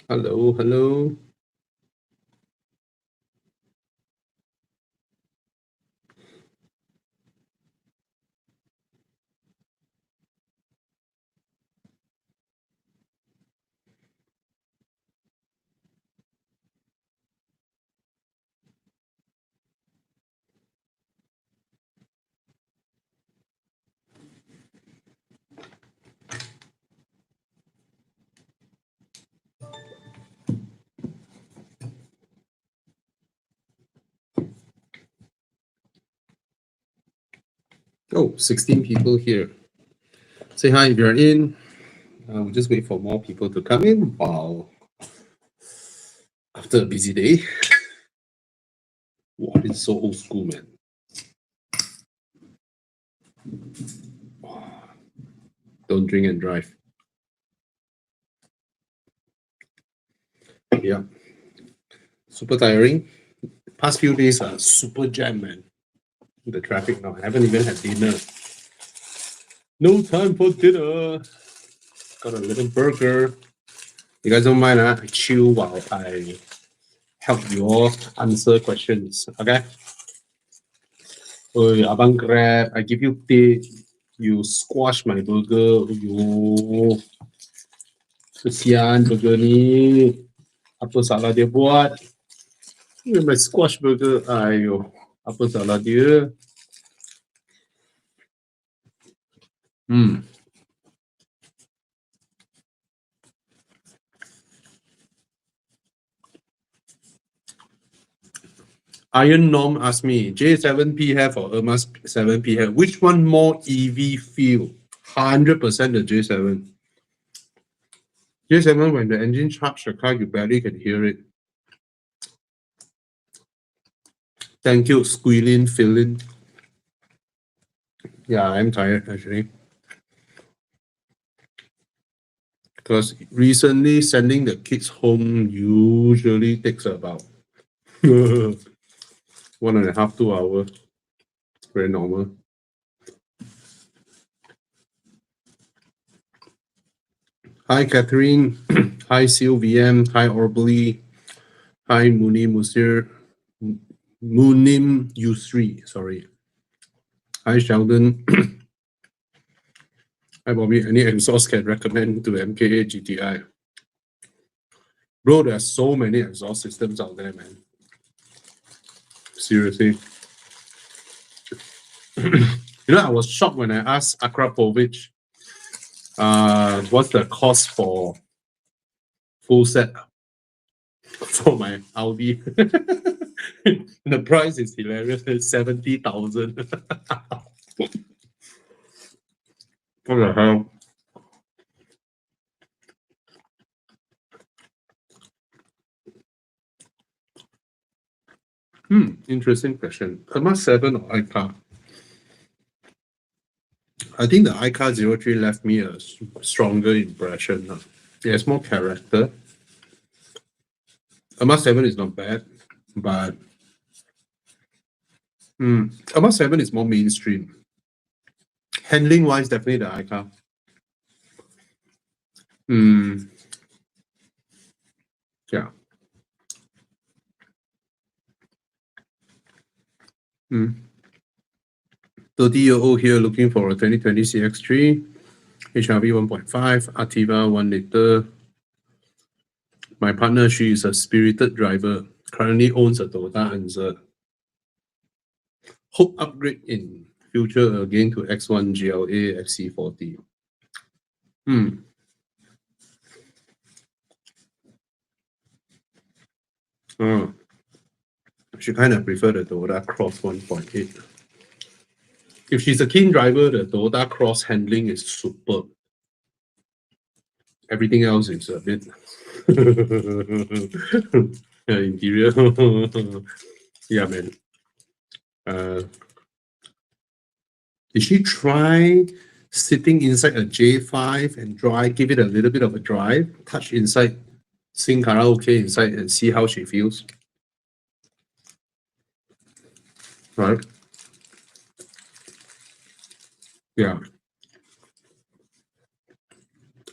Hello, hello. Oh, 16 people here. Say hi if you're in. We'll just wait for more people to come in while after a busy day. Wow, it's so old school, man. Don't drink and drive. Yeah. Super tiring. Past few days are super jam, man. The traffic now. I haven't even had dinner. No time for dinner. Got a little burger. You guys don't mind, I chill while I help you all answer questions. Okay? Oh, abang Grab, I give you tip. You squash my burger. You kesian burger ni. Apa salah dia buat? My squash burger. Ayo, apa salah dia? Iron Norm asked me, J7 PHEV or Irma's 7 PHEV, which one more EV feel? 100% the J7. J7, when the engine charges the car, you barely can hear it. Thank you, squealing, filling. Yeah, I'm tired actually. Because recently sending the kids home usually takes about 1.5, 2 hours. Very normal. Hi, Catherine. Hi, COVM. Hi, Orbly. Hi, Munim Musir. Munim U3. Sorry. Hi, Sheldon. Hi, Bobby. Any exhaust can recommend to MKA GTI? Bro, there are so many exhaust systems out there, man. Seriously. I was shocked when I asked Akrapovic, what's the cost for full set for my Audi? The price is hilarious. It's 70,000. What the hell? Interesting question. Irma 7 or iCar? I think the iCar 03 left me a stronger impression. It has more character. Irma 7 is not bad, but Irma 7 is more mainstream. Handling wise, definitely the iCar. Yeah. 30-year-old here looking for a 2020 CX3, HRV 1.5, Activa 1 liter. My partner, she is a spirited driver, currently owns a Toyota Anza. Hope upgrade in future again to X1 GLA XC40. She kind of prefer the Toyota Cross 1.8. If she's a keen driver, the Toyota Cross handling is superb. Everything else is a bit interior. Yeah, man. Did she try sitting inside a J5 and give it a little bit of a drive, touch inside, sing karaoke inside, and see how she feels? Right? Yeah.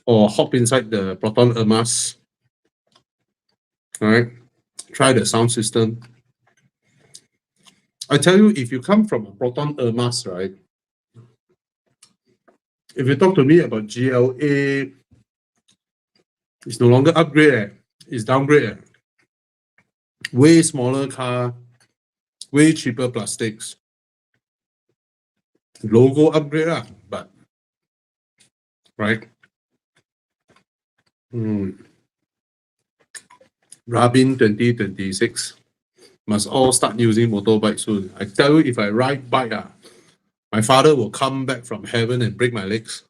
Or hop inside the Proton Ermas All right, try the sound system. I tell you, if you come from a Proton Ermas, right? If you talk to me about GLA, it's no longer upgrade, it's downgrade. Way smaller car, way cheaper plastics. Logo upgrade, but right. Rabin 2026 must all start using motorbike soon. I tell you, if I ride bike, my father will come back from heaven and break my legs.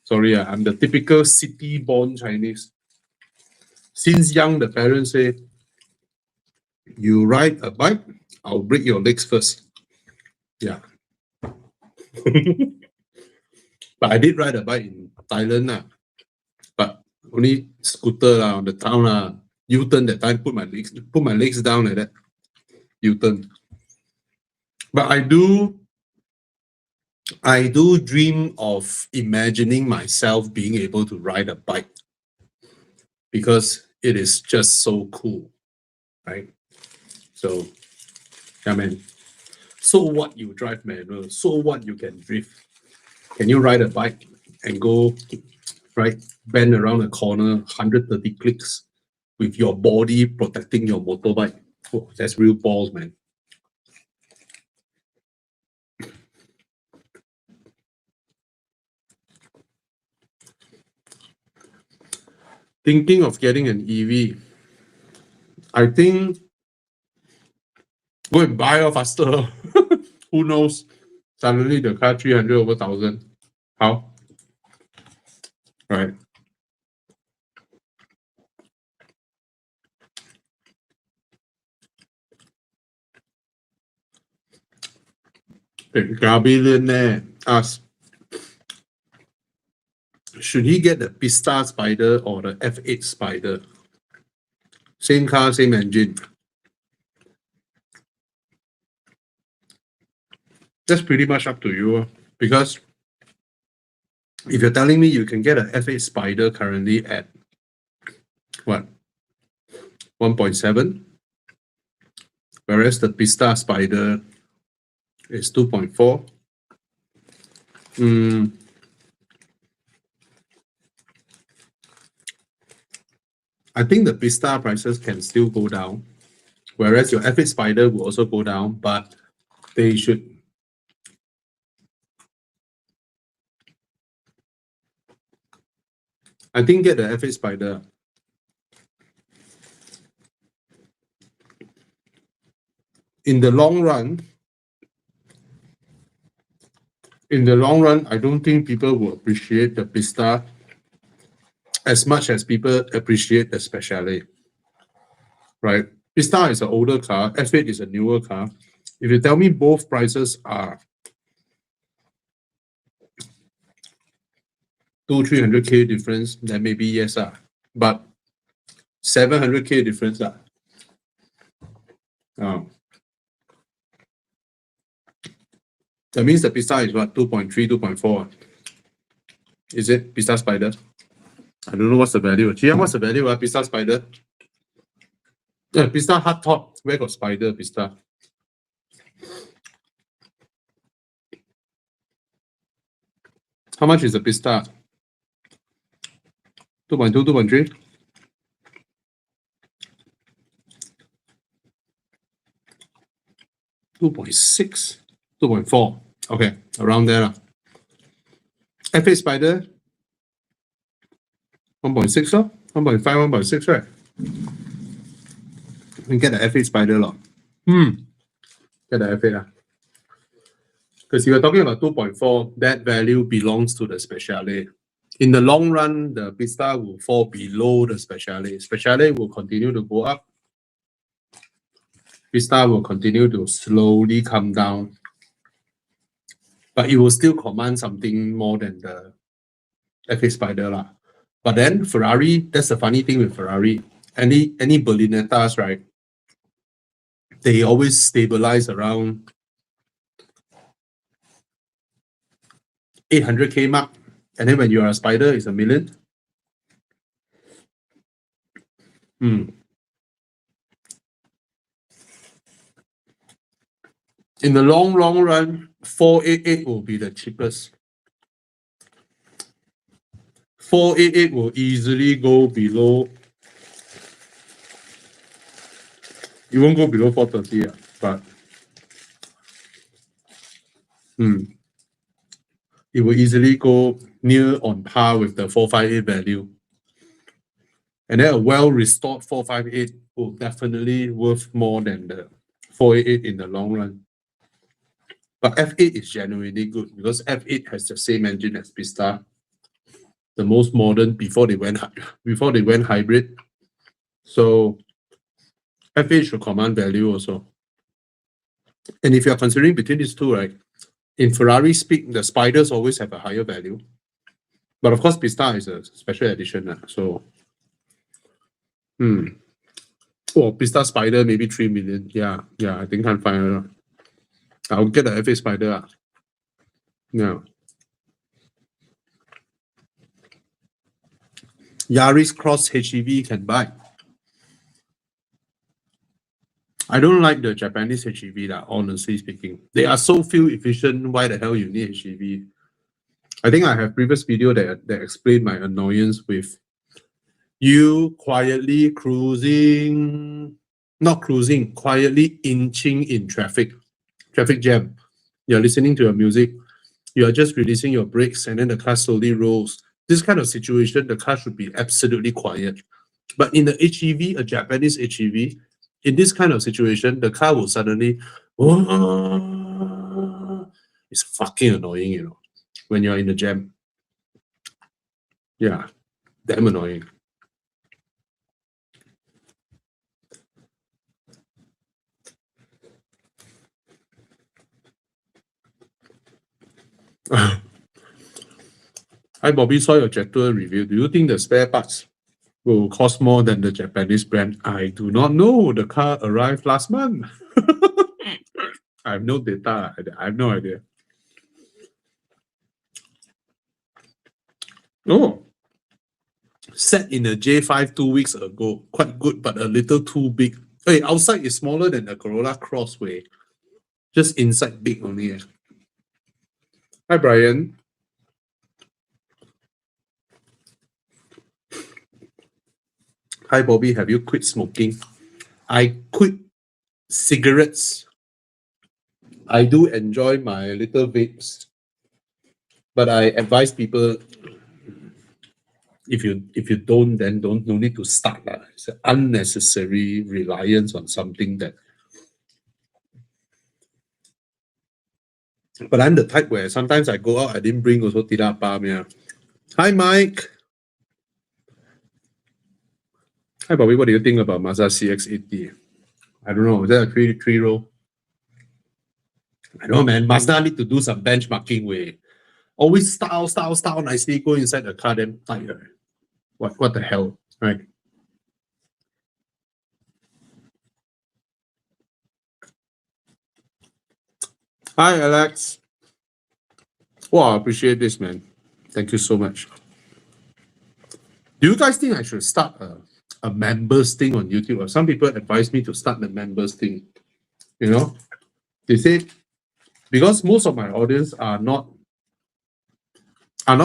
Sorry, I'm the typical city-born Chinese. Since young, the parents say, you ride a bike, I'll break your legs first. Yeah. But I did ride a bike in Thailand, but only scooter on the town. U-turn that time, put my legs down like that. U-turn. But I do dream of imagining myself being able to ride a bike because it is just so cool, right? So, yeah, man. So what you drive manual? So what you can drift? Can you ride a bike and go, right, bend around a corner, 130 clicks with your body protecting your motorbike? Oh, that's real balls, man. Thinking of getting an EV. I think go and buy faster. Who knows? Suddenly the car 300 over 1,000. How? Right. Gabillionaire asks, should he get the Pista Spider or the F8 Spider? Same car, same engine. That's pretty much up to you, because if you're telling me you can get an F8 Spider currently at what, 1.7, whereas the Pista Spider is 2.4. I think the Pista prices can still go down, whereas your F8 Spider will also go down, but they should. I think get the F8 Spider. In the long run, I don't think people will appreciate the Pista as much as people appreciate the Speciale, right? Pista is an older car, F8 is a newer car. If you tell me both prices are 200-300K difference, then maybe yes, but 700K difference, that means the Pista is what, 2.3, 2.4? Is it Pista Spider? I don't know what's the value. Chia, what's the value of Pista Spider? Pista hardtop. Where got Spider Pista? How much is the Pista? 2.2, 2.3? 2.6, 2.4. Okay, around there. F8 Spider, 1.6, 1.5, 1.6, right? You can get the F8 Spider. Get the F8. Because you are talking about 2.4, that value belongs to the Speciale. In the long run, the Pista will fall below the Speciale. Speciale will continue to go up. Pista will continue to slowly come down. But it will still command something more than the F8 Spider. But then Ferrari, that's the funny thing with Ferrari. Any Berlinettas, right? They always stabilize around 800K mark. And then when you're a Spider, it's 1 million. In the long run, 488 will be the cheapest. 488 will easily go below. It won't go below 430, but it will easily go near on par with the 458 value. And then a well-restored 458 will definitely worth more than the 488 in the long run. But F8 is genuinely good because F8 has the same engine as Pista, the most modern before they went hybrid. So F8 should command value also. And if you're considering between these two, right, in Ferrari speak, the Spiders always have a higher value. But of course, Pista is a special edition. So, oh, Pista Spider, maybe 3 million. Yeah, I think I'm fine. I'll get the F8 Spider. Yeah. Yaris Cross HEV can buy. I don't like the Japanese HEV, honestly speaking. They are so fuel efficient. Why the hell you need HEV? I think I have previous video that explained my annoyance with you quietly quietly inching in traffic jam. You're listening to your music. You are just releasing your brakes and then the car slowly rolls. This kind of situation, the car should be absolutely quiet. But in the HEV, a Japanese HEV, in this kind of situation, the car will suddenly, it's fucking annoying, when you're in the jam. Yeah, damn annoying. Hi, Bobby, saw your Jetour review. Do you think the spare parts will cost more than the Japanese brand? I do not know. The car arrived last month. I have no data. I have no idea. Oh, set in a J5 2 weeks ago. Quite good, but a little too big. Hey, outside is smaller than the Corolla Crossway. Just inside big only. Hi, Brian. Hi, Bobby. Have you quit smoking? I quit cigarettes. I do enjoy my little vapes, but I advise people, if you don't, then no need to start. It's an unnecessary reliance on something that. But I'm the type where sometimes I go out, I didn't bring also tidak pam, yeah. Hi, Mike. Hi, Bobby. What do you think about Mazda CX-80? I don't know. Is that a three-row? I don't know, man. Mazda need to do some benchmarking way. Always style nicely, go inside the car, then tight. What the hell, right? Hi, Alex. Wow, I appreciate this, man. Thank you so much. Do you guys think I should start a members thing on YouTube? Or some people advise me to start the members thing. They say, because most of my audience are not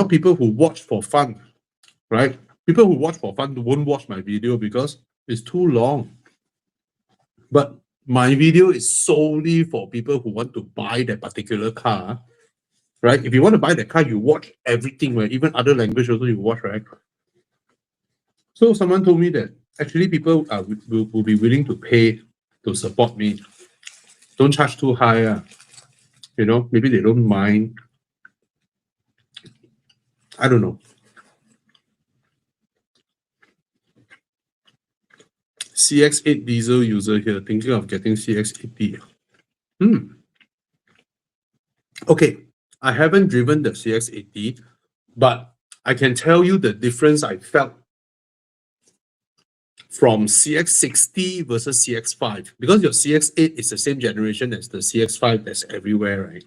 people who watch for fun, right? People who watch for fun won't watch my video because it's too long. But my video is solely for people who want to buy that particular car, right? If you want to buy that car, you watch everything, right? Even other language also you watch, right? So someone told me that actually people will be willing to pay to support me. Don't charge too high. Maybe they don't mind. I don't know. CX-8 diesel user here, thinking of getting CX-80. Okay, I haven't driven the CX-80, but I can tell you the difference I felt from CX-60 versus CX-5. Because your CX-8 is the same generation as the CX-5 that's everywhere, right?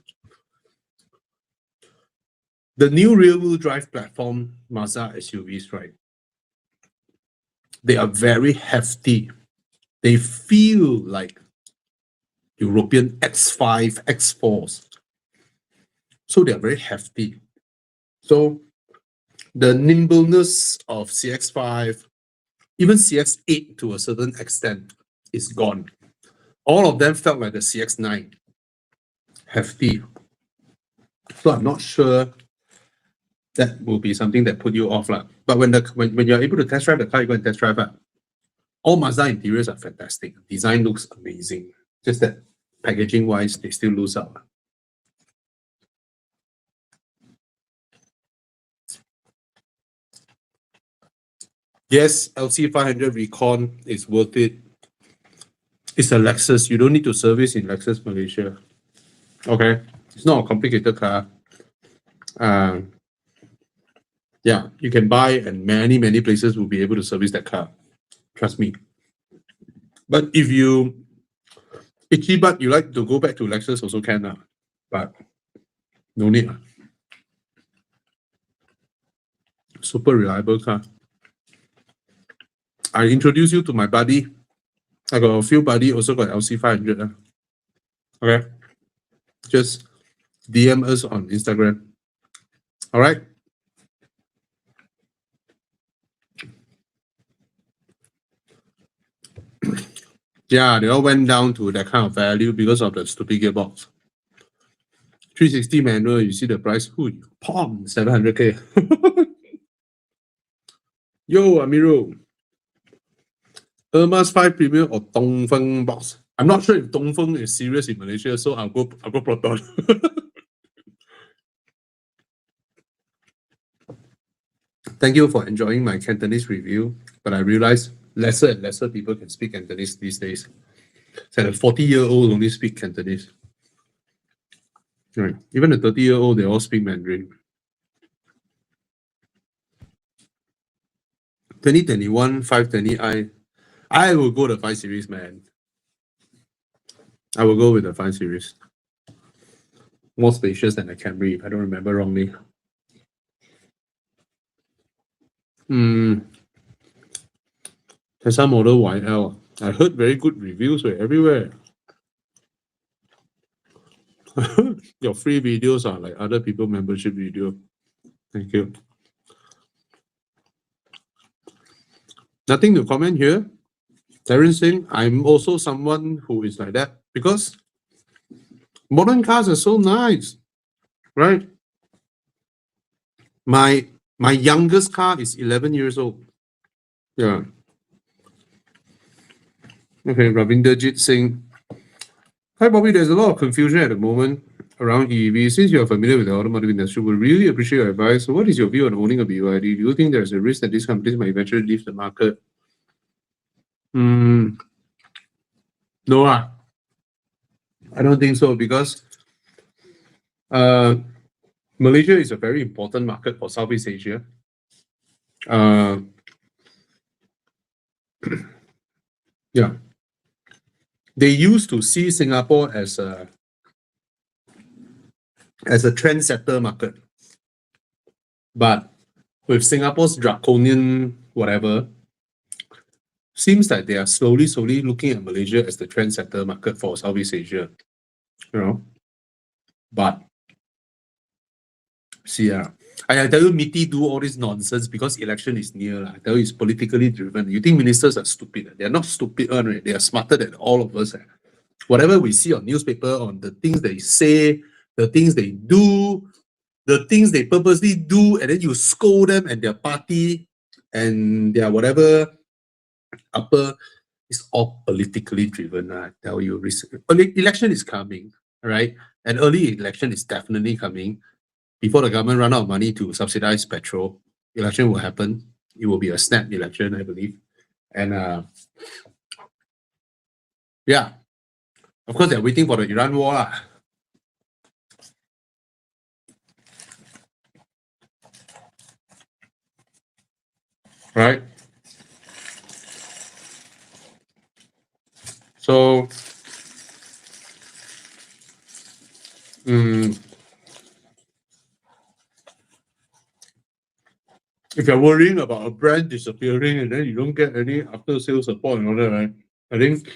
The new rear-wheel drive platform Mazda SUVs, right? They are very hefty. They feel like European X5, X4s. So they are very hefty. So the nimbleness of CX5, even CX8 to a certain extent, is gone. All of them felt like the CX9, hefty. So I'm not sure that will be something that put you off. But when you're able to test drive the car, you go and test drive it. All Mazda interiors are fantastic. Design looks amazing. Just that packaging wise, they still lose out. Yes, LC500 Recon is worth it. It's a Lexus. You don't need to service in Lexus Malaysia. Okay, it's not a complicated car. Yeah, you can buy, and many places will be able to service that car. Trust me. But if you itchy butt, you like to go back to Lexus, also can. But no need. Super reliable car. I introduce you to my buddy. I got a few buddy also got LC500. Okay. Just DM us on Instagram. All right. Yeah, they all went down to that kind of value because of the stupid gearbox. 360 manual, you see the price, pom, 700k. Yo, Amiro. Irma's 5 Premium or Dongfeng box? I'm not sure if Dongfeng is serious in Malaysia, so I'll go Proton. Thank you for enjoying my Cantonese review, but I realize lesser and lesser people can speak Cantonese these days. So the 40-year-old only speak Cantonese. Right. Even the 30-year-old, they all speak Mandarin. 2021 520i. I will go the 5 Series, man. I will go with the 5 Series. More spacious than the Camry, if I don't remember wrongly. Tesla Model YL. I heard very good reviews everywhere. Your free videos are like other people membership video. Thank you. Nothing to comment here. Terence saying, I'm also someone who is like that because modern cars are so nice, right? My youngest car is 11 years old. Yeah. Okay, Ravinderjit saying, hi Bobby, there's a lot of confusion at the moment around EV. Since you're familiar with the automotive industry, we really appreciate your advice. So what is your view on owning a BYD? Do you think there's a risk that these companies might eventually leave the market? No, I don't think so because Malaysia is a very important market for Southeast Asia. Yeah. They used to see Singapore as a trendsetter market. But with Singapore's draconian whatever, seems like they are slowly looking at Malaysia as the trendsetter market for Southeast Asia. But see, I tell you, MITI do all this nonsense because election is near. I tell you, it's politically driven. You think ministers are stupid? They're not stupid, right? They are smarter than all of us. Whatever we see on newspaper, on the things they say, the things they do, the things they purposely do, and then you scold them and their party and their whatever upper, it's all politically driven. I tell you, election is coming, right? An early election is definitely coming. Before the government run out of money to subsidize petrol, election will happen. It will be a snap election, I believe. And yeah, of course, they're waiting for the Iran war. Right? So, if you're worrying about a brand disappearing and then you don't get any after sales support and all that, right? I think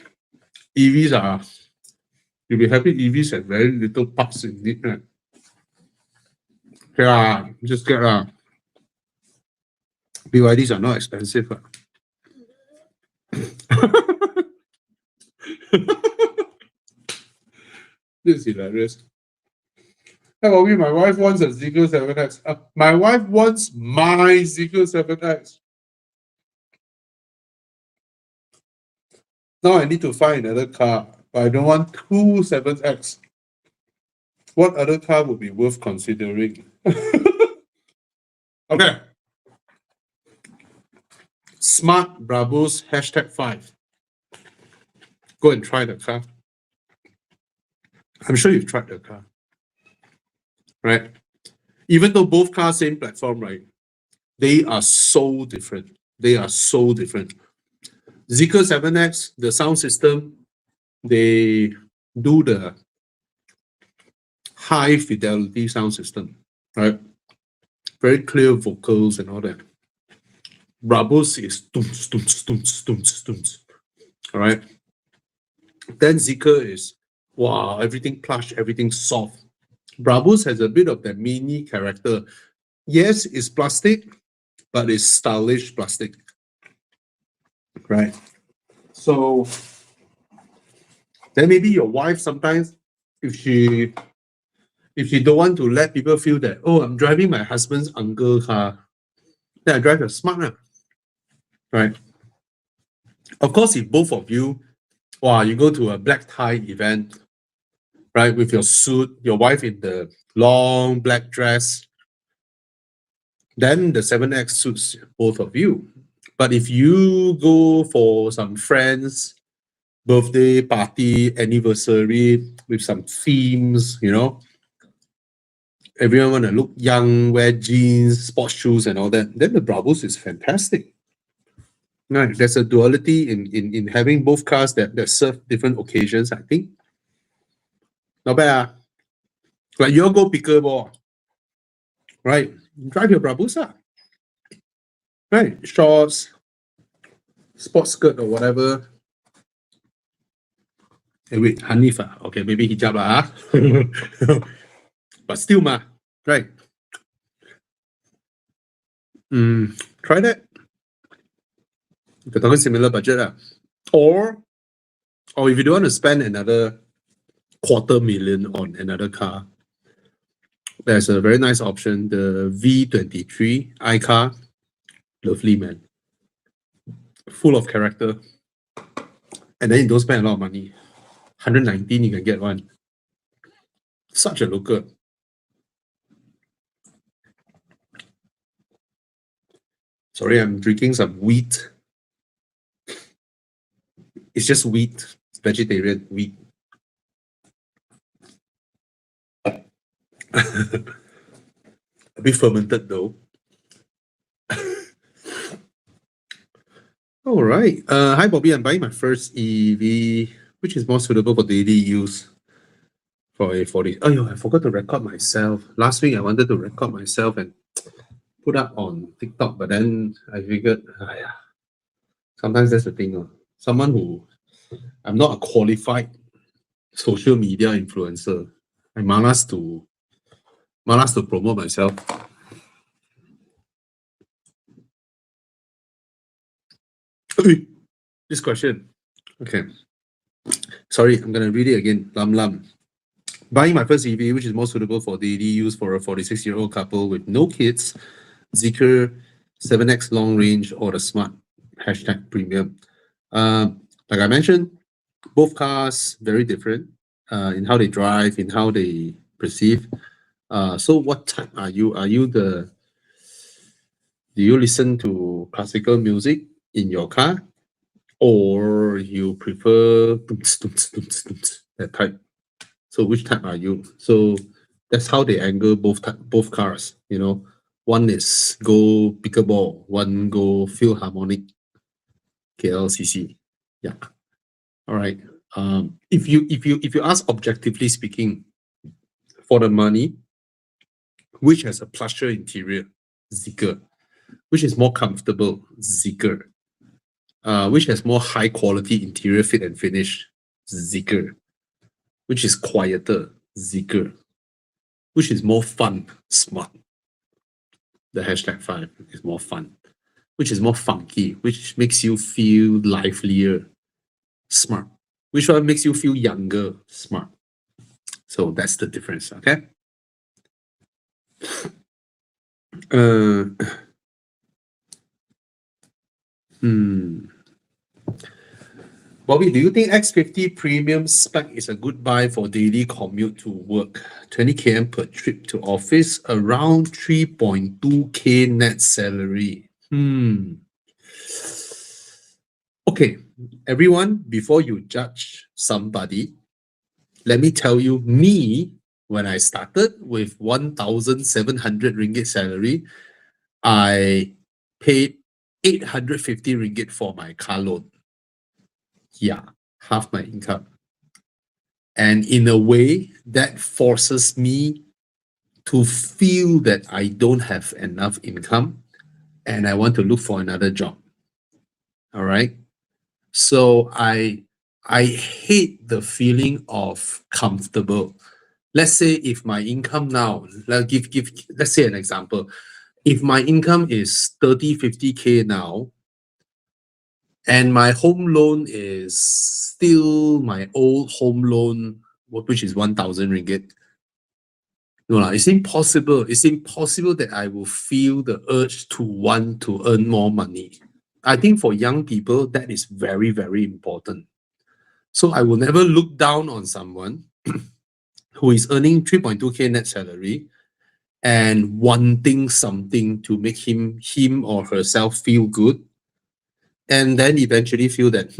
EVs are, you'll be happy EVs have very little parts in it, right? Yeah, just get BYDs are not expensive. This is hilarious. Hello, my wife wants a Zeekr 7X. My wife wants my Zeekr 7X. Now I need to find another car, but I don't want two 7X. What other car would be worth considering? Okay. Smart Brabus #5. Go and try the car. I'm sure you've tried the car. Right? Even though both cars same platform, right? They are so different. They are so different. Zeekr 7X, the sound system, they do the high fidelity sound system, right? Very clear vocals and all that. Brabus is stumps, stumps, stumps, stumps, stumps. All right. Then Zeekr is wow, everything plush, everything soft. Brabus has a bit of that mini character. Yes, it's plastic, but it's stylish plastic. Right. So then maybe your wife sometimes, if she don't want to let people feel that, oh, I'm driving my husband's uncle car, then I drive a smart, right? Of course, if both of you, wow, you go to a black tie event, right, with your suit, your wife in the long black dress, then the 7X suits both of you. But if you go for some friends' birthday party, anniversary with some themes, you know, everyone want to look young, wear jeans, sports shoes, and all that, then the Brabus is fantastic. Right, there's a duality in having both cars that serve different occasions, I think. Not bad. Like you go pickleball, right? Drive your Brabus, right? Shorts, sports skirt or whatever. Hey, wait, Hanif, okay, maybe hijab but still, right? Try that. If you're talking similar budget, or if you don't want to spend another $250,000 on another car, there's a very nice option, the V23 iCar. Lovely, man. Full of character. And then you don't spend a lot of money. 119, you can get one. Such a looker. Sorry, I'm drinking some wheat. It's just wheat. It's vegetarian wheat. A bit fermented though. All right. Hi, Bobby. I'm buying my first EV, which is more suitable for daily use. For a 40. Oh, I forgot to record myself. Last week, I wanted to record myself and put up on TikTok, but then I figured, sometimes that's the thing. Someone who, I'm not a qualified social media influencer. I'm malas to promote myself. This question. Okay. Sorry, I'm going to read it again. Lam. Buying my first EV, which is more suitable for daily use for a 46-year-old couple with no kids, Zeekr 7X long range or the smart #premium. Like I mentioned, both cars very different in how they drive, in how they perceive. So what type are you? Do you listen to classical music in your car, or you prefer that type? So which type are you? So that's how they angle both cars. You know, one is go pickleball, one go Philharmonic, KLCC. Yeah. All right. If you ask objectively speaking, for the money, which has a plusher interior, Zeekr. Which is more comfortable? Zeekr. Which has more high quality interior fit and finish? Zeekr. Which is quieter? Zeekr. Which is more fun? Smart. The hashtag 5 is more fun. Which is more funky? Which makes you feel livelier? Smart. Which one makes you feel younger? Smart. So that's the difference, okay? Bobby, do you think X50 premium spec is a good buy for daily commute to work? 20 km per trip to office, around 3.2k net salary. Okay, everyone, before you judge somebody, let me tell you, me, when I started with 1,700 ringgit salary, I paid 850 ringgit for my car loan. Yeah, half my income. And in a way, that forces me to feel that I don't have enough income and I want to look for another job. All right. So I hate the feeling of comfortable. Let's say if my income now, let's say an example. If my income is 30, 50k now, and my home loan is still my old home loan, which is 1,000 ringgit. No, it's impossible. It's impossible that I will feel the urge to want to earn more money. I think for young people, that is very, very important. So I will never look down on someone who is earning 3.2k net salary and wanting something to make him or herself feel good, and then eventually feel that,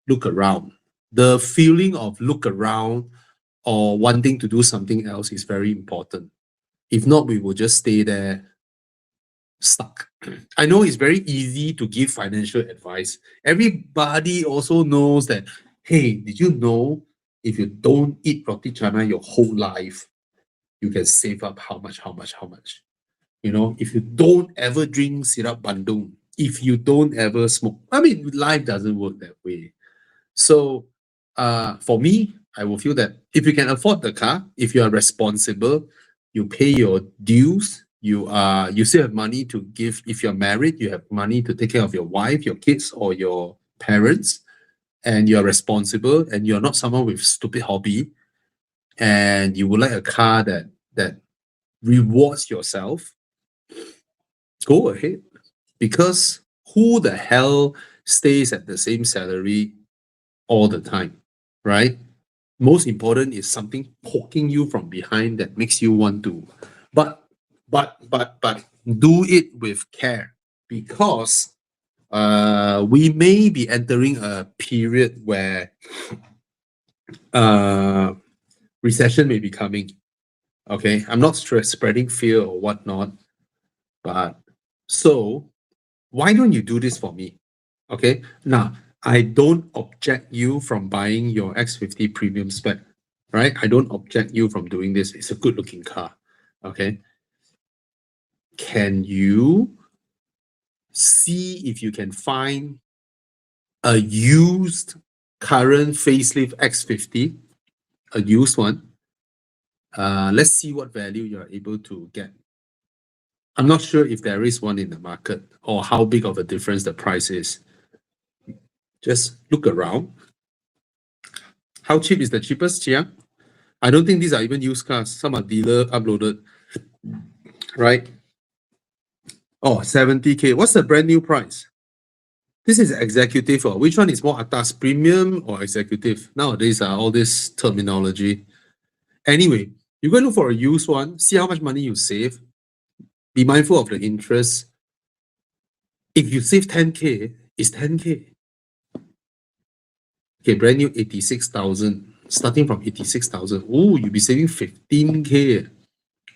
look around. The feeling of look around or wanting to do something else is very important. If not, we will just stay there stuck. I know it's very easy to give financial advice. Everybody also knows that, hey, did you know if you don't eat roti chana your whole life, you can save up how much? You know, if you don't ever drink sirap bandung, if you don't ever smoke, I mean, life doesn't work that way. So for me, I will feel that if you can afford the car, if you are responsible, you pay your dues, you still have money to give. If you're married, you have money to take care of your wife, your kids, or your parents, and you're responsible, and you're not someone with stupid hobby, and you would like a car that rewards yourself, go ahead. Because who the hell stays at the same salary all the time, right? Most important is something poking you from behind that makes you want to. But do it with care, because we may be entering a period where recession may be coming. Okay, I'm not spreading fear or whatnot, but so why don't you do this for me? Okay, now I don't object you from buying your X50 premium spec, right? I don't object you from doing this. It's a good looking car. Okay, can you see if you can find a used current facelift X50, a used one? Let's see what value you're able to get. I'm not sure if there is one in the market or how big of a difference the price is. Just look around. How cheap is the cheapest, Chia? I don't think these are even used cars. Some are dealer uploaded, right? Oh, 70k. What's the brand new price? This is executive. Or which one is more atas, premium or executive? Nowadays, all this terminology. Anyway, you go look for a used one, see how much money you save. Be mindful of the interest. If you save 10k, it's 10k. Okay, brand new 86,000. Starting from 86,000. Oh, you'll be saving 15k.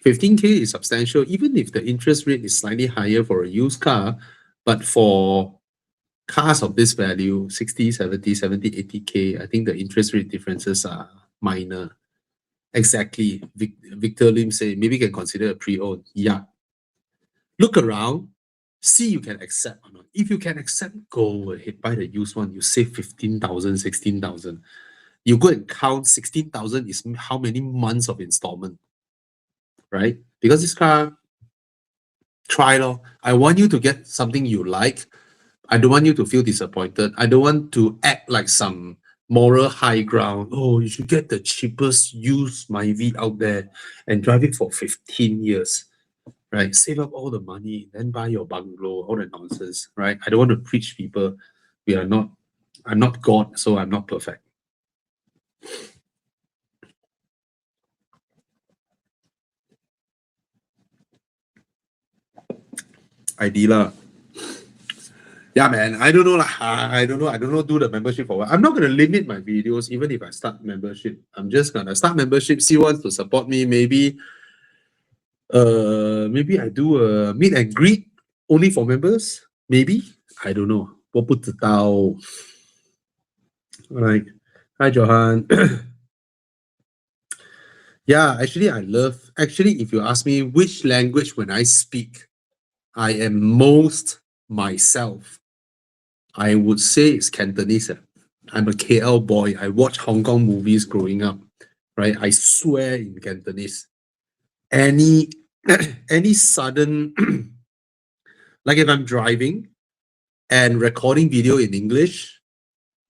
15k is substantial, even if the interest rate is slightly higher for a used car. But for cars of this value, 60, 70, 70, 80k, I think the interest rate differences are minor. Exactly. Victor Lim say, maybe you can consider a pre-owned. Yeah. Look around, see you can accept or not. If you can accept, go ahead, buy the used one. You save 15,000, 16,000. You go and count 16,000 is how many months of installment, right? Because this car, try lor. I want you to get something you like. I don't want you to feel disappointed. I don't want to act like some moral high ground. Oh, you should get the cheapest used Myvi out there and drive it for 15 years, right? Save up all the money, then buy your bungalow, all the nonsense, right? I don't want to preach people. I'm not God, so I'm not perfect. Idea. Yeah, man. I don't know. I don't know. I don't know. Do the membership for what? I'm not gonna limit my videos, even if I start membership. I'm just gonna start membership. See who wants to support me. Maybe I do a meet and greet only for members. Maybe I don't know. 我不知道. Right. Hi, Johan. Yeah, actually, if you ask me which language when I speak, I am most myself, I would say it's Cantonese. I'm a KL boy. I watch Hong Kong movies growing up, right? I swear in Cantonese. Any sudden, like if I'm driving and recording video in English,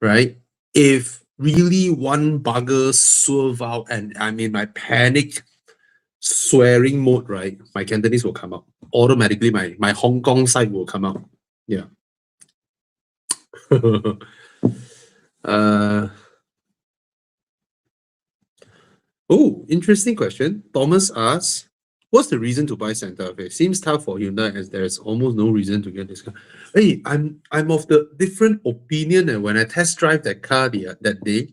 right? If really one bugger swerve out and I'm in my panic swearing mode, right? My Cantonese will come out. Automatically, my Hong Kong side will come out. Yeah. Oh, interesting question. Thomas asks, what's the reason to buy Santa Fe? Seems tough for Hyundai as there's almost no reason to get this car. Hey, I'm of the different opinion that when I test drive that car that day,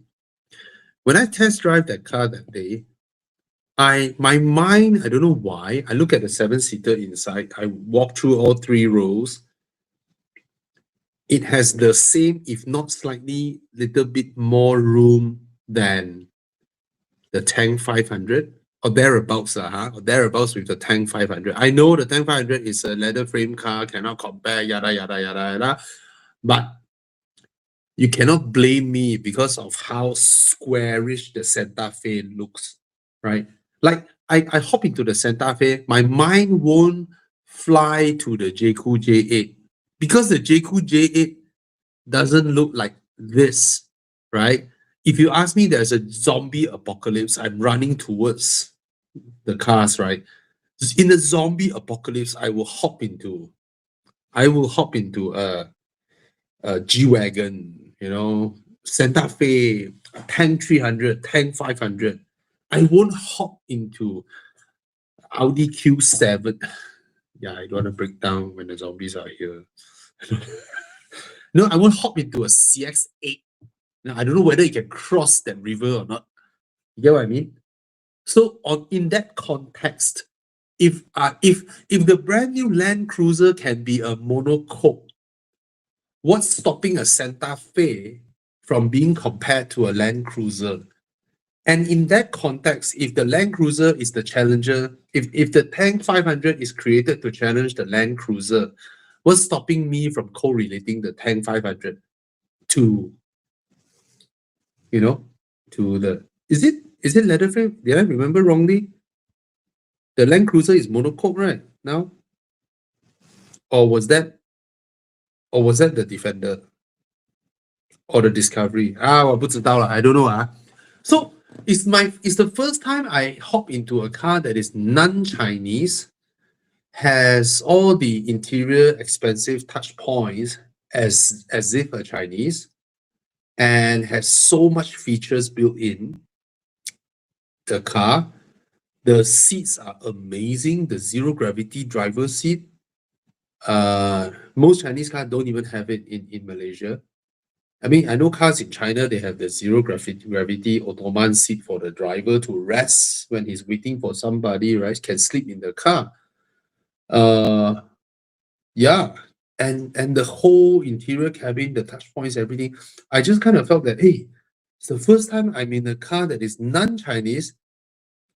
my mind, I don't know why, I look at the 7-seater inside, I walk through all 3 rows. It has the same, if not slightly, little bit more room than the Tank 500 or thereabouts, or thereabouts with the Tank 500. I know the Tank 500 is a leather frame car, cannot compare, yada, yada, yada, yada. But you cannot blame me because of how squarish the Santa Fe looks, right? Like, I hop into the Santa Fe, my mind won't fly to the Jetour J8 because the Jetour J8 doesn't look like this, right? If you ask me, there's a zombie apocalypse, I'm running towards the cars, right? In the zombie apocalypse, I will hop into a G-Wagon, Santa Fe, Tank 300, Tank 500. I won't hop into Audi Q7. Yeah, I don't want to break down when the zombies are here. No, I won't hop into a CX-8. Now, I don't know whether it can cross that river or not. You get what I mean? So in that context, if the brand new Land Cruiser can be a monocoque, what's stopping a Santa Fe from being compared to a Land Cruiser? And in that context, if the Land Cruiser is the challenger, if the Tank 500 is created to challenge the Land Cruiser, what's stopping me from correlating the Tank 500 to, to the... Is it leather frame? Did I remember wrongly? The Land Cruiser is monocoque, right? Now? Or was that the Defender? Or the Discovery? 我不知道啦, I don't know. So it's the first time I hop into a car that is non-Chinese, has all the interior expensive touch points as if a Chinese, and has so much features built in the car. The seats are amazing. The zero gravity driver seat. Most Chinese cars don't even have it in Malaysia. I mean, I know cars in China, they have the zero gravity Ottoman seat for the driver to rest when he's waiting for somebody, right? Can sleep in the car. Yeah. And the whole interior cabin, the touch points, everything. I just kind of felt that, hey, it's the first time I'm in a car that is non-Chinese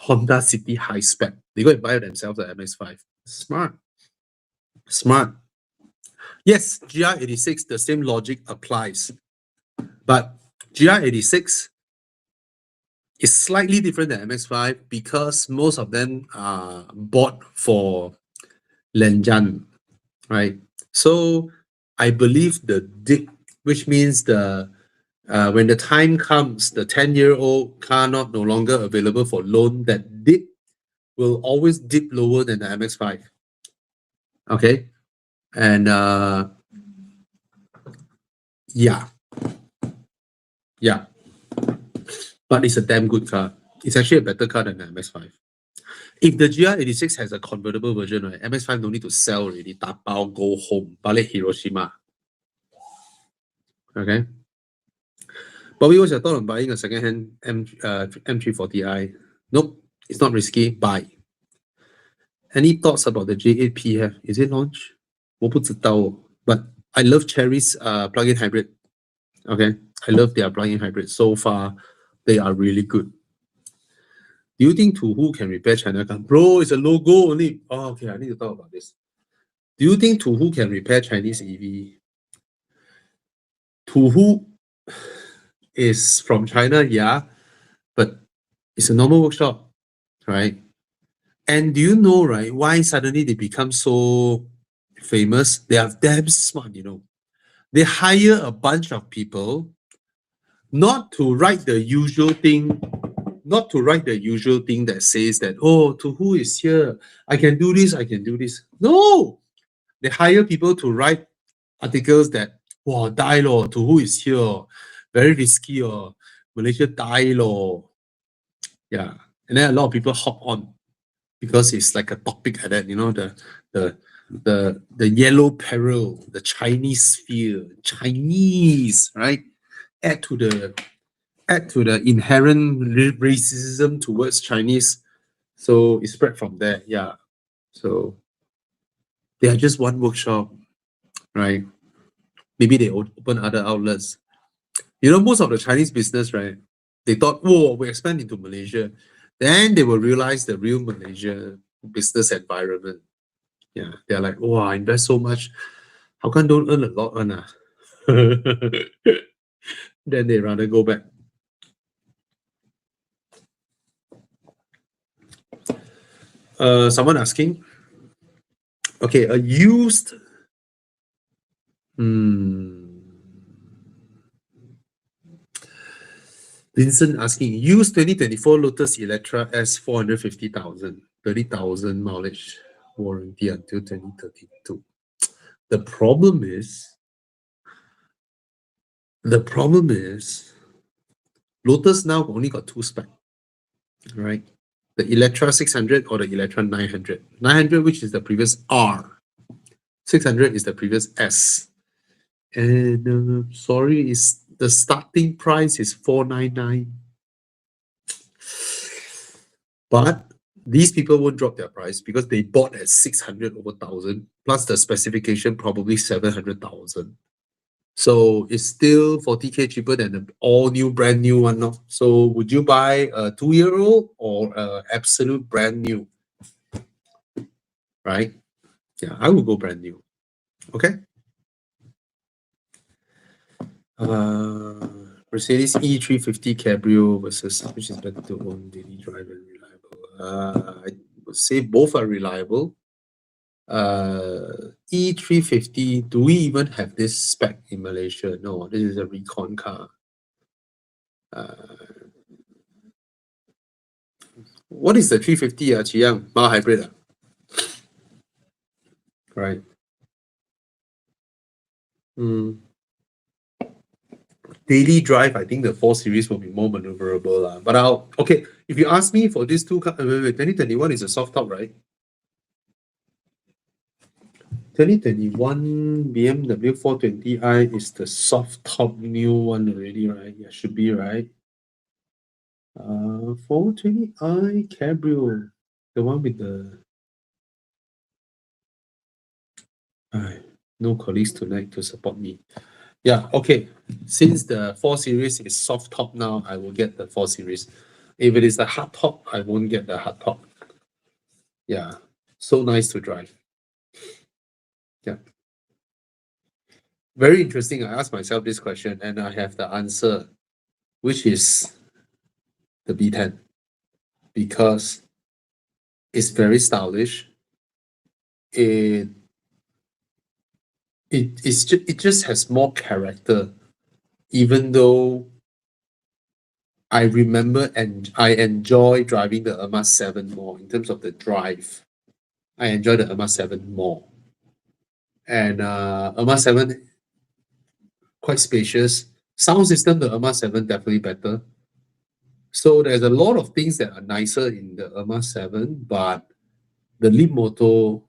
Honda City high spec. They go and buy themselves the MX-5. Smart. Smart. Yes, GR86, the same logic applies. But GR86 is slightly different than MX-5 because most of them are bought for Lenjan, right? So I believe the dip, which means the when the time comes, the 10-year-old car not no longer available for loan, that dip will always dip lower than the MX-5. Okay, and yeah, but it's a damn good car. It's actually a better car than the MX-5. If the GR86 has a convertible version, right, MX-5 don't need to sell already. Tapao, go home, balik Hiroshima. Okay. But we was thought of buying a second-hand M340i. Nope, it's not risky. Buy. Any thoughts about the J8 PHEV? Is it launched? 我不知道, but I love Chery's plug-in hybrid. Okay, I love their plug-in hybrid. So far, they are really good. Do you think Tuhu can repair China car? Bro, it's a logo only. Oh, okay, I need to talk about this. Do you think Tuhu can repair Chinese EV? Tuhu is from China, yeah, but it's a normal workshop, right? And do you know, right, why suddenly they become so famous? They are damn smart, you know. They hire a bunch of people not to write the usual thing, that says that, oh, to who is here? I can do this, I can do this. No! They hire people to write articles that, wow, die lo, to who is here? Very risky, oh. Malaysia die lo. Yeah. And then a lot of people hop on because it's like a topic like that, you know, the yellow peril, the Chinese fear, Chinese, right? Add to the inherent racism towards Chinese. So it spread from there. Yeah. So they are just one workshop, right? Maybe they open other outlets. You know, most of the Chinese business, right? They thought, oh, we expand into Malaysia. Then they will realize the real Malaysia business environment. Yeah. They're like, oh, I invest so much. How come don't earn a lot? Then they rather go back. Someone asking, okay, a used Vincent asking, used 2024 Lotus Electra S 450,000, 30,000 mileage warranty until 2032. The problem is Lotus now only got two specs, right? The Electra 600 or the Electra 900. 900, which is the previous R. 600 is the previous S. And sorry, is the starting price is 499. But these people won't drop their price because they bought at 600 over 1,000 plus the specification probably 700,000. So it's still 40K cheaper than the all new brand new one. No? So would you buy a 2-year-old or a absolute brand new? Right? Yeah, I would go brand new. Okay. Mercedes E350 Cabrio versus which is better to own, daily driver and reliable? I would say both are reliable. E350, do we even have this spec in Malaysia? No, this is a recon car. What is the 350? Chiang? Mild hybrid? Right. Daily drive, I think the 4 Series will be more maneuverable. But okay, if you ask me for these two cars, 2021 is a soft top, right? 2021 BMW 420i is the soft top new one already, right? Yeah, should be, right? 420i Cabrio, the one with the... no colleagues tonight to support me. Yeah, okay. Since the 4 Series is soft top now, I will get the 4 Series. If it is the hard top, I won't get the hard top. Yeah, so nice to drive. Yeah. Very interesting. I asked myself this question and I have the answer, which is the B10, because it's very stylish. It just has more character, even though I remember and I enjoy driving the Erma 7 more in terms of the drive. I enjoy the Erma 7 more. And Erma 7, quite spacious. Sound system, the Erma 7 definitely better. So there's a lot of things that are nicer in the Erma 7, but the Leap Moto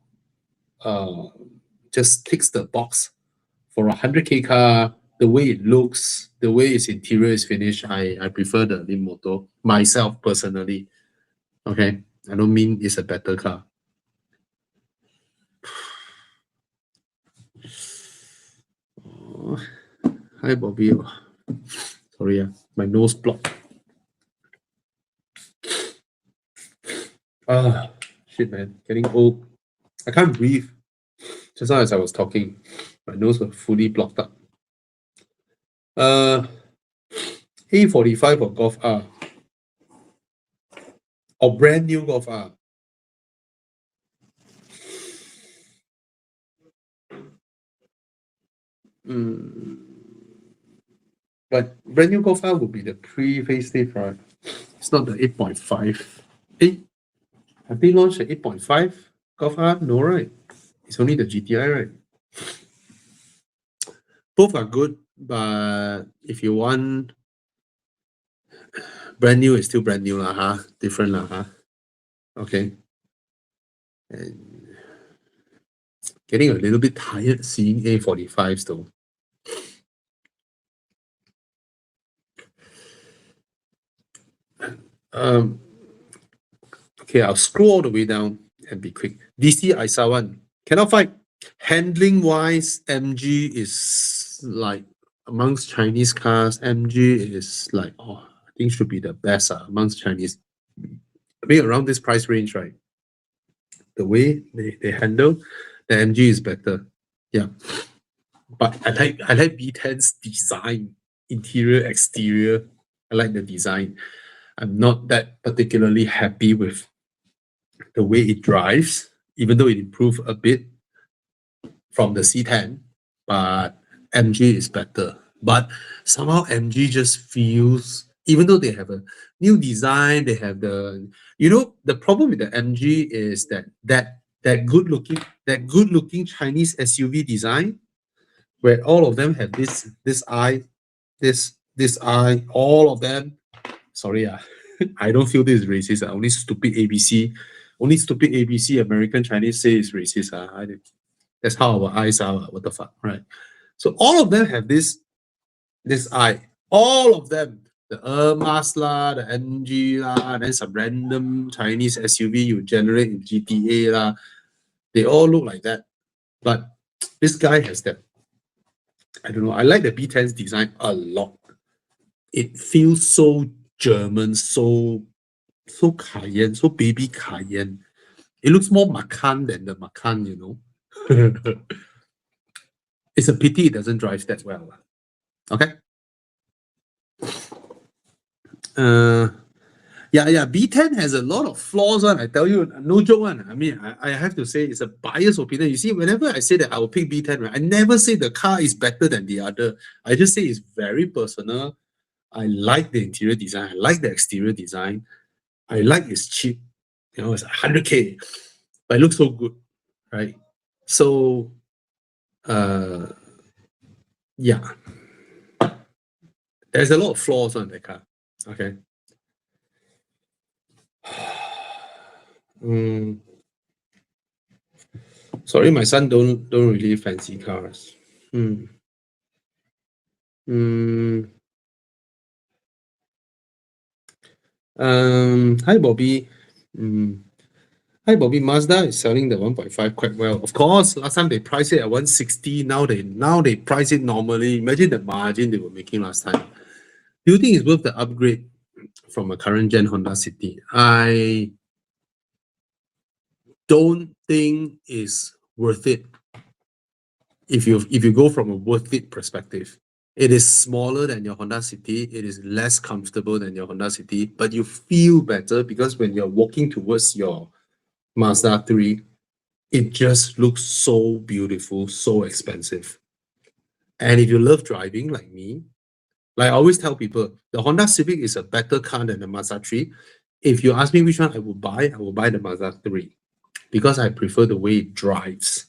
just ticks the box. For a 100K car, the way it looks, the way its interior is finished, I prefer the Leap Moto myself personally. Okay, I don't mean it's a better car. Oh, hi, Bobby. Sorry, my nose blocked. Shit, man, getting old. I can't breathe. Just now as I was talking, my nose was fully blocked up. A45 or Golf R? Or brand new Golf R? But brand new Golf R would be the pre-facelift, right? It's not the 8.5. Have they launched the 8.5 Golf R? No, right? It's only the GTI, right? Both are good, but if you want brand new, it's still brand new, lah, huh? Different, lah, huh? Okay. And getting a little bit tired seeing A45s though. Okay, I'll scroll all the way down and be quick. DC Aisawan cannot fight. Handling wise, MG is like amongst Chinese cars. MG is like, I think should be the best amongst Chinese. I mean, around this price range, right? The way they handle the MG is better. Yeah, but I like B10's design, interior, exterior. I like the design. I'm not that particularly happy with the way it drives, even though it improved a bit from the C10, but MG is better. But somehow MG just feels, even though they have a new design, they have the problem with the MG is that good looking Chinese SUV design, where all of them have this eye, this eye, all of them. Sorry, I don't feel this is racist. Only stupid ABC American Chinese say it's racist. That's how our eyes are. What the fuck, right? So all of them have this eye. All of them. The Ermas lah, the MG lah, then some random Chinese SUV you generate in GTA lah. They all look like that. But this guy has that. I don't know. I like the B10's design a lot. It feels so German, so Cayenne, so baby Cayenne. It looks more Macan than the Macan, you know. It's a pity it doesn't drive that well. Okay. Yeah, B10 has a lot of flaws one. I tell you, no joke one. I mean, I have to say it's a biased opinion. You see, whenever I say that I will pick B10, right, I never say the car is better than the other. I just say it's very personal. I like the interior design. I like the exterior design. I like it's cheap. You know, it's 100K, but it looks so good, right? So, yeah, there's a lot of flaws on that car. Okay. Sorry, my son don't really fancy cars. Hi Bobby. Hi Bobby. Mazda is selling the 1.5 quite well. Of course, last time they priced it at 160. Now they price it normally. Imagine the margin they were making last time. Do you think it's worth the upgrade from a current gen Honda City, I don't think is worth it. If you go from a worth it perspective, it is smaller than your Honda City. It is less comfortable than your Honda City, but you feel better because when you're walking towards your Mazda 3, it just looks so beautiful, so expensive. And if you love driving like me, like I always tell people, the Honda Civic is a better car than the Mazda 3. If you ask me which one I will buy the Mazda 3 because I prefer the way it drives.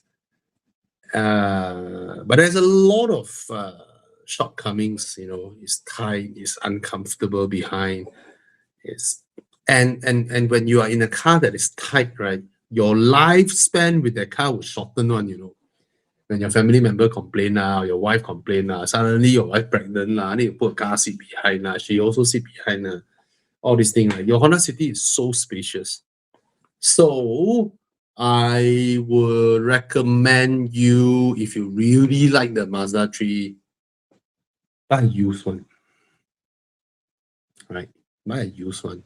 But there's a lot of shortcomings, it's tight, it's uncomfortable behind. And when you are in a car that is tight, right, your lifespan with that car will shorten one. When your family member complain or your wife complain suddenly your wife pregnant need to put a car seat behind she also sit behind all these things. Your Honda City is so spacious. So I would recommend you, if you really like the Mazda 3, buy a used one. Right? Buy a used one.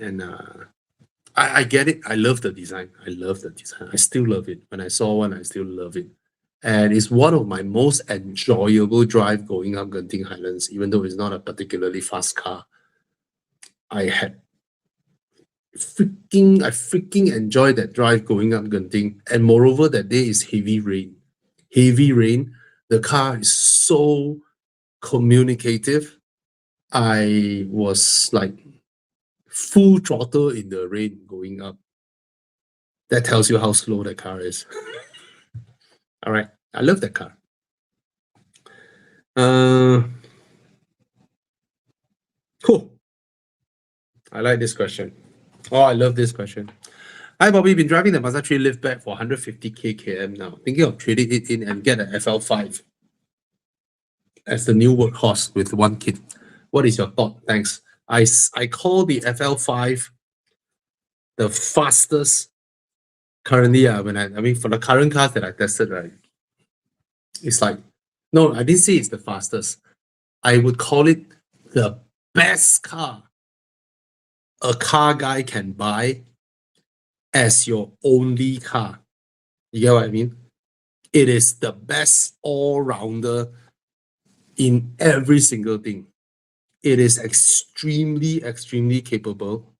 And I get it. I love the design. I still love it. When I saw one, I still love it. And it's one of my most enjoyable drive going up Genting Highlands, even though it's not a particularly fast car. I freaking enjoyed that drive going up Genting. And moreover, that day is heavy rain. The car is so communicative. I was like full throttle in the rain going up. That tells you how slow that car is. All right. I love that car. Cool. I like this question. Oh, I love this question. Hi, Bobby. Been driving the Mazda 3 liftback for 150k km now. Thinking of trading it in and get an FL5 as the new workhorse with one kit. What is your thought? Thanks. I call the FL5 the fastest currently. For the current cars that I tested, right? It's like, no, I didn't say it's the fastest. I would call it the best car a car guy can buy as your only car. You get what I mean? It is the best all-rounder in every single thing. It is extremely, extremely capable.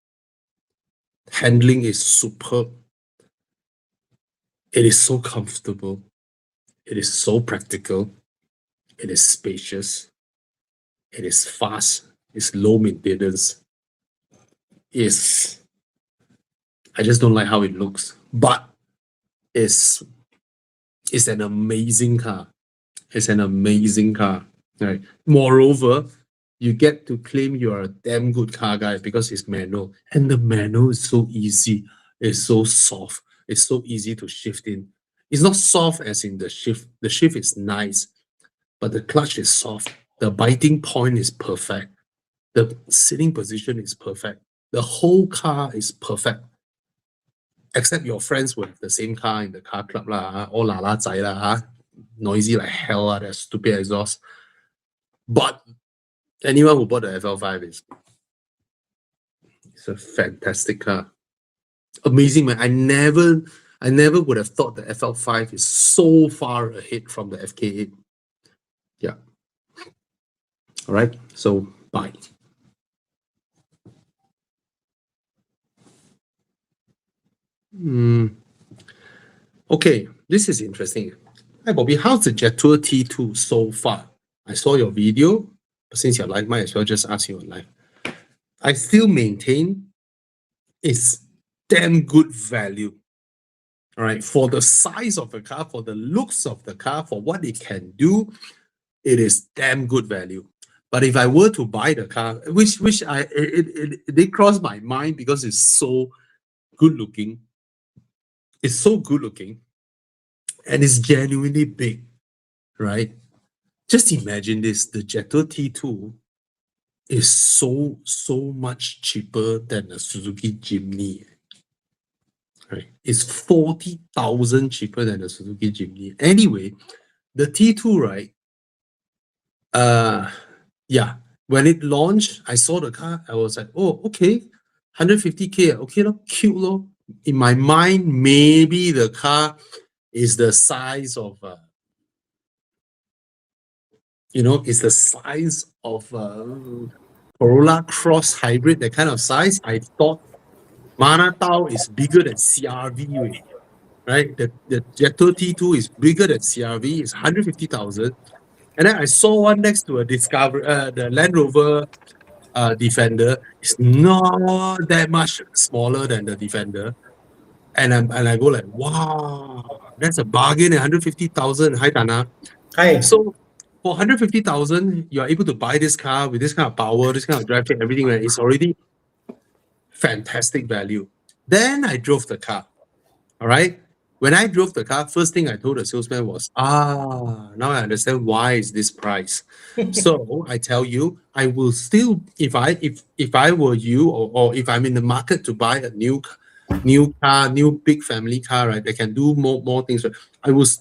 Handling is superb. It is so comfortable. It is so practical. It is spacious. It is fast. It's low maintenance. I just don't like how it looks, but it's an amazing car. It's an amazing car. Right. Moreover, you get to claim you're a damn good car guy because it's manual, and the manual is so easy. It's so soft. It's so easy to shift in. It's not soft as in the shift. The shift is nice, but the clutch is soft. The biting point is perfect. The sitting position is perfect. The whole car is perfect. Except your friends will have the same car in the car club all la la zai noisy like hell that stupid exhaust. But anyone who bought the FL5 it's a fantastic car. Amazing, man. I never would have thought the FL5 is so far ahead from the FK8. Yeah. All right. So bye. Okay, this is interesting. Hi, Bobby. How's the Jetour T2 so far? I saw your video, but since you're live, might as well just ask you on live. I still maintain it's damn good value. All right, for the size of the car, for the looks of the car, for what it can do, it is damn good value. But if I were to buy the car, which it did cross my mind because it's so good looking. It's so good looking, and it's genuinely big, right? Just imagine this: the Jetour T2 is so much cheaper than a Suzuki Jimny. Right? It's 40,000 cheaper than a Suzuki Jimny. Anyway, the T2, right? Yeah, When it launched, I saw the car. I was like, oh, okay, 150K, okay, cute, lor. In my mind, maybe the car is the size of, it's the size of Corolla Cross Hybrid, that kind of size. I thought Manatao is bigger than CRV, right? The Jetour T2 is bigger than CRV. It's 150,000. And then I saw one next to a Discovery, the Land Rover Defender. It's not that much smaller than the Defender. And I go like, wow, that's a bargain at 150,000. Hi, Tana. Hi. So for 150,000, you're able to buy this car with this kind of power, this kind of drive, everything, right? It's already fantastic value. Then I drove the car. All right. When I drove the car, first thing I told the salesman was, now I understand why is this price. So I tell you, I will still, if I were you, or if I'm in the market to buy a new car, new big family car, right? They can do more things. Right?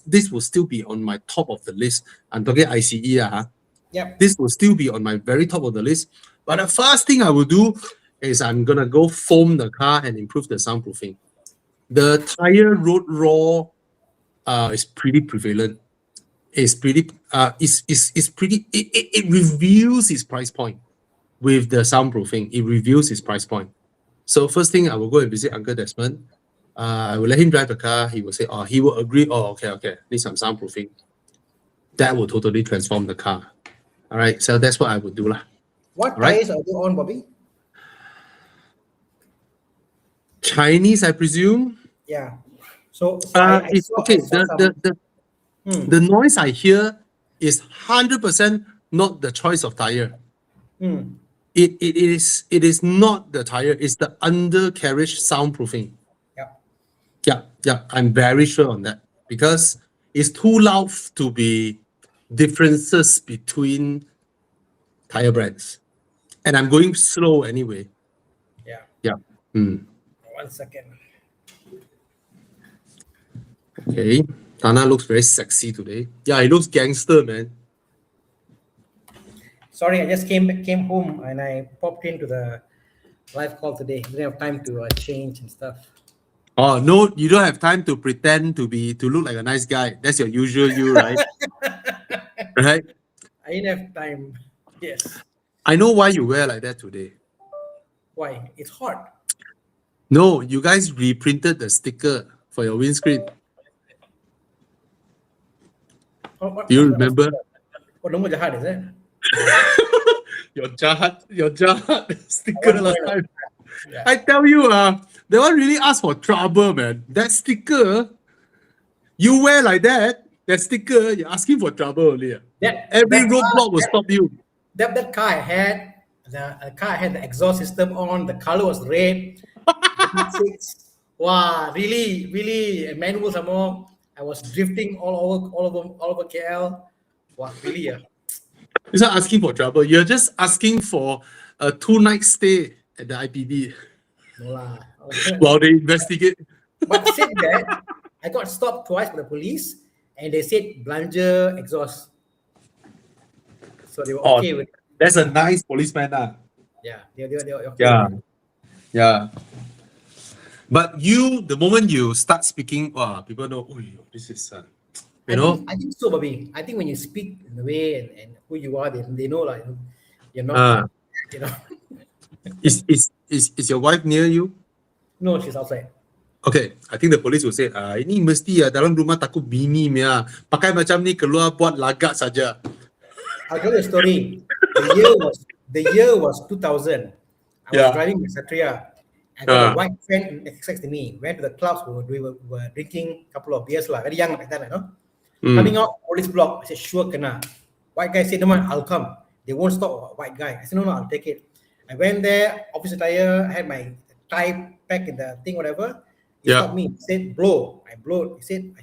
This will still be on my top of the list. I'm talking ICE, Yep. This will still be on my very top of the list. But the first thing I will do is I'm gonna go foam the car and improve the soundproofing. The tire road raw is pretty prevalent. It's pretty it reveals its price point with the soundproofing. It reveals its price point. So first thing I will go and visit Uncle Desmond. I will let him drive the car. He will say, he will agree. Okay, need some soundproofing. That will totally transform the car. All right, so that's what I would do lah. What tires are they on, Bobby? Chinese, I presume. Yeah. So the noise I hear is 100% not the choice of tire. It is not the tire, it's the undercarriage soundproofing. Yeah, I'm very sure on that because it's too loud to be differences between tire brands. And I'm going slow anyway. Yeah. 1 second. Okay. Tana looks very sexy today. Yeah, he looks gangster, man. Sorry, I just came home and I popped into the live call today. Didn't have time to change and stuff. Oh no, you don't have time to pretend to look like a nice guy. That's your usual you, right? Right? I didn't have time. Yes. I know why you wear like that today. Why? It's hot. No, you guys reprinted the sticker for your windscreen. Do you remember? What number jahat is it? your jahat sticker last time. Yeah. I tell you, that one really asked for trouble, man. That sticker, you wear like that sticker, you're asking for trouble only. Every roadblock will stop you. That car had the exhaust system on. The color was red. Wow, really manual some more. I was drifting all over KL. Wow, really? Yeah. You're not asking for trouble. You're just asking for a 2-night stay at the IPD. No lah. While they investigate. But said that, I got stopped twice by the police, and they said belanja exhaust. So they were okay with it. That's a nice policeman. Yeah, they're okay. Yeah. But the moment you start speaking, people know, this is, I think so, Bobby. I think when you speak in the way and who you are, they know like you're not, Is your wife near you? No, she's outside. Okay, I think the police will say, ini mesti dalam rumah takut bini punya. Pakai macam ni keluar buat lagak saja. I'll tell you a story. The year was 2000. I was driving my Satria. I got a white friend next to me. Went to the clubs. We were drinking a couple of beers lah. Very young like that, Coming out, police block. I said, sure, kena. White guy said, no man, I'll come. They won't stop. White guy. I said, no, I'll take it. I went there, officer tire. I had my tie pack in the thing, whatever. He stopped me. He said, blow. I blow. He said,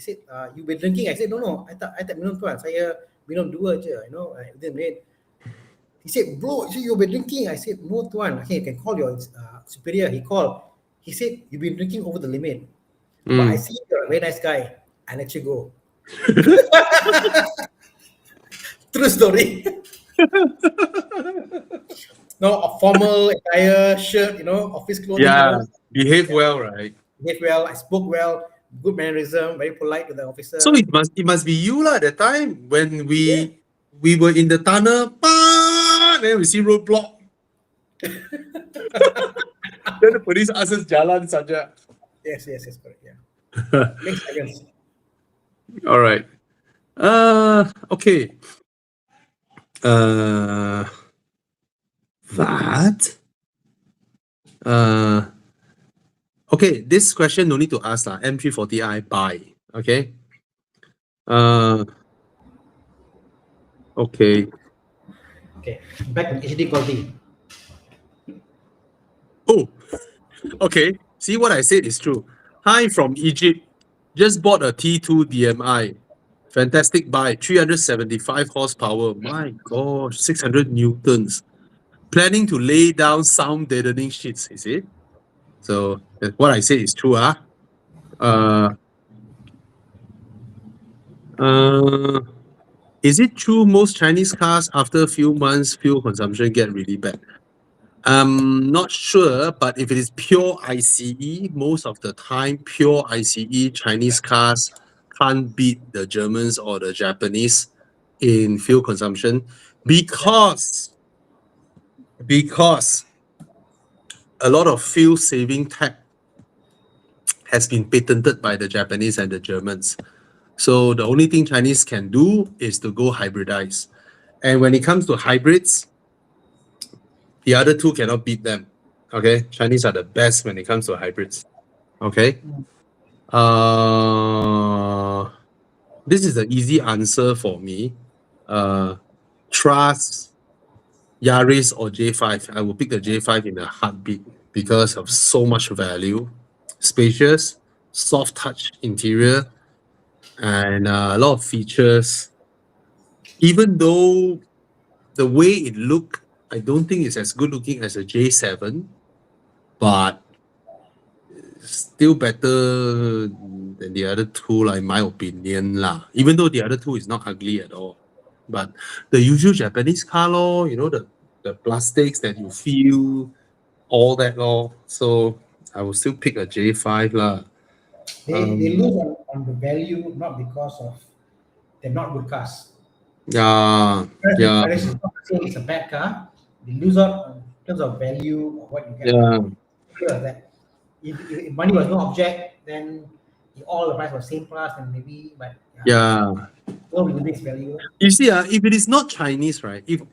you been drinking? I said, no. I thought minum tuan. Saya minum dua je. He said, bro, you've been drinking. I said, no tuan. Okay, you can call your superior. He called. He said, you've been drinking over the limit. But I see you're a very nice guy. I let you go. True story. No, a formal attire, shirt, office clothing, Yeah, behave Yeah. well, right? Behave well, I spoke well, good mannerism, very polite to the So officer. it must be you lah that time when Yeah. we were in the tunnel, then we see roadblock. Then the police asked us jalan saja. Yes, correct. Yeah. Makes sense. All right. Okay. Uh, that. Okay. This question no need to ask lah. M340i buy. Okay. Okay. Okay, back to HD quality. Oh, okay. See what I said is true. Hi from Egypt. Just bought a T2 DMI. Fantastic buy. 375 horsepower. My gosh, 600 newtons. Planning to lay down sound deadening sheets, is it? So what I say is true, huh? Is it true most Chinese cars after a few months fuel consumption get really bad? I'm not sure, but if it is pure ICE, most of the time pure ICE Chinese cars can't beat the Germans or the Japanese in fuel consumption because a lot of fuel saving tech has been patented by the Japanese and the Germans. So the only thing Chinese can do is to go hybridize. And when it comes to hybrids, the other two cannot beat them. Okay, Chinese are the best when it comes to hybrids. Okay. This is an easy answer for me. Trust Yaris or J5. I will pick the J5 in a heartbeat because of so much value, spacious, soft touch interior, and a lot of features. Even though the way it look, I don't think it's as good looking as a J7, but still better than the other two, in my opinion, lah. Even though the other two is not ugly at all. But the usual Japanese car, lor, the plastics that you feel, all that, lor. So I will still pick a J5, lah. They lose on the value not because of they're not good cars. Yeah, yeah, Whereas it's not saying it's a bad car. They lose out in terms of value of what you get. yeah, Clear of that. If money was no object, then all the price was same class, then maybe, but yeah. no limits value. You see, if it is not Chinese, right? If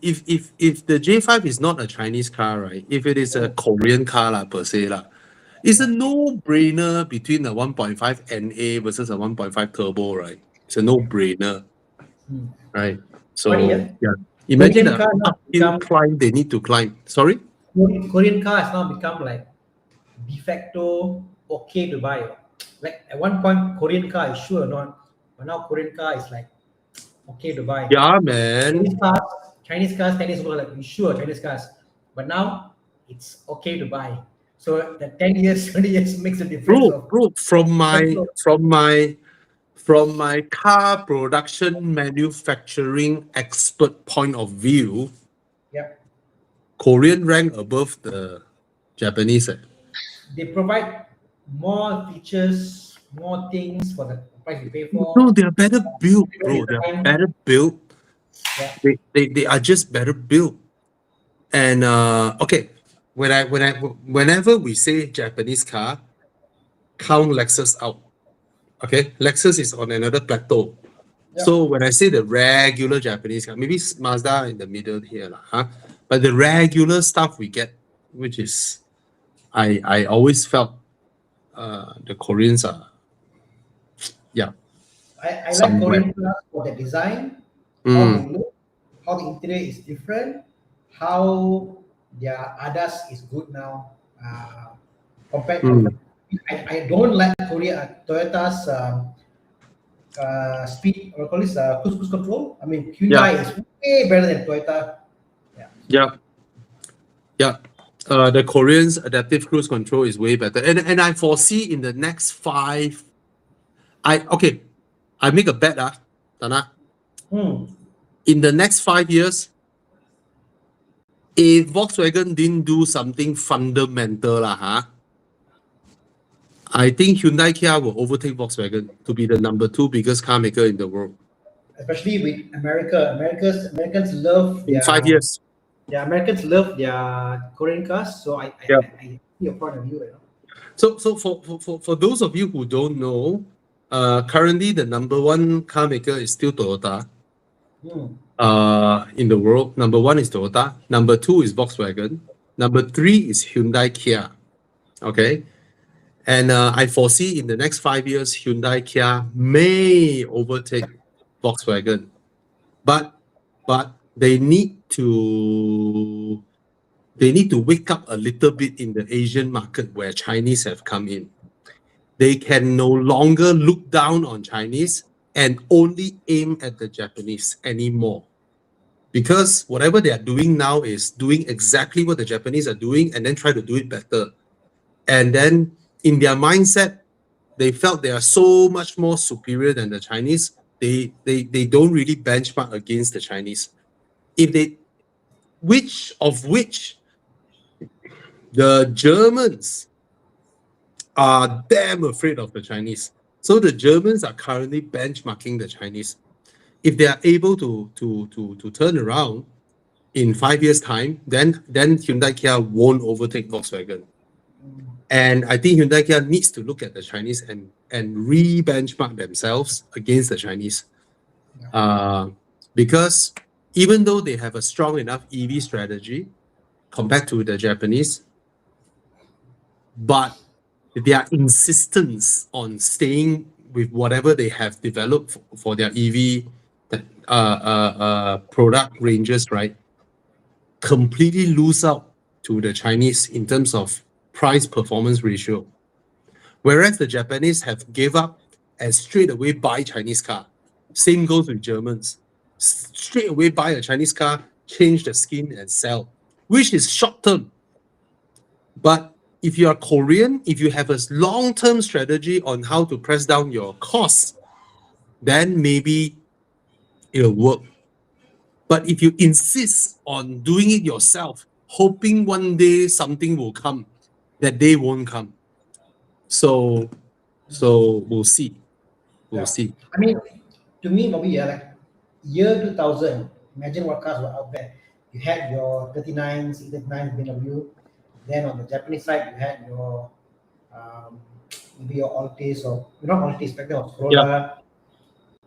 the J5 is not a Chinese car, right? If it is a Korean car, lah, per se, lah, it's a no-brainer between a 1.5 NA versus a 1.5 turbo, right? It's a no-brainer, right? So Funny, yeah? yeah, imagine Korean an car now uphill become- climb they need to climb. Sorry? Korean car has now become like de facto okay to buy. Like at one point, Korean car is sure or not, but now Korean car is like okay to buy. Yeah, man. Chinese cars, 10 years ago, like sure Chinese cars, but now it's okay to buy. So the 10 years, 20 years makes a difference. Bro, from my car production manufacturing expert point of view, Yeah, Korean rank above the Japanese. they provide more features, more things for the price you pay for. No, they are better built, bro. They are better built. Yeah. They are just better built. And okay, whenever we say Japanese car, count Lexus out. Okay, Lexus is on another plateau. Yeah. So when I say the regular Japanese car, maybe Mazda in the middle here, huh? But the regular stuff we get, which is, I always felt the Koreans are, yeah. I like somewhere. Korean cars for the design, how they look, how the interior is different, how their ADAS is good now compared to. I don't like Toyota's speed, or call this cruise control. I mean, Hyundai is way better than Toyota. Yeah. The Koreans' adaptive cruise control is way better, and I foresee in the next 5. I make a bet, Tana. In the next 5 years, if Volkswagen didn't do something fundamental, I think Hyundai Kia will overtake Volkswagen to be the number 2 biggest car maker in the world Especially with America. Americans love in 5 their years. Americans love their Korean cars. So Yeah. I see your point of view. So for those of you who don't know, currently the number 1 car maker is still Toyota. In the world, number 1 is Toyota, number 2 is Volkswagen, number 3 is Hyundai Kia. Okay, and I foresee in the next 5 years, Hyundai Kia may overtake Volkswagen, but they need to wake up a little bit in the Asian market where Chinese have come in. They can no longer look down on Chinese and only aim at the Japanese anymore. Because whatever they are doing now is doing exactly what the Japanese are doing and then try to do it better. And then in their mindset, they felt they are so much more superior than the Chinese. They don't really benchmark against the Chinese. Which the Germans are damn afraid of the Chinese. So the Germans are currently benchmarking the Chinese. If they are able to turn around in 5 years' time, then Hyundai Kia won't overtake Volkswagen. And I think Hyundai Kia needs to look at the Chinese and re-benchmark themselves against the Chinese. Because even though they have a strong enough EV strategy compared to the Japanese, but their insistence on staying with whatever they have developed for their EV product ranges, right, completely lose out to the Chinese in terms of price performance ratio. Whereas the Japanese have gave up and straight away buy Chinese car. Same goes with Germans. Straight away buy a Chinese car, change the skin and sell, which is short term. But if you are Korean, if you have a long-term strategy on how to press down your costs, then maybe it'll work. But if you insist on doing it yourself, hoping one day something will come, that day won't come. So we'll see. We'll see. I mean, to me, maybe like year 2000, imagine what cars were out there. You had your 39s, 39 BMW. Then on the Japanese side, you had your maybe your Altis or not Altis, back then was Corolla.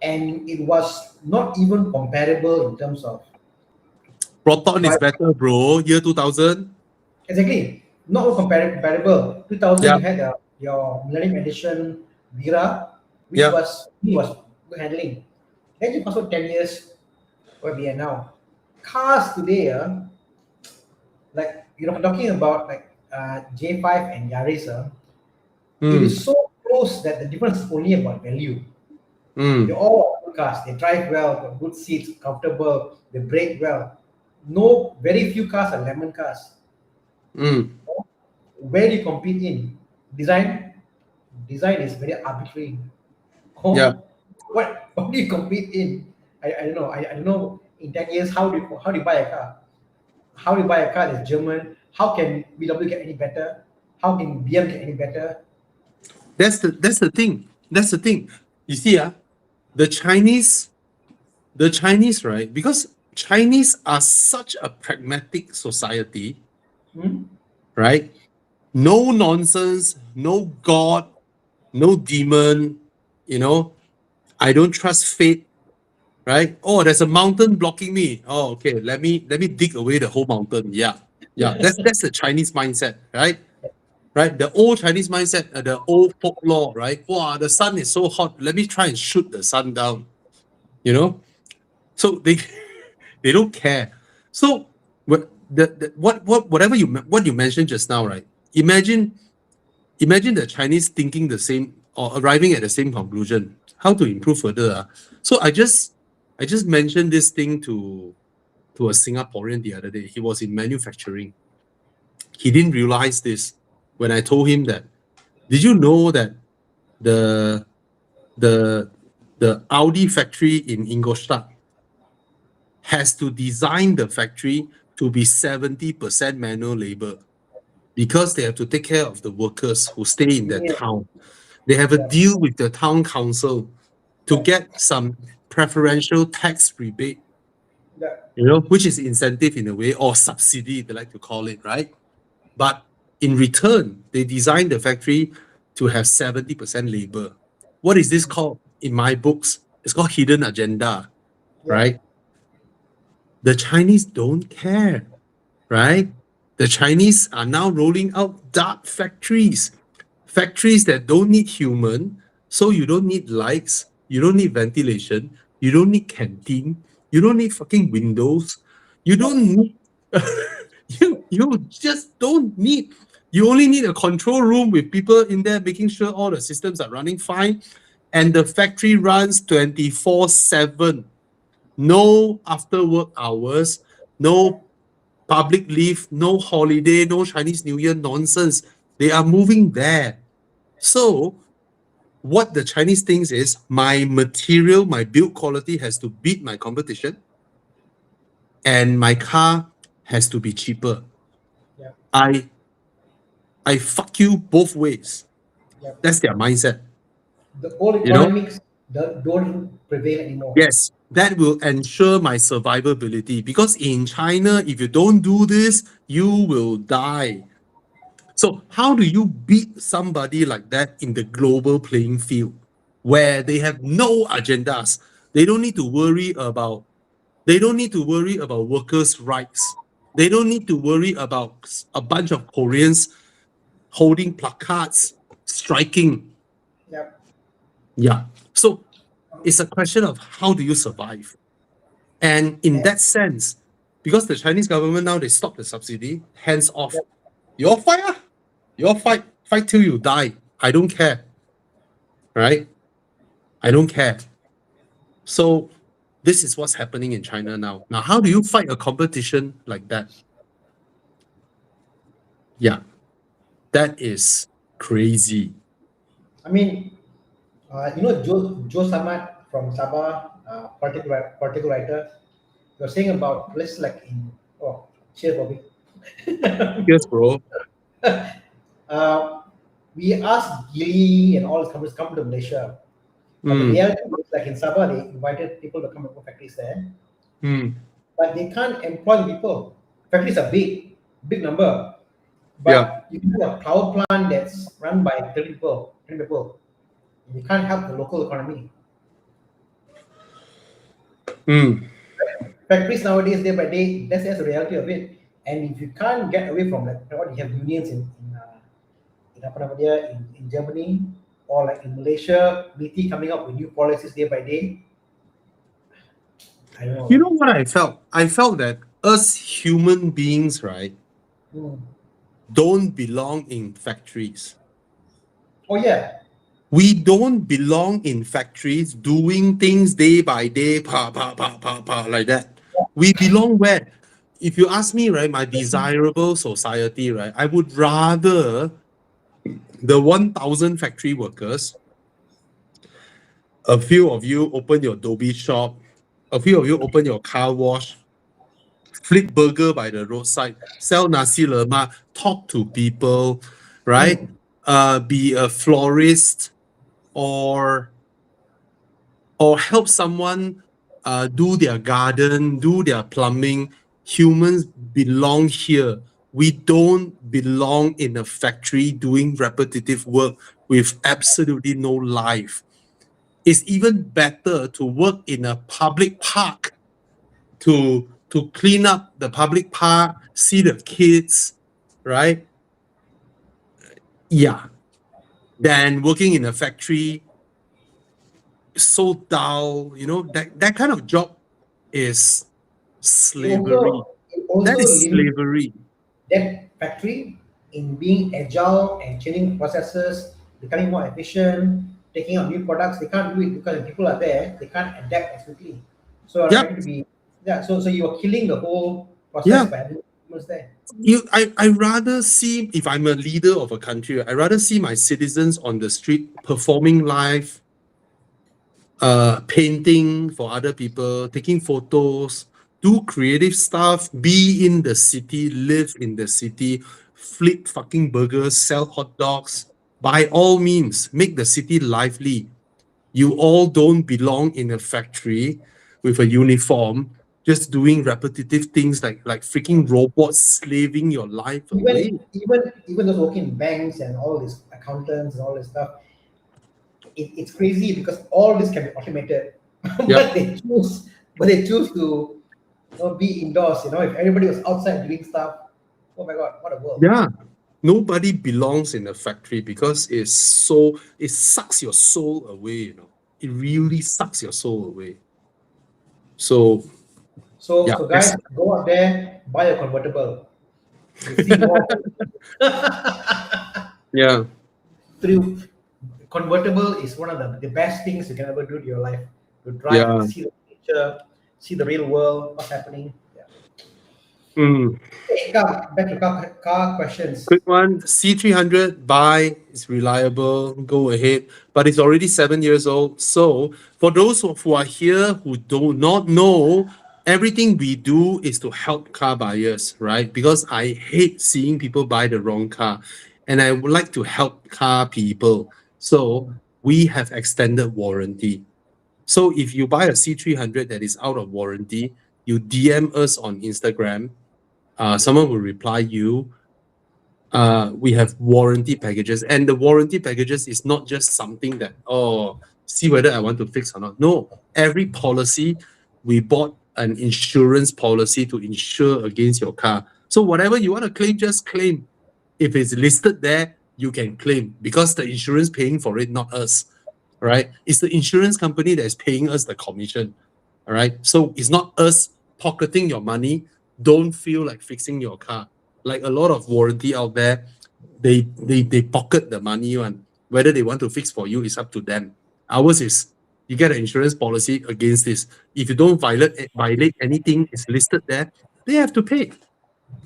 And it was not even comparable in terms of Proton is better, bro. Year 2000. exactly not comparable. 2000 Yeah. you had your Millennium Edition Vera, which Yeah. was good handling. Then you fast forward 10 years where we are now. Cars today, like talking about like J5 and Yaris, it is so close that the difference is only about value. They're all good cars. They drive well, got good seats, comfortable. They brake well. No, very few cars are lemon cars. Where do you compete in? Design is very arbitrary. Yeah. What do you compete in? I don't know. I don't know. In 10 years, how do you buy a car? How do you buy a car that's German? How can VW get any better? How can BM get any better? That's the thing. That's the thing. You see, the Chinese, right? Because Chinese are such a pragmatic society, right? No nonsense, no God, no demon, I don't trust fate, right? Oh, there's a mountain blocking me. Oh, okay, let me dig away the whole mountain. Yeah. That's the Chinese mindset, right? Right, the old Chinese mindset, the old folklore, right? Wow, the sun is so hot. Let me try and shoot the sun down. So they they don't care. So whatever what you mentioned just now, right? Imagine the Chinese thinking the same or arriving at the same conclusion. How to improve further? So I just mentioned this thing to a Singaporean the other day. He was in manufacturing. He didn't realize this when I told him that. Did you know that the Audi factory in Ingolstadt has to design the factory to be 70% manual labor because they have to take care of the workers who stay in their Yeah. town. They have a deal with the town council to get some preferential tax rebate, Yeah. which is incentive in a way, or subsidy, they like to call it, right? But in return, they designed the factory to have 70% labor. What is this called in my books? It's called hidden agenda, Yeah. right? The Chinese don't care, right? The Chinese are now rolling out dark factories, factories that don't need human, so you don't need lights, you don't need ventilation, you don't need canteen, you don't need fucking windows, you don't need you just don't need. You only need a control room with people in there making sure all the systems are running fine, and the factory runs 24/7. No after work hours, no public leave, no holiday, no Chinese New Year nonsense. They are moving there. So what the Chinese thinks is my material, my build quality has to beat my competition, and my car has to be cheaper. Yeah. I fuck you both ways. Yeah. That's their mindset. The old You know? economics don't prevail anymore. Yes, that will ensure my survivability because in China, if you don't do this, you will die. So how do you beat somebody like that in the global playing field where they have no agendas? They don't need to worry about workers' rights. They don't need to worry about a bunch of Koreans holding placards, striking. Yeah. Yeah. So it's a question of how do you survive? And in that sense, because the Chinese government now they stop the subsidy, hands off. Your fire, your fight till you die. I don't care. Right? I don't care. So this is what's happening in China now. Now, how do you fight a competition like that? Yeah, that is crazy. I mean, Joe Samad from Sabah, political writer, you're saying about places like in cheers Bobby. Yes, bro. uh, we asked Gili and all these companies to come to Malaysia. But the Mm, reality is, like in Sabah, they invited people to come and open factories there, mm, but they can't employ the people. Factories are big number, yeah. but you have a power plant that's run by 30 people, 20 people. You can't help the local economy. Mm, Factories nowadays, day by day, that's the reality of it. And if you can't get away from that, what you have unions in apa nama dia, in Germany or like in Malaysia, BT coming up with new policies day by day. I don't know. You know what I felt? I felt that us human beings, right, don't belong in factories. Oh yeah. We don't belong in factories doing things day by day, like that. We belong where? If you ask me, right, my desirable society, right, I would rather the 1,000 factory workers, a few of you open your Adobe shop, a few of you open your car wash, flip burger by the roadside, sell nasi lemak, talk to people, right? Be a florist or help someone do their garden, do their plumbing. Humans belong here. We don't belong in a factory doing repetitive work with absolutely no life. It's even better to work in a public park to clean up the public park, see the kids, right? Yeah. Than working in a factory, so dull, that kind of job is slavery. It That also is limits slavery. that factory in being agile and changing processes, becoming more efficient, taking out new products. They can't do it because people are there. They can't adapt as quickly. So are Yep. trying to be So you are killing the whole process Yeah. by having humans there. I rather see, if I'm a leader of a country, I rather see my citizens on the street performing live, painting for other people, taking photos, do creative stuff, be in the city, live in the city, flip fucking burgers, sell hot dogs. By all means, make the city lively. You all don't belong in a factory with a uniform, just doing repetitive things like freaking robots slaving your life away. Even those working in banks and all these accountants and all this stuff, it's crazy because all this can be automated. Yeah. But they choose to be indoors. If everybody was outside doing stuff, oh my god, what a world. Yeah. Nobody belongs in a factory because it sucks your soul away, It really sucks your soul away. So yeah. So guys, go out there, buy a convertible. You see more. Yeah. Convertible is one of the best things you can ever do in your life. To drive, Yeah. see the future, see the real world, what's happening. Yeah. Mm. Okay, back to car questions. Quick one, C300, buy, it's reliable, go ahead, but it's already 7 years old. So for those who are here who do not know, everything we do is to help car buyers, right? Because I hate seeing people buy the wrong car, and I would like to help car people. So we have extended warranty. So if you buy a C300 that is out of warranty, you DM us on Instagram, someone will reply you. We have warranty packages, and the warranty packages is not just something that, see whether I want to fix or not. No, every policy, we bought an insurance policy to insure against your car. So whatever you want to claim, just claim. If it's listed there, you can claim because the insurance paying for it, not us, right? It's the insurance company that is paying us the commission, all right? So it's not us pocketing your money. Don't feel like fixing your car. Like a lot of warranty out there, they pocket the money one. Whether they want to fix for you is up to them. Ours is you get an insurance policy against this. If you don't violate anything is listed there, they have to pay.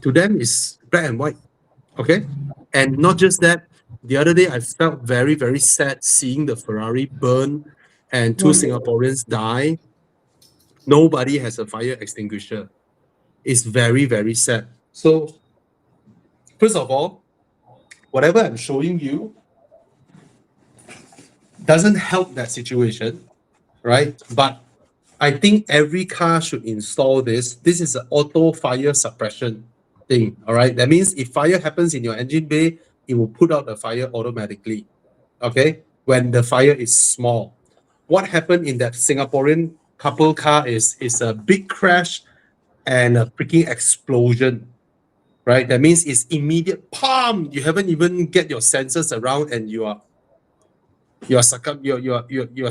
To them is black and white. Okay? And not just that, the other day I felt very, very sad seeing the Ferrari burn and two Singaporeans die. Nobody has a fire extinguisher. It's very, very sad. So first of all, whatever I'm showing you doesn't help that situation, right? But I think every car should install this. This is an auto fire suppression thing, all right? That means if fire happens in your engine bay, it will put out the fire automatically, okay? When the fire is small. What happened in that Singaporean couple car is a big crash and a freaking explosion, right? That means it's immediate, palm. You haven't even get your senses around, and you are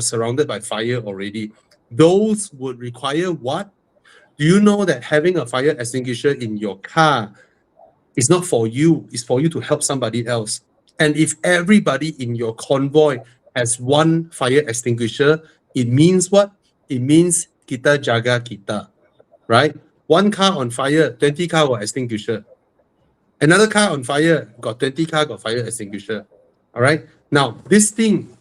surrounded by fire already. Those would require what? Do you know that having a fire extinguisher in your car is not for you, it's for you to help somebody else. And if everybody in your convoy has one fire extinguisher, it means what? It means kita jaga kita, right? One car on fire, 20 car got extinguisher. Another car on fire, got 20 car got fire extinguisher. All right. Now, this thing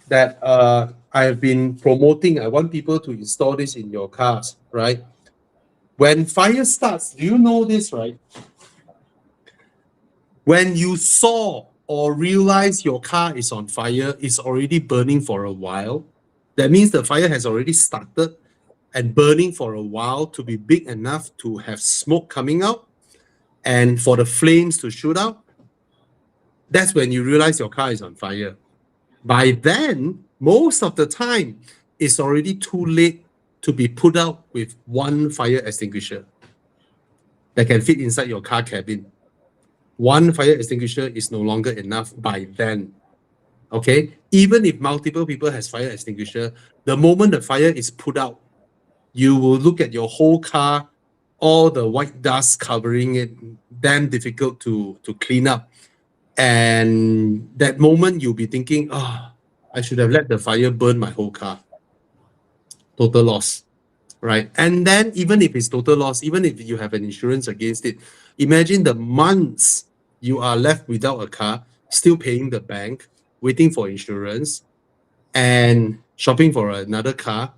that I have been promoting, I want people to install this in your cars, right? When fire starts, do you know this, right? When you saw or realize your car is on fire, it's already burning for a while. That means the fire has already started and burning for a while to be big enough to have smoke coming out and for the flames to shoot out. That's when you realize your car is on fire. By then, most of the time, it's already too late to be put out with one fire extinguisher that can fit inside your car cabin. One fire extinguisher is no longer enough by then. Okay? Even if multiple people has fire extinguisher, the moment the fire is put out, you will look at your whole car, all the white dust covering it, damn difficult to clean up. And that moment you'll be thinking, I should have let the fire burn my whole car. Total loss, right? And then even if it's total loss, even if you have an insurance against it, imagine the months you are left without a car, still paying the bank, waiting for insurance, and shopping for another car.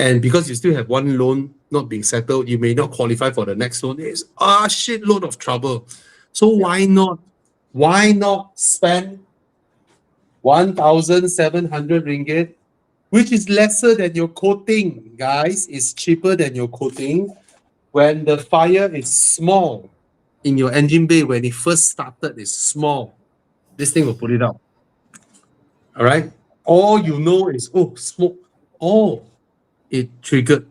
And because you still have one loan not being settled, you may not qualify for the next loan. It's a shitload of trouble. So why not spend 1,700 ringgit, which is lesser than your coating, guys. It's cheaper than your coating. When the fire is small in your engine bay, when it first started, it's small. This thing will put it out. All right. All you know is, oh, smoke. Oh, it triggered.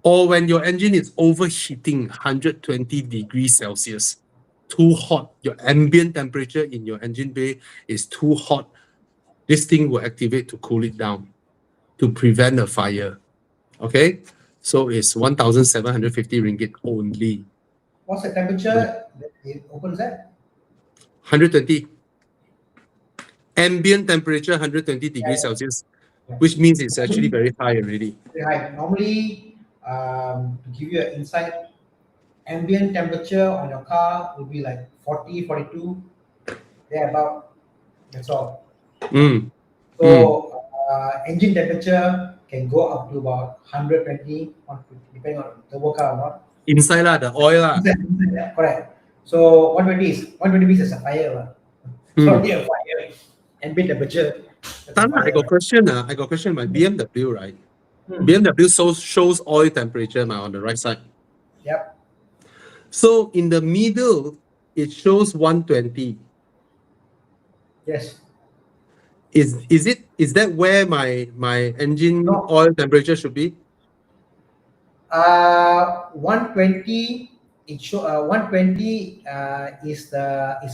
Or when your engine is overheating 120 degrees Celsius, too hot. Your ambient temperature in your engine bay is too hot. This thing will activate to cool it down, to prevent a fire. Okay? So it's 1,750 ringgit only. What's the temperature that it opens at? 120. Ambient temperature 120 degrees Celsius, Yeah. which means it's actually very high already. Very high. Normally, to give you an insight, ambient temperature on your car will be like 40, 42. They're about, that's all. So engine temperature can go up to about 120, depending on turbo car or not. Inside the oil. Yeah, correct. So 120 is a fire. It's not really a fire. Ambient temperature. I got question. I got question. My BMW, right? BMW shows oil temperature now on the right side. Yep. So in the middle, it shows 120. Yes. Is that where my engine oil temperature should be? 120. It show 120 is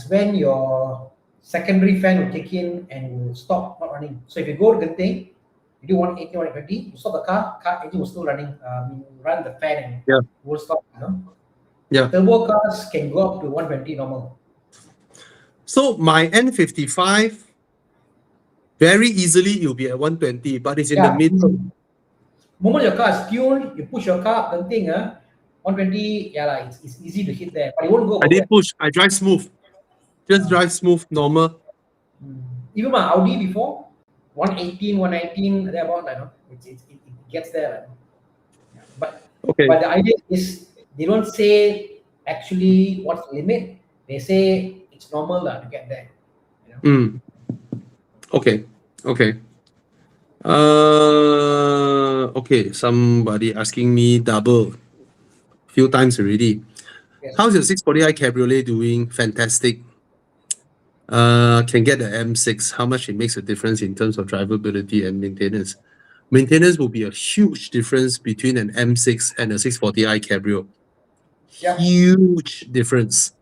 when your secondary fan will kick in and will stop not running. So if you go to the thing, you do 180, 120, you stop the car engine will still running. Run the fan and will stop. Yeah. Turbo cars can go up to 120 normal. So my N55, very easily you'll be at 120, but it's in the middle. Moment your car is tuned, you push your car up, the thing, 120, it's easy to hit there, but it won't go. I didn't push, I drive smooth. Just drive smooth, normal. Even my Audi before, 118, 119, about, it gets there. But the idea is, they don't say actually what's the limit. They say it's normal to get there. Okay. Okay, somebody asking me double few times already. Yes. How's your 640i Cabriolet doing? Fantastic. Can get the M6. How much it makes a difference in terms of drivability and maintenance? Maintenance will be a huge difference between an M6 and a 640i Cabrio. Huge difference.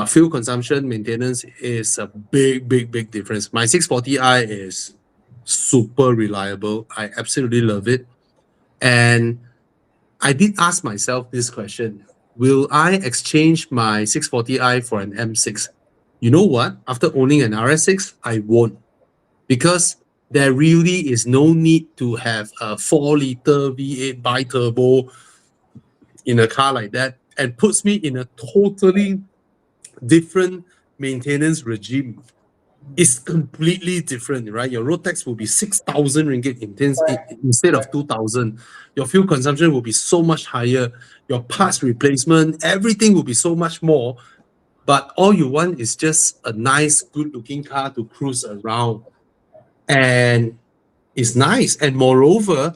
Fuel consumption, maintenance is a big difference. My 640i is super reliable. I absolutely love it. And I did ask myself this question. Will I exchange my 640i for an M6? You know what? After owning an RS6, I won't. Because there really is no need to have a 4-liter V8 bi-turbo in a car like that, and puts me in a totally different maintenance regime. It's completely different, right? Your road tax will be 6,000 ringgit instead of 2,000. Your fuel consumption will be so much higher. Your parts replacement, everything will be so much more. But all you want is just a nice, good-looking car to cruise around. And it's nice. And moreover,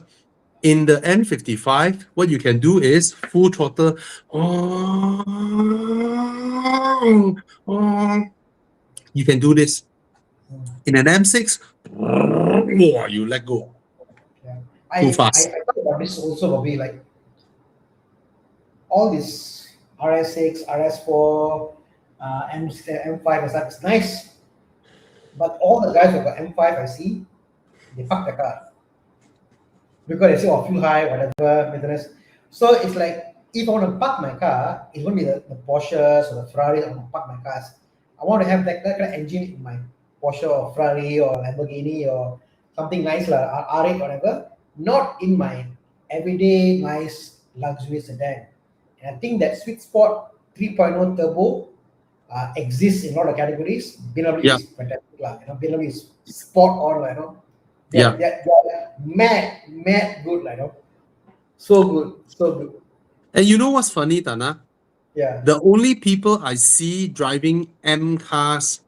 in the N55, what you can do is full throttle. You can do this. In an M6, you let go. Too fast. I thought about this also, Bobby, like all this RS6, RS4, M5 and stuff, it's nice. But all the guys who got M5 I see, they park the car. Because they say, fuel high, whatever, maintenance. So it's like, if I want to park my car, it won't be the Porsches or the Ferrari. I want to park my cars. I want to have that kind of engine in my Porsche or Ferrari or Lamborghini or something nice like R8 whatever, not in my everyday nice luxury sedan. And I think that sweet spot 3.0 turbo exists in a lot of categories. BMW is fantastic, BMW is spot on, Yeah. They're mad good, like, you know. So good, so good. And you know what's funny, Tana? Yeah, The only people I see driving M cars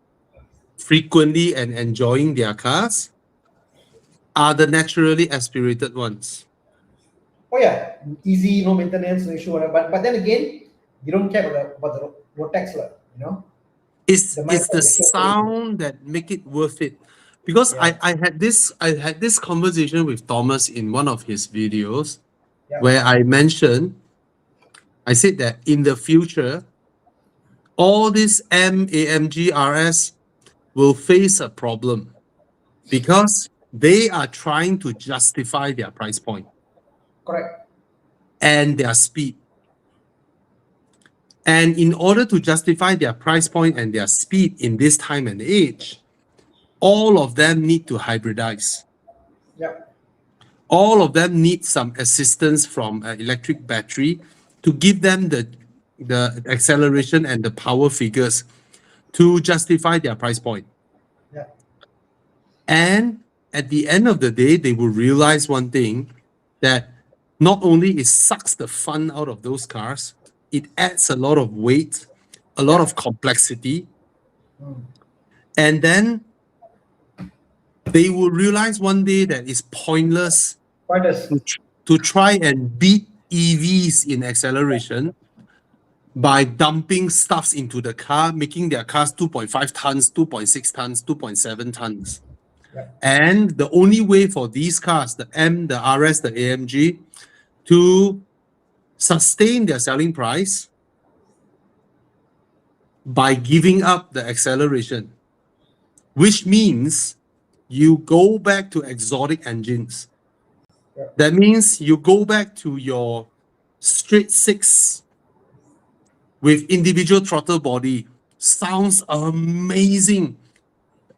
frequently and enjoying their cars are the naturally aspirated ones. oh yeah, easy, no maintenance, no issue, whatever. But then again, you don't care about the road tax, like, you know. It's The it's the mindset is so crazy. sound that make it worth it. Because Yeah, I had this conversation with Thomas in one of his videos yeah, where I said that in the future, all this AMG RS will face a problem because they are trying to justify their price point correct. and their speed. And in order to justify their price point and their speed in this time and age, all of them need to hybridize. Yeah, All of them need some assistance from an electric battery to give them the acceleration and the power figures to justify their price point. yeah, And at the end of the day, they will realize one thing, that not only it sucks the fun out of those cars, it adds a lot of weight, a lot yeah. of complexity, Mm. and then they will realize one day that it's pointless Quite as to try and beat EVs in acceleration by dumping stuffs into the car, making their cars 2.5 tons, 2.6 tons, 2.7 tons. yeah, And the only way for these cars, the M, the RS, the AMG, to sustain their selling price by giving up the acceleration, which means you go back to exotic engines. yeah, That means you go back to your straight six with individual throttle body. Sounds amazing.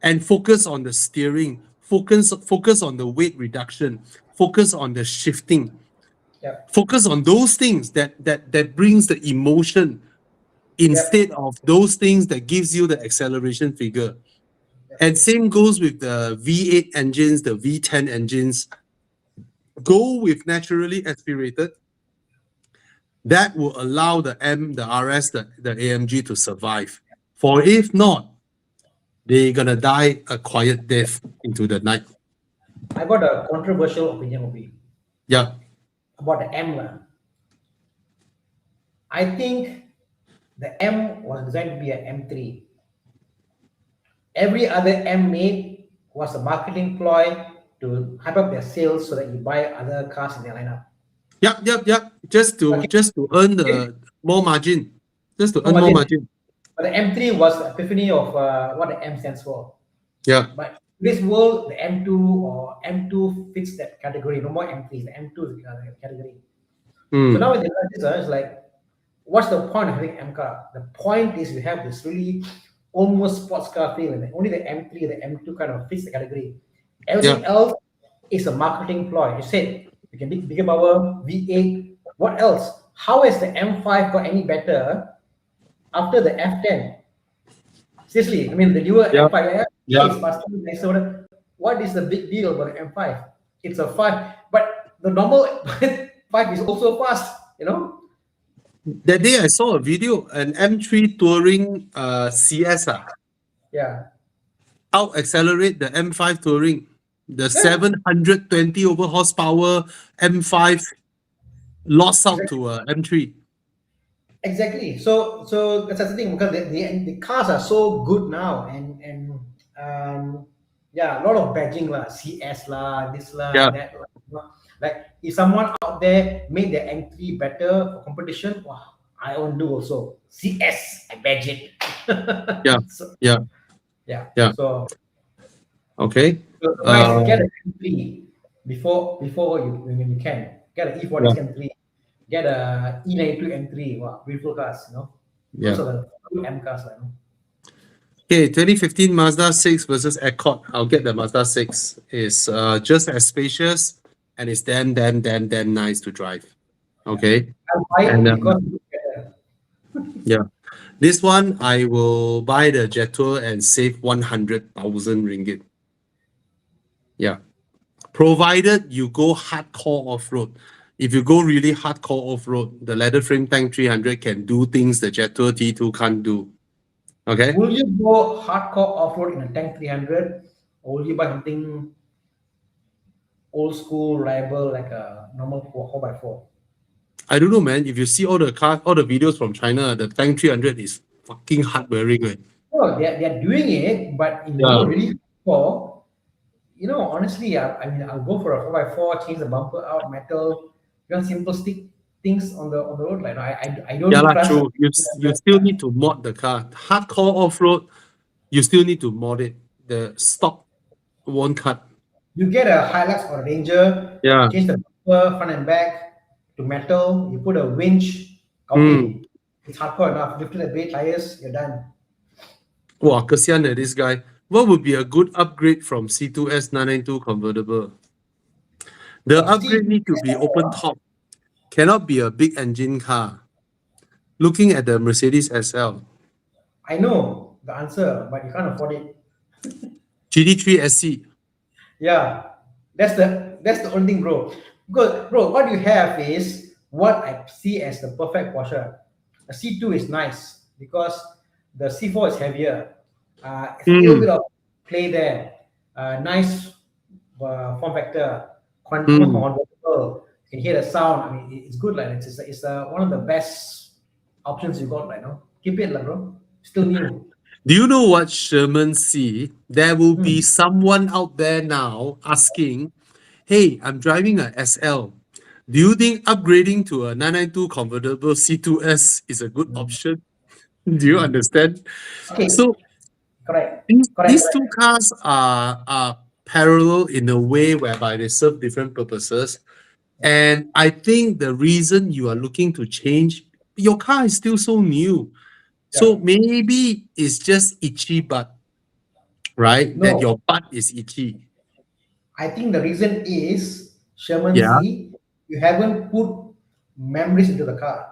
And focus on the steering, focus on the weight reduction, focus on the shifting, yeah, focus on those things that brings the emotion yeah, instead of those things that gives you the acceleration figure. And same goes with the V8 engines, the V10 engines. Go with naturally aspirated. That will allow the M, the RS, the AMG to survive. For if not, they're gonna die a quiet death into the night. I got a controversial opinion, Obi, Yeah. about the M. I think the M was designed to be an M3. Every other M made was a marketing ploy to hype up their sales so that you buy other cars in their lineup. Yep. Just to earn Okay. the more margin. Just to No earn more margin. margin. But the M3 was the epiphany of what the M stands for. Yeah. But in this world, the M2 or M2 fits that category. No more M3, the M2 is the category. So now with the this, it's like, what's the point of having M car? The point is you have this really almost sports car feel, and only the M3, the M2 kind of fits the category. Everything Yeah. else is a marketing ploy. You said you can make bigger power, V8. What else? How has the M5 got any better after the F10? Seriously, I mean the newer Yeah. M5 Yeah. is faster, nicer. What is the big deal about the M5? It's a 5, but the normal 5 is also fast, you know? That day I saw a video, an M3 touring CS Yeah. out accelerate the M5 touring. The Yeah, 720 over horsepower M5 lost out exactly. to a M3. Exactly. So that's the thing, because the cars are so good now, and yeah, a lot of badging lah, CS lah, this lah, Yeah. that lah, you know. Like if someone out there made their M3 better for competition, wow, I want to do also CS. I badge it. Yeah. So Yeah. yeah. Yeah. So, Okay. guys, get an M3 before you when you can get an Yeah. E40 M3. Get a E92 M3. Wow, beautiful cars, you know. Those Yeah. are the good M cars, you know. Okay, 2015 Mazda 6 versus Accord. I'll get the Mazda 6. It's just as spacious and it's damn nice to drive. Okay. I'll buy And it because it looks better. yeah, this one I will buy the Jetour and save 100,000 ringgit. Yeah. provided you go hardcore off-road. If you go really hardcore off-road, the leather frame tank 300 can do things the Jetour T2 can't do. Okay? Will you go hardcore off-road in a tank 300, or will you buy something old school, reliable, like a normal 4x4? I don't know, man. If you see all the videos from China, the tank 300 is fucking hard wearing. Right? No, they're doing it, but in Yeah. really hardcore, honestly, I mean, I'll go for a 4x4, change the bumper out, metal, simple stick things on the road. Like, I don't Yeah, trust. true. You still need to mod the car. Hardcore off-road, you still need to mod it. The stock won't cut. You get a Hilux or a Ranger, Yeah. change the bumper front and back to metal. You put a winch, Mm. it's hardcore enough. Lift the bait tires, you're done. Wow, kasian this guy. What would be a good upgrade from C2S 992 convertible? The upgrade need to be open top. Cannot be a big engine car. Looking at the Mercedes SL. I know the answer, but you can't afford it. GT3 SC. Yeah, that's the only thing, bro. Because, bro, what you have is what I see as the perfect Porsche. A C2 is nice because the C4 is heavier. It's a little bit of play there. Nice form factor. Convertible. You can hear the sound. I mean, it's good. Like it's one of the best options you got right now. Keep it, like, bro. Still new. Do you know what Sherman see? There will be someone out there now asking, hey, I'm driving a SL. Do you think upgrading to a 992 convertible C2S is a good option? Do you understand? Okay, So correct. these two cars are parallel in a way whereby they serve different purposes. And I think the reason you are looking to change, your car is still so new. So maybe it's just itchy butt, right? No, That your butt is itchy. I think the reason is Sherman Yeah. C. You haven't put memories into the car.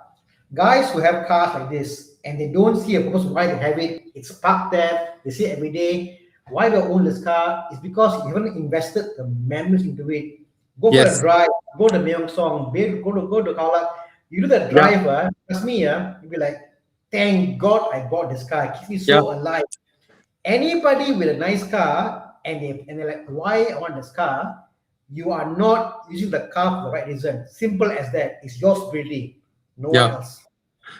Guys who have cars like this and they don't see a purpose why they have it, it's parked there, they see it every day. Why they own this car is because you haven't invested the memories into it. Go for a Yes. drive, go to Meong Song, go to Kaulak. You do that drive, trust me, you'll be like, thank God I bought this car. It keeps me so alive. Anybody with a nice car and they're like, why I want this car? You are not using the car for the right reason. Simple as that. It's yours really, no one else.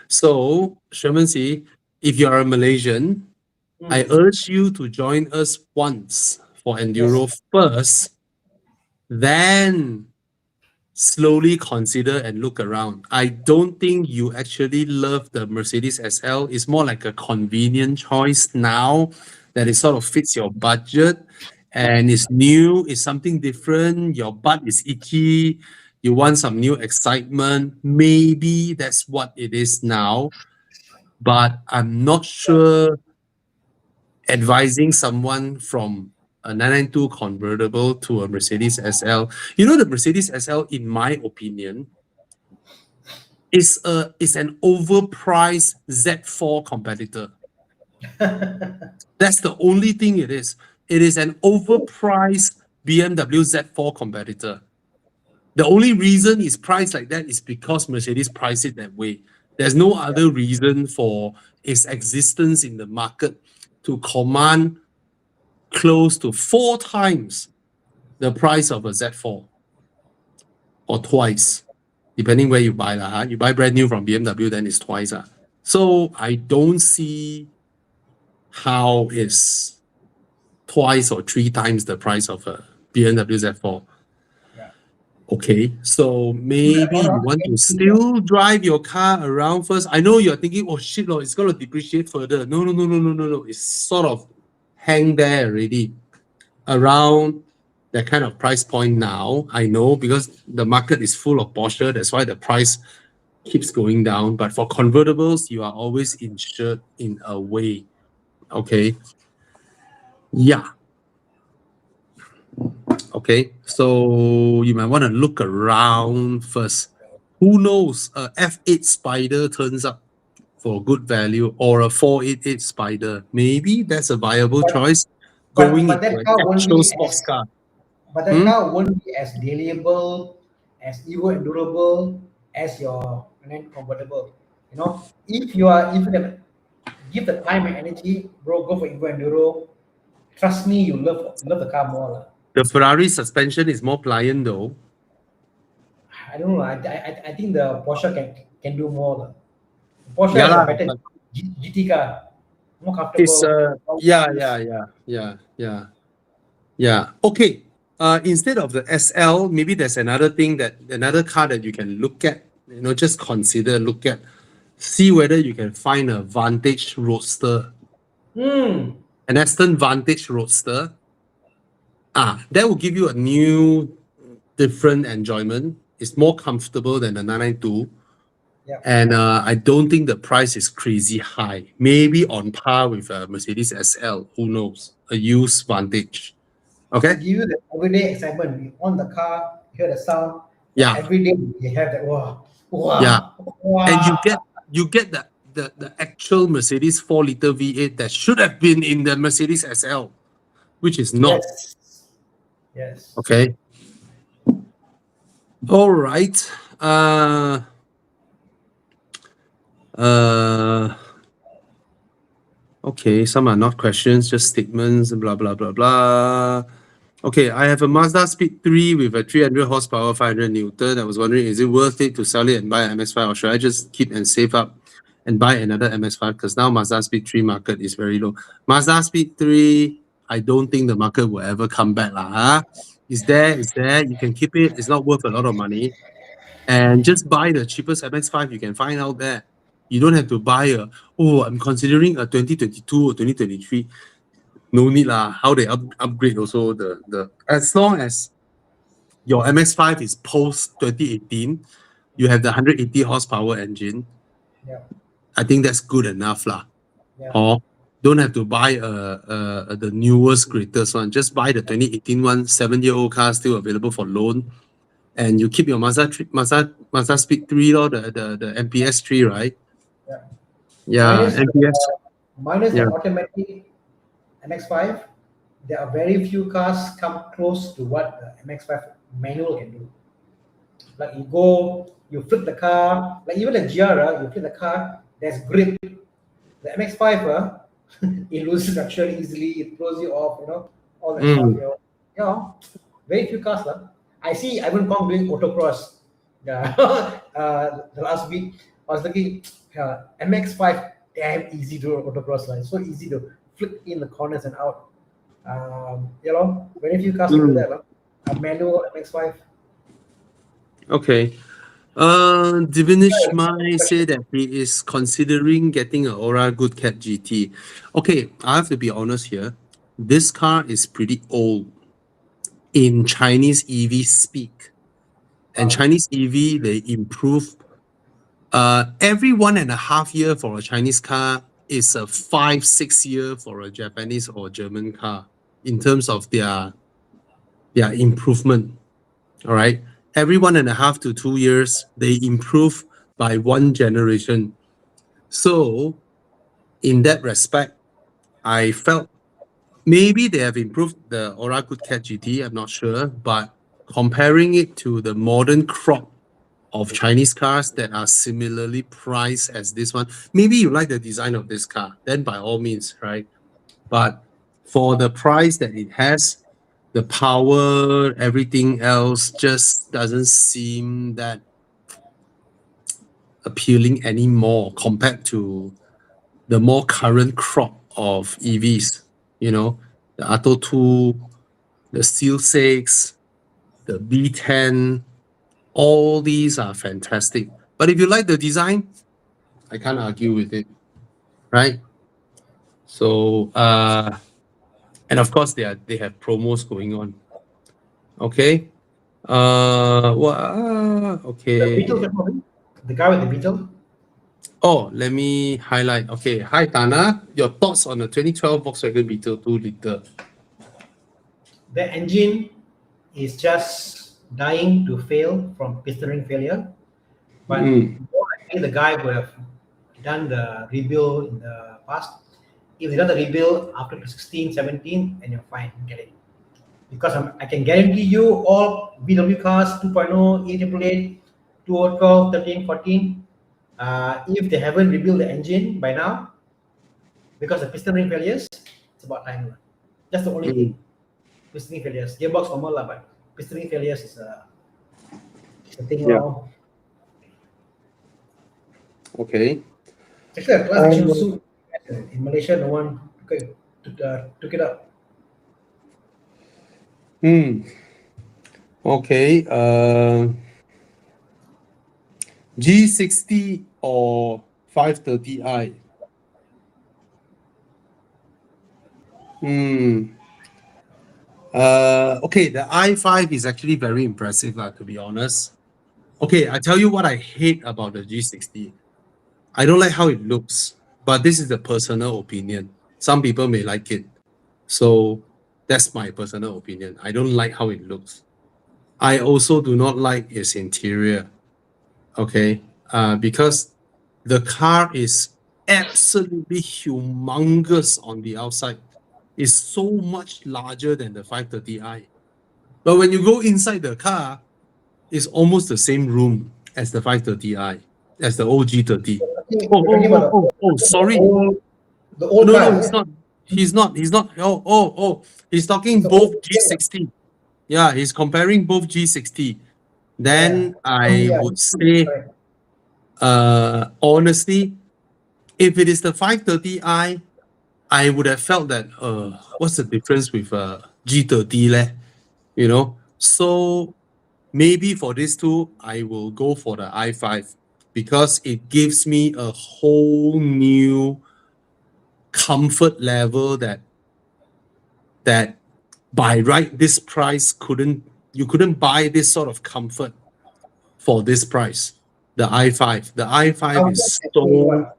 So, Sherman C, if you are a Malaysian, I urge you to join us once for Enduro first, then slowly consider and look around. I don't think you actually love the Mercedes SL. It's more like a convenient choice now that it sort of fits your budget and it's new, it's something different. Your butt is itchy. You want some new excitement. Maybe that's what it is now. But I'm not sure advising someone from a 992 convertible to a Mercedes SL. You know, the Mercedes SL, in my opinion, is an overpriced Z4 competitor. That's the only thing it is. It is an overpriced BMW Z4 competitor. The only reason it's priced like that is because Mercedes priced it that way. There's no other reason for its existence in the market to command close to 4 times the price of a Z4 or twice, depending where you buy. You buy brand new from BMW, then it's twice. So I don't see how it's twice or 3 times the price of a BMW Z4. Okay, so maybe you want to still drive your car around first. I know you're thinking, oh shit, it's going to depreciate further. No. It's sort of hang there already around that kind of price point now. I know because the market is full of Porsche. That's why the price keeps going down. But for convertibles, you are always insured in a way. Okay. Yeah. Okay, so you might want to look around first. Who knows? A F8 Spider turns up for good value, or a 488 Spider. Maybe that's a viable choice going But into that an car won't actual be sports car. but the car won't be as deliable, as evo endurable as your convertible. You know, if you can give the time and energy, bro, go for evo enduro. Trust me, you love the car more. The Ferrari suspension is more pliant though. I don't know. I think the Porsche can do more. Porsche Yeah has a lah, better but GT car, more it's comfortable. yeah. Okay. Instead of the SL, maybe there's another car that you can look at. You know, just consider look at, see whether you can find a Vantage Roadster, Hmm. an Aston Vantage Roadster. That will give you a new, different enjoyment. It's more comfortable than the 992. Yeah. And I don't think the price is crazy high. Maybe on par with a Mercedes SL. Who knows? A used Vantage. To Okay. give you the everyday excitement, you on the car, hear the sound. Yeah. Every day you have that Yeah. wow. And you get the actual Mercedes 4-liter V8 that should have been in the Mercedes SL, which is not. Yes. Yes. Okay. All right. Okay, some are not questions, just statements, blah, blah, blah, blah. Okay, I have a Mazda Speed 3 with a 300 horsepower, 500 Newton. I was wondering, is it worth it to sell it and buy an MX-5, or should I just keep and save up and buy another MX-5? Because now Mazda Speed 3 market is very low. Mazda Speed 3, I don't think the market will ever come back. It's there, you can keep it. It's not worth a lot of money. And just buy the cheapest MX-5 you can find out there. You don't have to buy I'm considering a 2022 or 2023. No need lah. How they upgrade also the as long as your MX-5 is post 2018, you have the 180 horsepower engine. Yeah. I think that's good enough lah. Yeah. Or don't have to buy the newest, greatest one. Just buy the 2018 one, 7-year-old car still available for loan. And you keep your Mazda Speed 3 or the MPS 3, right? Yeah. Yeah, MPS. Minus Yeah. the automatic MX-5, there are very few cars come close to what the MX-5 manual can do. Like you flip the car, like even the GR, you flip the car, there's grip. The MX-5, it loses structure easily, it throws you off, all that stuff. Very few cars. I see Ivan Kong doing autocross. Yeah. The last week, I was looking, MX-5, damn easy to do autocross. It's so easy to flip in the corners and out. Very few cars can do that. A manual MX-5. Okay. Divinish Mai said that he is considering getting an Aura Good Cat GT. Okay, I have to be honest here. This car is pretty old in Chinese EV speak. And Chinese EV, they improve. Every 1.5 year for a Chinese car is a 5-6 year for a Japanese or German car in terms of their improvement. All right. Every 1.5 to 2 years, they improve by one generation. So, in that respect, I felt maybe they have improved the Aura Good Cat GT. I'm not sure, but comparing it to the modern crop of Chinese cars that are similarly priced as this one, maybe you like the design of this car, then by all means, right? But for the price that it has, the power, everything else just doesn't seem that appealing anymore compared to the more current crop of EVs. The Atto 2, the Steel 6, the B10, all these are fantastic. But if you like the design, I can't argue with it, right? So, and of course they have promos going on. Okay. Okay. The guy with the Beetle. Oh, let me highlight. Okay. Hi, Tana. Your thoughts on the 2012 Volkswagen Beetle 2-liter? The engine is just dying to fail from piston ring failure. But more likely the guy would have done the rebuild in the past. If they done the rebuild after 16, 17, and you're fine, get it. because I can guarantee you all VW cars 2.0, 888, 2012, 13, 14, if they haven't rebuilt the engine by now, because the piston ring failures, it's about time. That's the only thing. Piston ring failures. Gearbox normal, but piston ring failures is a thing. Yeah. Okay. Actually, a class action suit in Malaysia, no one took it up. Okay. G60 or 530i? Okay, the i5 is actually very impressive, to be honest. Okay, I tell you what I hate about the G60. I don't like how it looks, but this is a personal opinion. Some people may like it. So that's my personal opinion. I don't like how it looks. I also do not like its interior. Okay, because the car is absolutely humongous on the outside. It's so much larger than the 530i. But when you go inside the car, it's almost the same room as the 530i, as the OG30. You're talking about Sorry. the old No, car. he's not. He's not. He's talking both G60. Yeah, he's comparing both G60. Then I would say, honestly, if it is the 530i, I would have felt that, what's the difference with G30 leh? You know? So maybe for these two, I will go for the i5 because it gives me a whole new comfort level that by right this price you couldn't buy this sort of comfort for this price. The i5. The i5 is so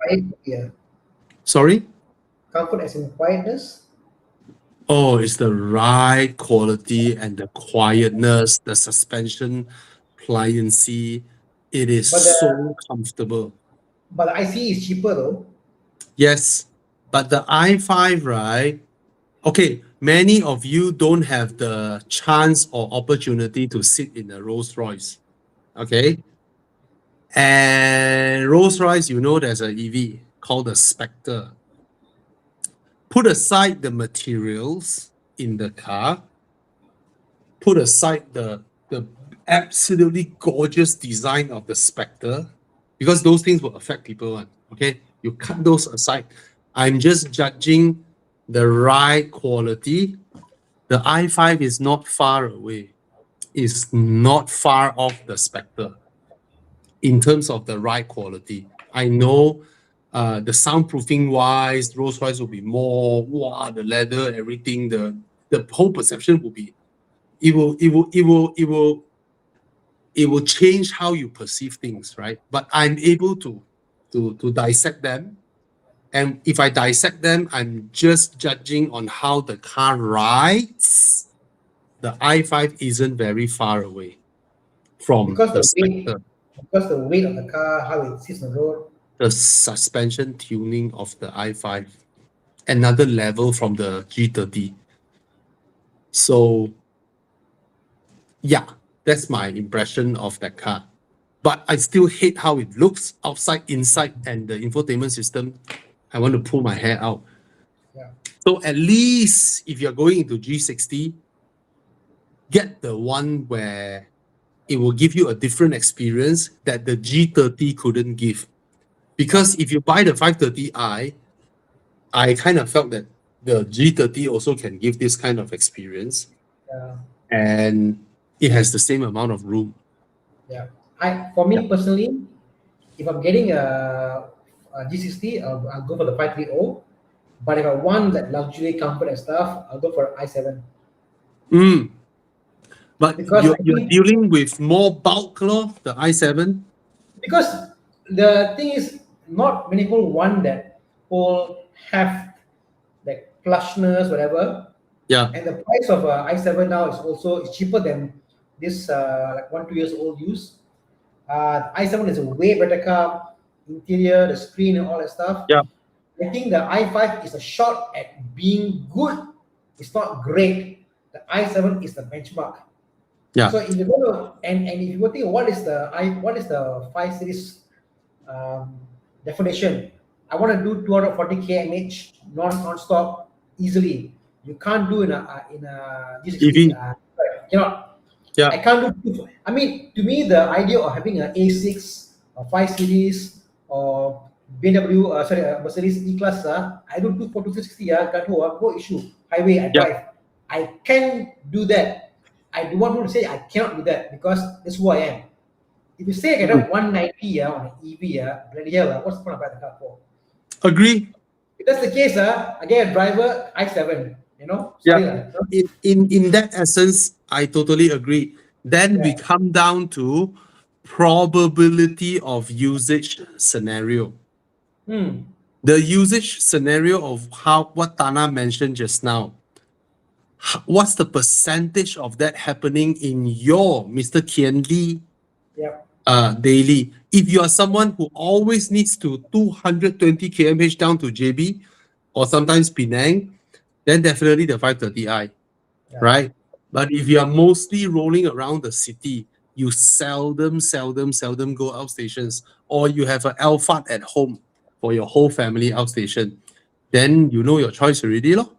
sorry? Comfort as in quietness? Oh, it's the right quality and the quietness, the suspension pliancy. It is so comfortable. But the ICE is cheaper though. Yes, but the i5, right? Okay, many of you don't have the chance or opportunity to sit in a Rolls Royce. Okay? And Rolls Royce, there's an EV called the Spectre. Put aside the materials in the car, put aside the absolutely gorgeous design of the Spectre, because those things will affect people. Okay? You cut those aside. I'm just judging the right quality. The i5 is not far away. It's not far off the Spectre in terms of the right quality. I know the soundproofing wise, Rolls Royce will be more, wow, the leather, everything, the whole perception will be, it will change how you perceive things, right? But I'm able to dissect them. And if I dissect them, I'm just judging on how the car rides. The i5 isn't very far away from Because the the weight, Spectre. because the weight of the car, how it sits on the road. The suspension tuning of the i5, another level from the G30. So yeah, that's my impression of that car. But I still hate how it looks outside, inside, and the infotainment system. I want to pull my hair out. Yeah. So at least if you're going into G60, get the one where it will give you a different experience that the G30 couldn't give. Because if you buy the 530i, I kind of felt that the G30 also can give this kind of experience. Yeah. And it has the same amount of room. Yeah. For me personally, if I'm getting a G60, I'll go for the 530. But if I want that luxury comfort and stuff, I'll go for i7. But Because you're dealing with more bulk, the i7. Because the thing is, not many people want that whole have like plushness, whatever. Yeah. And the price of i7 now is cheaper than this like 1-2 years old use. i7 is a way better car, interior, the screen, and all that stuff. Yeah. I think the i5 is a shot at being good. It's not great. the i7 is the benchmark. Yeah. So if you go to and if you think what is the 5 series definition, I want to do 240 kmh non-stop easily. You can't do in a G60. EV. Cannot. I Yeah. can't do. I mean, to me, the idea of having an A6 or 5 series or BMW, Mercedes E-Class, I don't do for 260, got no issue. Highway, I Yeah. drive. I can do that. I do not want to say I cannot do that because that's who I am. If you say I can Mm. have 190 on an EV, bloody hell, what's the point of buying the car for? Agree. If that's the case, I get a driver i7, sorry. Yeah. In that essence, I totally agree. Then we Yeah. come down to probability of usage scenario. Hmm. The usage scenario of what Tana mentioned just now. What's the percentage of that happening in your Mr. Kian Lee Yeah. daily? If you are someone who always needs to 220 kmh down to JB or sometimes Penang, then definitely the 530i, Yeah. right? But if you are mostly rolling around the city, you seldom go outstations, or you have an Alphard at home for your whole family outstation, then you know your choice already, lor.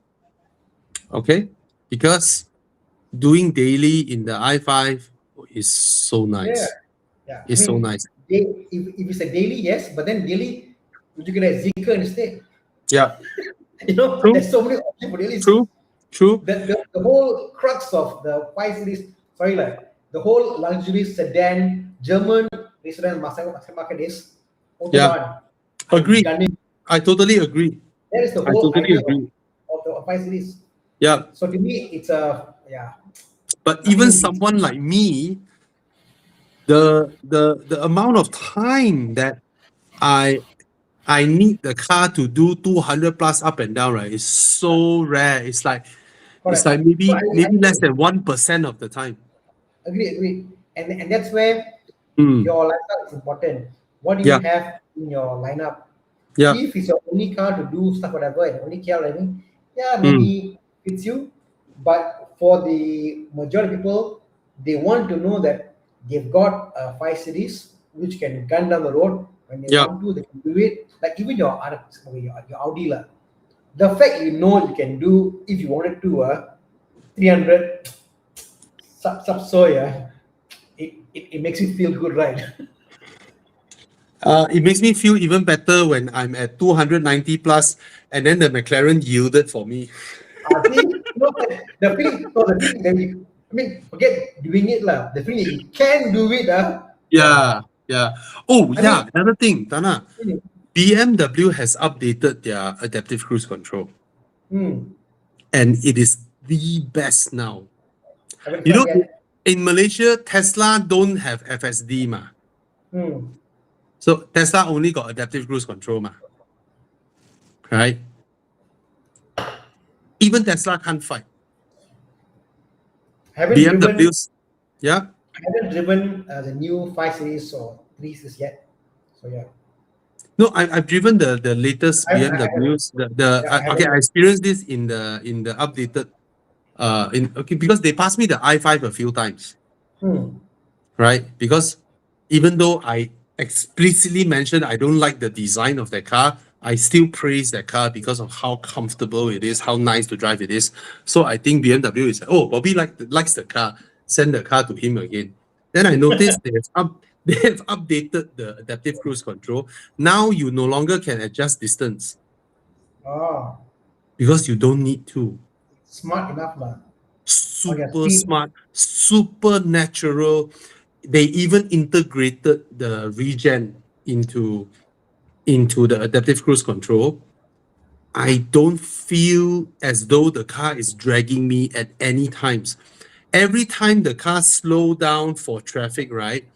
Okay? Because doing daily in the i5 is so Yeah. nice. Yeah. I It's so mean, nice. if it's a daily, yes, but then daily, would you get a Zeekr instead? Yeah. True, There's so many options for daily. true, true. The whole crux of the 5 series, sorry, like the whole luxury sedan, German sedan market is Yeah. Autobahn. I've Agree. done it. I totally agree. That is the I whole totally idea agree. of the 5 series. Yeah. So to me, it's But even nothing beats. someone like me, the amount of time that I I need the car to do 200 plus up and down, right? It's so rare. It's like Correct. So I maybe less than 1% of the time. agree. And that's where Mm. your lifestyle is important. What do you Yeah, have in your lineup? yeah. If it's your only car to do stuff, whatever, and only car driving, yeah, Mm. maybe fits you. But for the majority of people, they want to know that they've got a 5 series which can gun down the road when they Yeah. want to, they can do it. Like even your Audi, lah. The fact you can do if you wanted to 300 so yeah, it makes you feel good, right? It makes me feel even better when I'm at 290 plus and then the McLaren yielded for me. See, the feeling, no, the feeling that I mean, forget doing it lah. The feeling that you can do it, Yeah, yeah. Oh, I mean, yeah. Another thing, Tana, BMW has updated their adaptive cruise control, hmm, and it is the best now. haven't You tried know, yet. in Malaysia, Tesla don't have FSD, ma. Hmm, So Tesla only got adaptive cruise control, ma. Right? Even Tesla can't fight. haven't driven, BMW's, yeah. haven't driven the new 5 series or 3 series yet. So yeah, No, I've driven the latest I haven't. BMWs. Yeah, I Okay, haven't I yet. experienced this in the updated because they passed me the i5 a few times, Hmm, right? Because even though I explicitly mentioned I don't like the design of that car, I still praise that car because of how comfortable it is, how nice to drive it is. So I think BMW is like, oh, Bobby likes the car, send the car to him again. Then I noticed they have updated the adaptive cruise control. Now you no longer can adjust distance oh, because you don't need to. smart enough lah. On your Super speed. smart, super natural. They even integrated the regen into the adaptive cruise control. I don't feel as though the car is dragging me at any times. Every time the car slow down for traffic, right,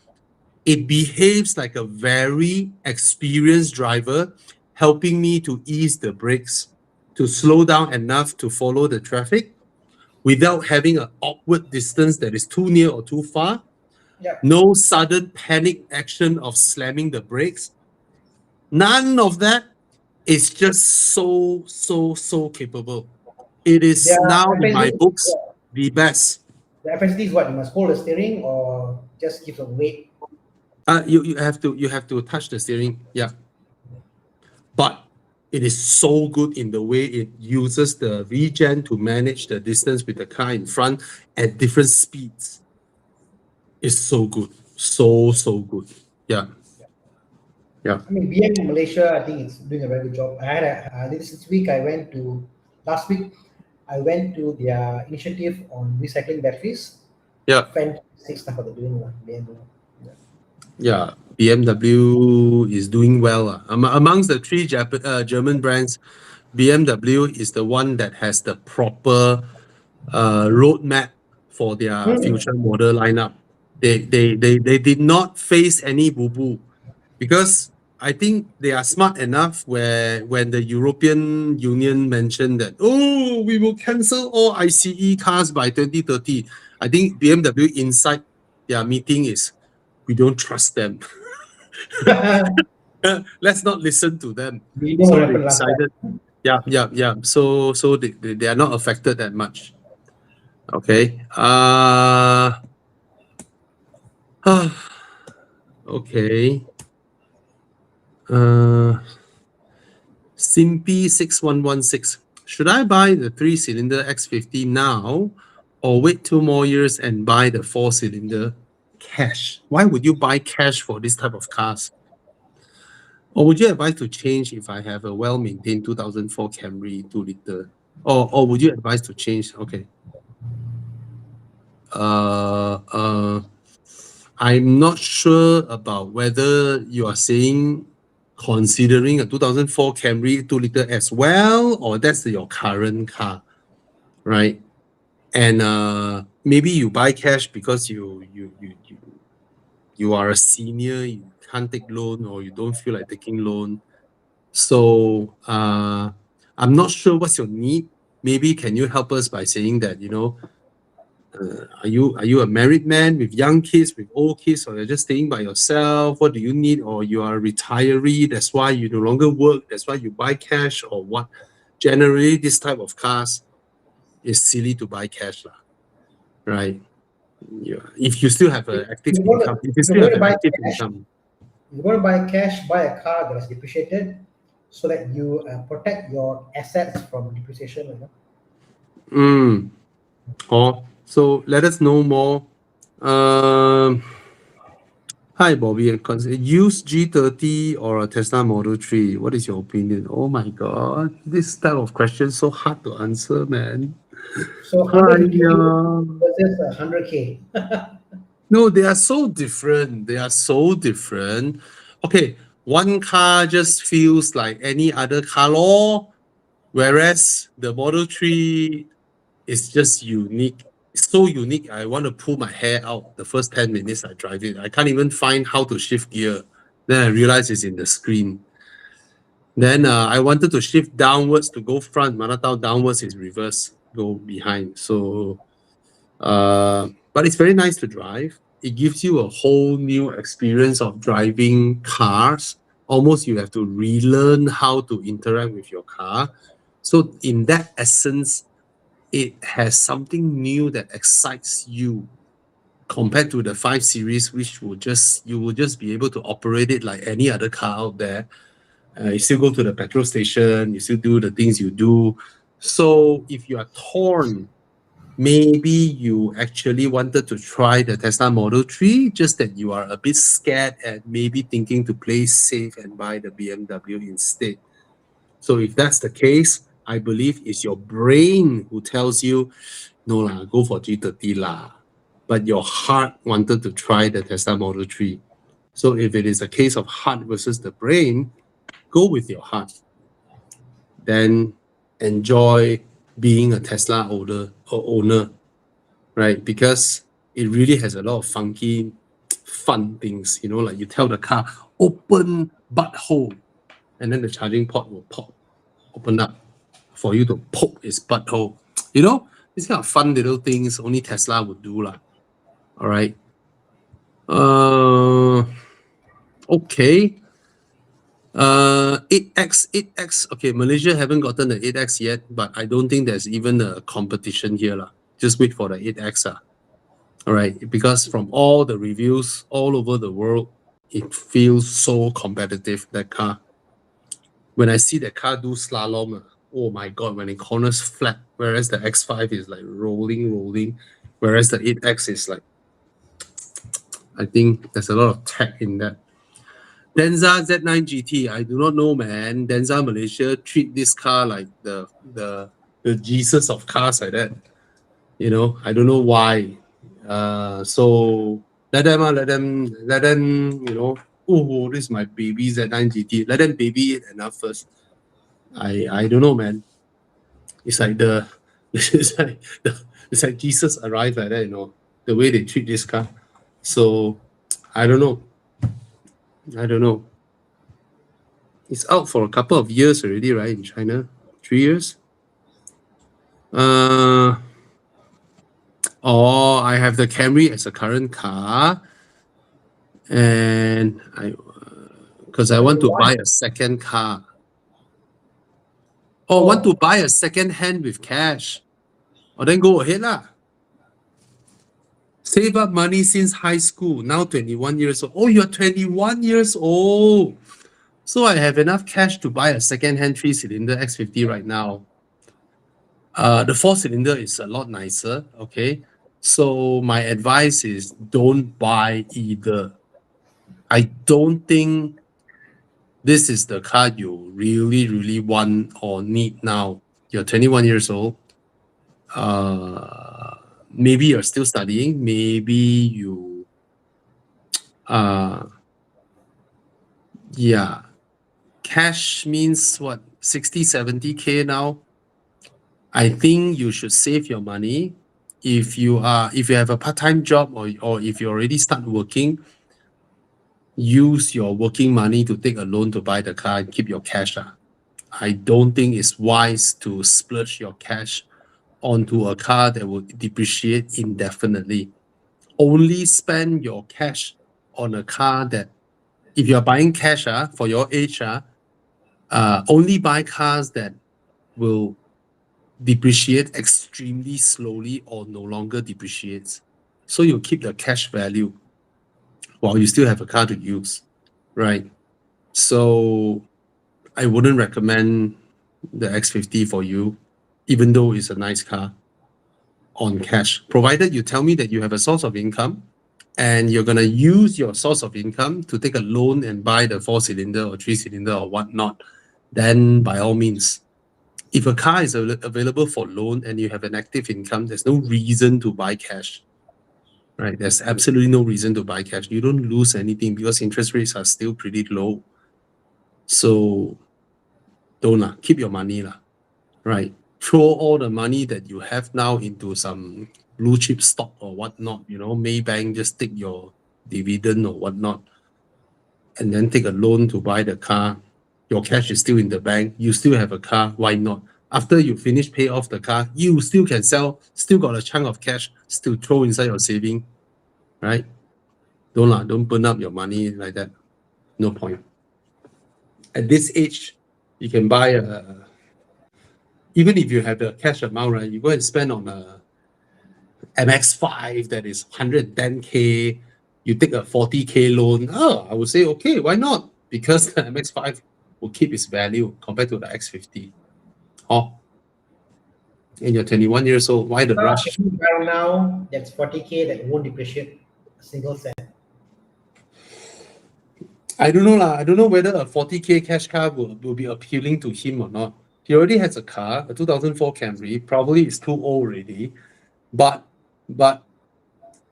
it behaves like a very experienced driver, helping me to ease the brakes, to slow down enough to follow the traffic without having an awkward distance that is too near or too far. Yeah. No sudden panic action of slamming the brakes. None of that. It's just so capable. It is Their now in my FSD, books. The best. The FSD is what? You must hold the steering or just give some weight. You have to touch the steering. Yeah. But it is so good in the way it uses the regen to manage the distance with the car in front at different speeds. It's so good. So good. Yeah. Yeah. I mean, BM Malaysia, I think it's doing a very good job. I had this week. Last week, I went to their initiative on recycling batteries. Yeah. Fantastic stuff they're doing. BMW. Yeah. BMW is doing well. Amongst the three German brands, BMW is the one that has the proper roadmap for their future model lineup. They did not face any boo-boo because I think they are smart enough where when the European Union mentioned that, oh, we will cancel all ICE cars by 2030, I think BMW inside their meeting is, we don't trust them. Let's not listen to them. We know So what they happened last time. decided, yeah. So they are not affected that much. Okay. Okay. Simpy6116. Should I buy the 3-cylinder X50 now or wait 2 more years and buy the 4-cylinder cash? Why would you buy cash for this type of cars? Or would you advise to change if I have a well-maintained 2004 Camry 2-liter? Or would you advise to change? Okay. I'm not sure about whether you are saying considering a 2004 Camry 2-liter as well, or that's your current car, right? And maybe you buy cash because you are a senior, you can't take loan, or you don't feel like taking loan. So I'm not sure what's your need. Maybe can you help us by saying that, are you a married man with young kids, with old kids, or you're just staying by yourself? What do you need? Or you are a retiree, that's why you no longer work, that's why you buy cash, or what? Generally, this type of cars is silly to buy cash, right? Yeah. If you still have an active income, If you want to buy cash, buy a car that is depreciated so that you protect your assets from depreciation. So let us know more. Hi, Bobby. Use G30 or a Tesla Model 3. What is your opinion? Oh my God, this type of question so hard to answer, man. So 150K versus 100K. No, they are so different. They are so different. Okay, one car just feels like any other car law, whereas the Model 3 is just unique. It's so unique. I want to pull my hair out the first 10 minutes I drive it. I can't even find how to shift gear. Then I realize it's in the screen. Then I wanted to shift downwards to go front. Manatao downwards is reverse, go behind. So, but it's very nice to drive. It gives you a whole new experience of driving cars. Almost you have to relearn how to interact with your car. So in that essence, it has something new that excites you compared to the 5 Series, which you will just be able to operate it like any other car out there. You still go to the petrol station, you still do the things you do. So if you are torn, maybe you actually wanted to try the Tesla Model 3, just that you are a bit scared and maybe thinking to play safe and buy the BMW instead. So if that's the case, I believe it's your brain who tells you, no lah, go for G30 lah. But your heart wanted to try the Tesla Model 3. So if it is a case of heart versus the brain, go with your heart. Then enjoy being a Tesla owner, right? Because it really has a lot of funky, fun things, like you tell the car, open butthole, and then the charging port will open up for you to poke its butthole. These kind of fun little things only Tesla would do lah. All right. Okay. 8X. Okay, Malaysia haven't gotten the 8X yet, but I don't think there's even a competition here lah. just wait for the 8X. All right, because from all the reviews all over the world, it feels so competitive, that car. When I see that car do slalom, oh my God, when it corners flat, whereas the X5 is like rolling, whereas the 8X is like, I think there's a lot of tech in that. Denza Z9 GT, I do not know, man. Denza Malaysia treat this car like the Jesus of cars like that. You know, I don't know why. So let them, you know, oh, this is my baby Z9 GT. Let them baby it enough first. I don't know, man. It's like it's like Jesus arrived like that, you know, the way they treat this car. So I don't know. It's out for a couple of years already, right? In China, 3 years. I have the Camry as a current car, and because I want to buy a second car. Want to buy a second hand with cash. Then go ahead lah. Save up money since high school. Now 21 years old. Oh, you're 21 years old. So I have enough cash to buy a second-hand 3-cylinder X50 right now. The 4-cylinder is a lot nicer, okay? So my advice is don't buy either. I don't think this is the car you really want or need now. You're 21 years old. Maybe you're still studying. Maybe you, yeah. Cash means what? 60, 70K now. I think you should save your money. If you have a part-time job or if you already start working, use your working money to take a loan to buy the car and keep your cash. I don't think it's wise to splurge your cash onto a car that will depreciate indefinitely. Only spend your cash on a car that, if you're buying cash for your age, only buy cars that will depreciate extremely slowly or no longer depreciates. So you keep the cash value while you still have a car to use, right? So I wouldn't recommend the X50 for you, even though it's a nice car, on cash, provided you tell me that you have a source of income and you're going to use your source of income to take a loan and buy the 4-cylinder or 3-cylinder or whatnot. Then by all means, if a car is available for loan and you have an active income, there's no reason to buy cash, right? There's absolutely no reason to buy cash. You don't lose anything because interest rates are still pretty low. So don't keep your money, right? Throw all the money that you have now into some blue chip stock or whatnot, you know, Maybank, just take your dividend or whatnot, and then take a loan to buy the car. Your cash is still in the bank. You still have a car. Why not? After you finish pay off the car, you still can sell, still got a chunk of cash, still throw inside your saving, right? Don't burn up your money like that. No point. At this age, you can buy even if you have the cash amount, right? You go and spend on a MX-5 that is 110K, you take a 40K loan. I would say, okay, why not? Because the MX-5 will keep its value compared to the X50. And you're 21 years old, why the rush? Right now, that's 40K that won't depreciate a single cent. I don't know I don't know whether a 40K cash car will be appealing to him or not. He already has a car, a 2004 Camry. Probably it's too old already. But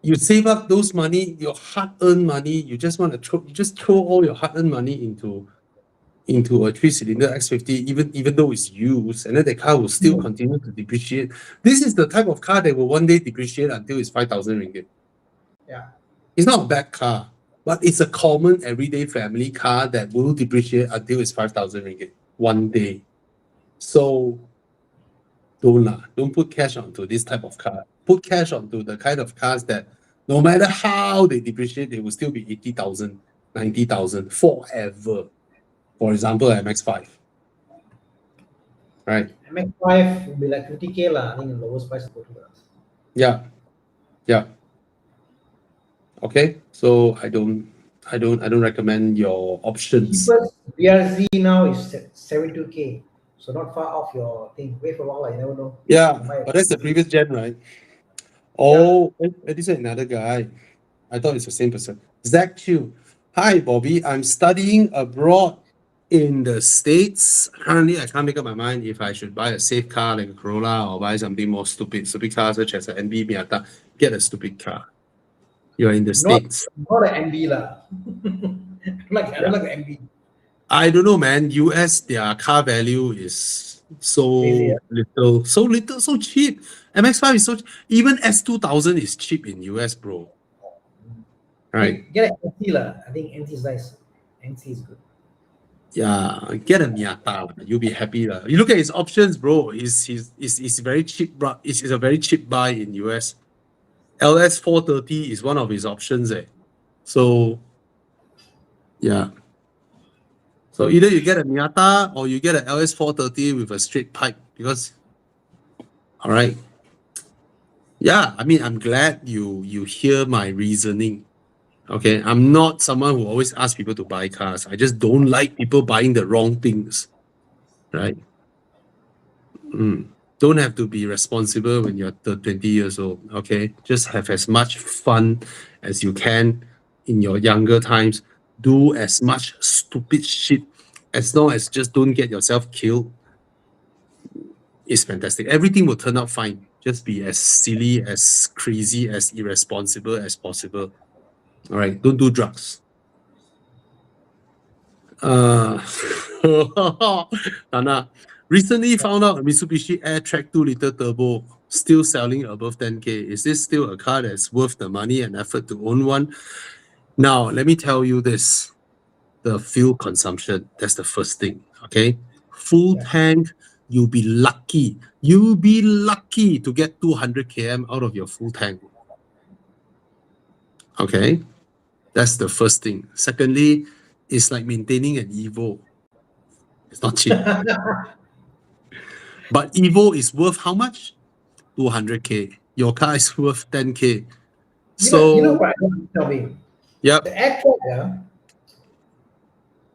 you save up those money, your hard-earned money. You just want to throw all your hard-earned money into a 3-cylinder X50, even though it's used, and then the car will still continue to depreciate. This is the type of car that will one day depreciate until it's 5,000 ringgit. Yeah, it's not a bad car, but it's a common everyday family car that will depreciate until it's 5,000 ringgit one day. So don't put cash onto this type of car. Put cash onto the kind of cars that no matter how they depreciate, they will still be 80,000, 90,000 forever. For example, MX-5. Right? MX-5 will be like 50K lah. I think the lowest price is 40 bucks. Yeah, yeah. Okay, so I don't recommend your options. Cheapest BRZ now is 72K. So not far off your thing. Wait for a while, you never know. Yeah, You might but that's the see. previous gen, right? Yeah. Oh, this is another guy. I thought it's the same person. Zach Chu. Hi, Bobby. I'm studying abroad in the States. Currently, I can't make up my mind if I should buy a safe car like a Corolla or buy something more stupid. Stupid car such as an NB Miata. Get a stupid car. You're in the Not States. not an MB lah. I don't Yeah. like the MB. I don't know, man. US, their car value is Crazy. so little, so little, so cheap. MX5 is so even S2000 is cheap in US, bro. Right? Get an NT lah. I think NT is nice. NT is good. Yeah, get a Miata. You'll be happy. Lah. You look at his options, bro. He's very cheap, bro. It's a very cheap buy in US. LS 430 is one of his options. So, yeah. So either you get a Miata or you get an LS 430 with a straight pipe because, all right. Yeah, I mean, I'm glad you hear my reasoning. Okay, I'm not someone who always asks people to buy cars. I just don't like people buying the wrong things, right? Don't have to be responsible when you're 20 years old. Okay, just have as much fun as you can in your younger times. Do as much stupid shit as long as just don't get yourself killed. It's fantastic. Everything will turn out fine. Just be as silly, as crazy, as irresponsible as possible. All right, don't do drugs. Tana, recently found out a Mitsubishi Air-Track 2-liter turbo still selling above 10K. Is this still a car that's worth the money and effort to own one? Now, let me tell you this. The fuel consumption, that's the first thing, okay? Full tank, you'll be lucky. You'll be lucky to get 200 km out of your full tank. Okay? That's the first thing. Secondly, it's like maintaining an Evo. It's not cheap. But Evo is worth how much? 200K. Your car is worth 10K. You know So, what I want to tell me? yep, The air track,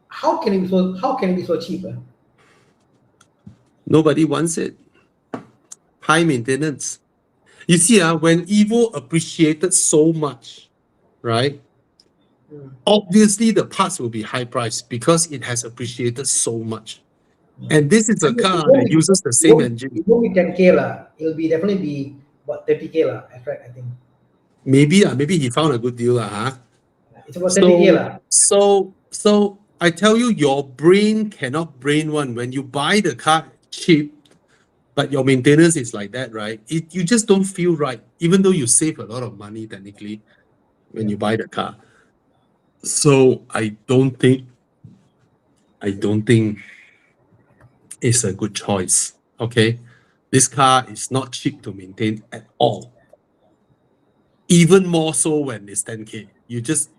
how can it be so cheap? nobody wants it. High maintenance. You see, when Evo appreciated so much, right? Obviously, the parts will be high priced because it has appreciated so much. And this is I a mean, car that uses the same engine. it won't be 10K lah. It'll be definitely be about 30K lah. That's right, I think. Maybe he found a good deal, huh? It's about 30K So, lah. so I tell you, your brain cannot brain one. When you buy the car cheap, but your maintenance is like that, right? You just don't feel right, even though you save a lot of money technically when you buy the car. So I don't think it's a good choice. Okay, this car is not cheap to maintain at all. Even more so when it's 10K. You just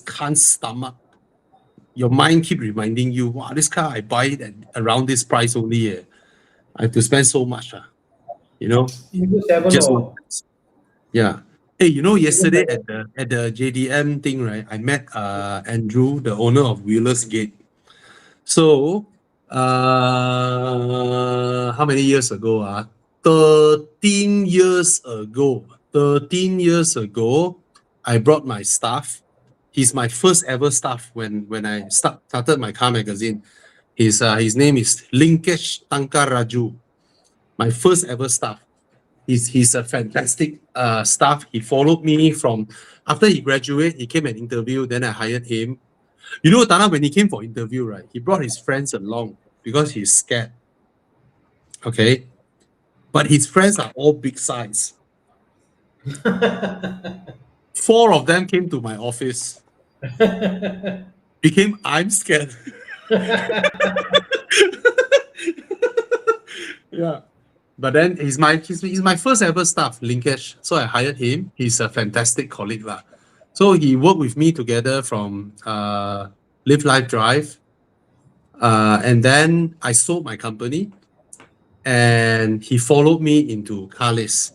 can't stomach. Your mind keep reminding you, wow, this car I buy it at around this price only. I have to spend so much. You know, You do 7 just or yeah. Hey, yesterday seven. at the JDM thing, right? I met Andrew, the owner of Wheelers Gate. So how many years ago? 13 years ago. 13 years ago, I brought my staff. He's my first ever staff when I started my car magazine. His name is Linkesh Tankaraju. My first ever staff. He's a fantastic staff. He followed me from after he graduated. He came and interviewed. Then I hired him. Tana, when he came for interview, right, he brought his friends along because he's scared. Okay, but his friends are all big size. 4 of them came to my office. Became I'm scared. Yeah. But then he's my first ever staff, Linkesh. So I hired him. He's a fantastic colleague. So he worked with me together from Live Life Drive. And then I sold my company and he followed me into Carlis.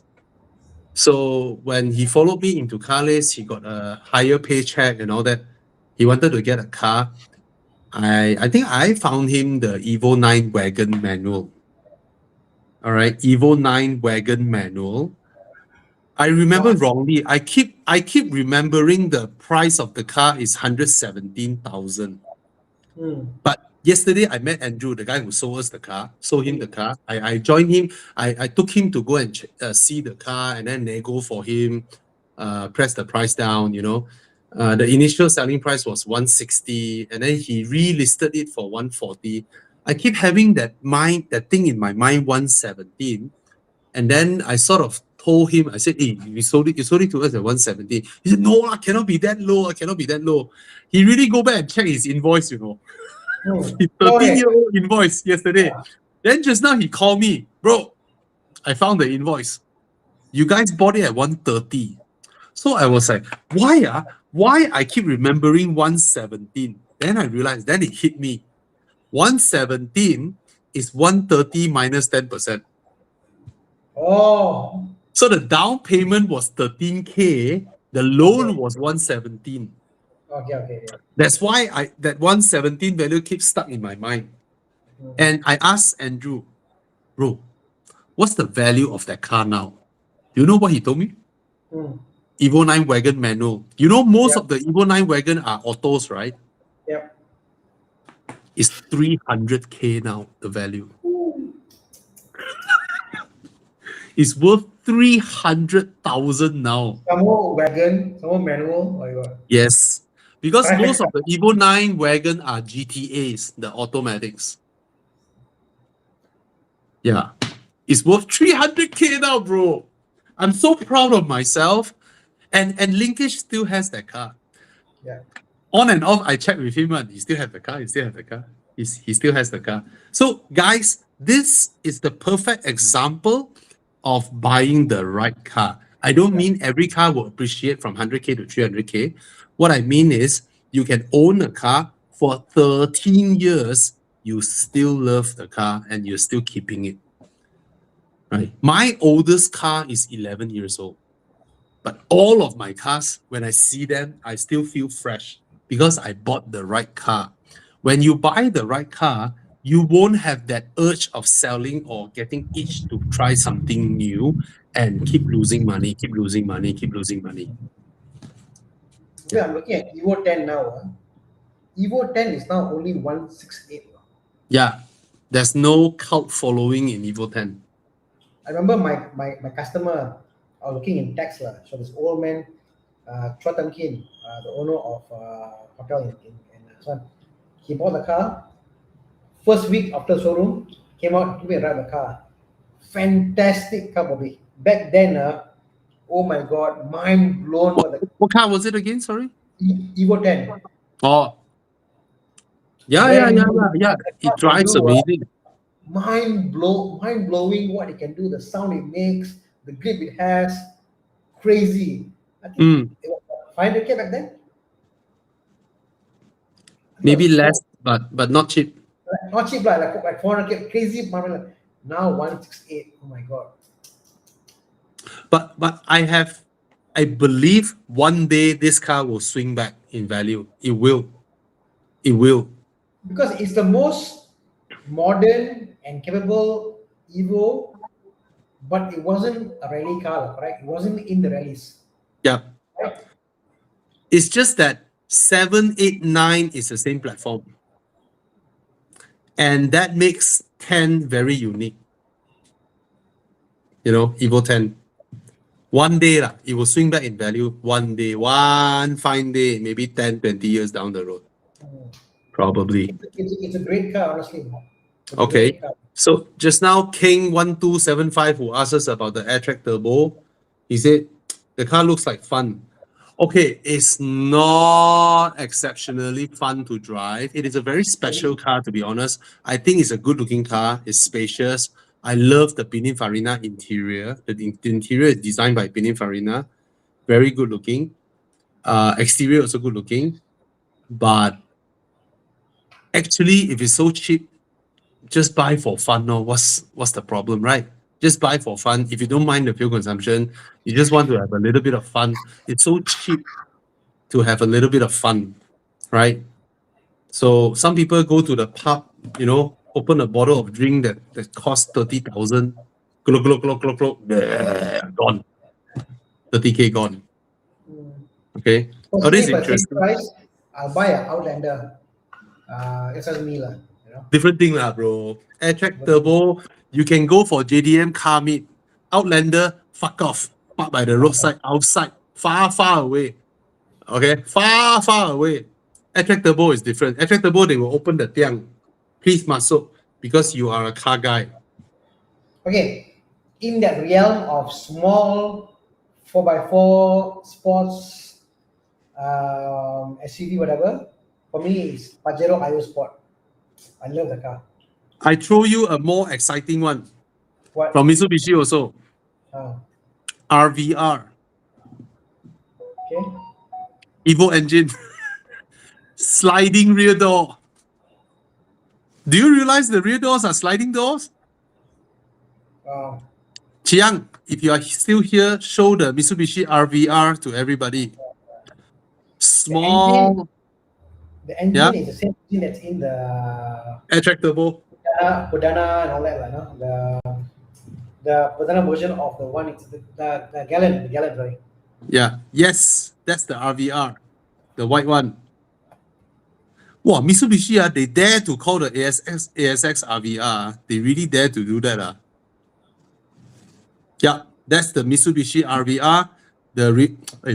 So when he followed me into car list, he got a higher paycheck and all that. He wanted to get a car. I think I found him the Evo 9 wagon manual. All right, Evo 9 wagon manual. I remember wrongly. I keep remembering the price of the car is 117,000. But yesterday I met Andrew, the guy who sold us the car, sold him the car. I joined him. I took him to go and see the car and then nego for him, press the price down, you know. The initial selling price was 160 and then he relisted it for 140. I keep having that thing in my mind, 117. And then I sort of told him, I said, hey, you sold it to us at 170. He said, no, I cannot be that low. I cannot be that low. He really go back and check his invoice, you know. His 13-year-old invoice yesterday. Then just now he called me, bro, I found the invoice. You guys bought it at 130. So I was like, why I keep remembering 117? Then I realized, then it hit me. 117 is 130 minus 10%. Oh. So the down payment was 13K, the loan was 117. Okay. That's why that 117 value keeps stuck in my mind. And I asked Andrew, bro, what's the value of that car now? You know what he told me? Evo 9 wagon manual. You know, most of the Evo 9 wagon are autos, right? Yep. It's 300K now, the value. It's worth 300,000 now. Some more wagon, some more manual. Oh, yes. Because most of the Evo 9 wagon are GTAs, the automatics. Yeah. It's worth 300K now, bro. I'm so proud of myself. And Linkage still has that car. Yeah. On and off, I checked with him, and he still has the car. He still has the car. So, guys, this is the perfect example of buying the right car. I don't mean every car will appreciate from 100K to 300K. What I mean is you can own a car for 13 years, you still love the car and you're still keeping it. Right? My oldest car is 11 years old. But all of my cars, when I see them, I still feel fresh because I bought the right car. When you buy the right car, you won't have that urge of selling or getting itched to try something new and keep losing money. Yeah, I'm looking at Evo 10 now. Evo 10 is now only 168. Yeah, there's no cult following in Evo 10. I remember my customer, I was looking in text. So this old man, Chua Tam Kin, the owner of hotel in Suan, he bought the car. First week after showroom, came out, give me a ride the car. Fantastic car, Bobby. Back then, oh my God, mind blown. What car was it again? Sorry? Evo 10. Oh. Yeah. It drives amazing. Mind blowing what it can do, the sound it makes, the grip it has. Crazy. I think it was 500K back then. Maybe less, but not cheap. Not cheap, like 400K. Crazy. Now 168. Oh my God. But I believe one day this car will swing back in value. It will. Because it's the most modern and capable Evo, but it wasn't a rally car, right? It wasn't in the rallies. Yeah. Right? It's just that 7, 8, 9 is the same platform. And that makes 10 very unique. You know, Evo 10. One day, it will swing back in value. One day, one fine day, maybe 10, 20 years down the road. Probably. It's a great car, honestly. Okay. So just now, King1275, who asked us about the AirTrack Turbo, he said, the car looks like fun. Okay, it's not exceptionally fun to drive. It is a very special car, to be honest. I think it's a good-looking car. It's spacious. I love the Pininfarina interior. The interior is designed by Pininfarina. Very good-looking. Exterior also good-looking. But actually, if it's so cheap, just buy for fun. No, what's the problem, right? Just buy for fun. If you don't mind the fuel consumption, you just want to have a little bit of fun. It's so cheap to have a little bit of fun, right? So some people go to the pub, open a bottle of drink that costs 30,000. Glug, glug, glug, glug, glug. Bleh, gone. 30K gone. Okay. Oh, this is Personally, for the same interesting. price, I'll buy an Outlander. It's just me, lah. Different thing, bro. Airtrack Turbo, you can go for JDM car meet. Outlander, fuck off. Park by the roadside, outside, far, far away. Okay, far, far away. Airtrack Turbo is different. Airtrack Turbo, they will open the tiang. Please, Masuk, because you are a car guy. Okay, in that realm of small 4x4 sports SUV, whatever, for me, it's Pajero IO Sport. I love the car. I throw you a more exciting one What? from Mitsubishi also. RVR. Okay. Evo engine. Sliding rear door. Do you realize the rear doors are sliding doors? Chiang, if you are still here, show the Mitsubishi RVR to everybody. Small. The engine is the same engine that's in the Airtrack Turbo. Pudana and all that, no? The Pudana version of the one, it's the Gallon, sorry. Yeah. Yes, that's the RVR, the white one. Wow, Mitsubishi, they dare to call the ASX RVR. They really dare to do that. Yeah, that's the Mitsubishi RVR.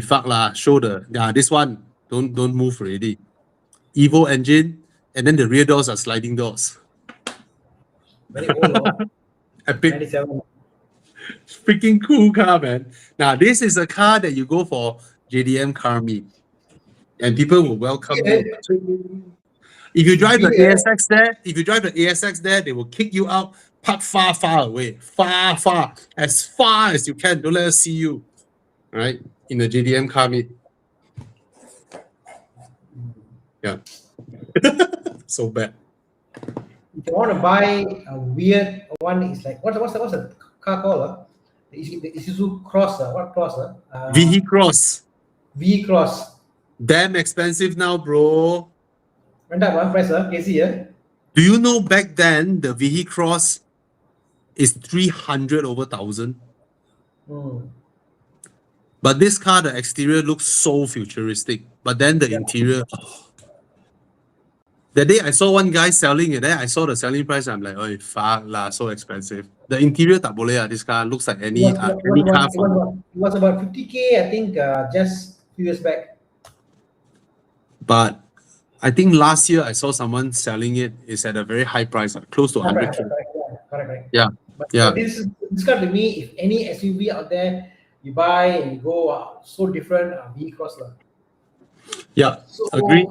Fuck lah, show this one. Don't move already. Evo engine, and then the rear doors are sliding doors. Very old. Epic. 97. Freaking cool car, man. Now, this is a car that you go for JDM car meet, and people will welcome you. If you drive the ASX there, they will kick you out, park far, far away, far, as far as you can. Don't let us see you, right? In the JDM car meet. Yeah. So bad. If you want to buy a weird one, it's like what's the car called? The Isuzu Cross. What Cross? VE Cross. VE Cross. Damn expensive now, bro. When that one price, KC, Do you know back then the VE Cross is 300 over 1,000? But this car, the exterior looks so futuristic. But then the interior. The day I saw one guy selling it, I saw the selling price. I'm like, oh, fuck lah, so expensive. The interior tak boleh. This car looks like any car. It was about 50K, I think, just a few years back. But I think last year I saw someone selling it. It's at a very high price, close to 100K. Correct. Yeah. But this car to me, if any SUV out there you buy and you go, so different, VE Cross. Yeah, agree.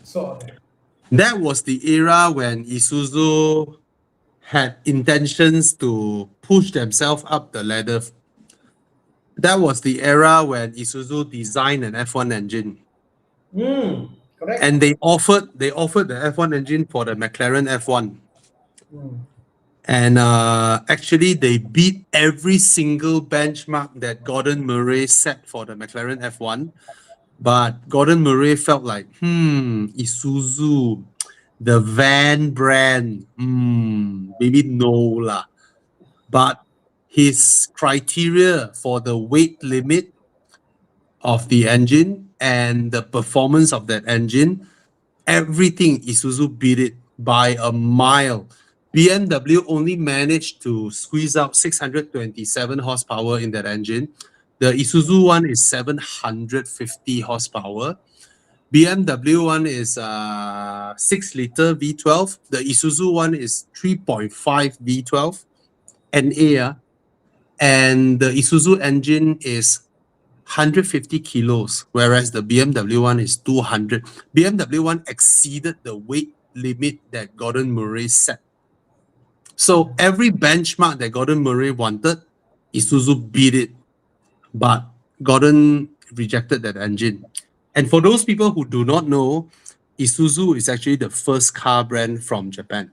So that was the era when Isuzu had intentions to push themselves up the ladder. That was the era when Isuzu designed an F1 engine. Correct. And they offered the F1 engine for the McLaren F1. And actually, they beat every single benchmark that Gordon Murray set for the McLaren F1. But Gordon Murray felt like, Isuzu, the van brand, maybe no lah. But his criteria for the weight limit of the engine and the performance of that engine, everything Isuzu beat it by a mile. BMW only managed to squeeze out 627 horsepower in that engine. The Isuzu one is 750 horsepower. BMW one is 6-liter V12. The Isuzu one is 3.5 V12 NA. And the Isuzu engine is 150 kilos, whereas the BMW one is 200. BMW one exceeded the weight limit that Gordon Murray set. So every benchmark that Gordon Murray wanted, Isuzu beat it. But Gordon rejected that engine. And for those people who do not know, Isuzu is actually the first car brand from Japan.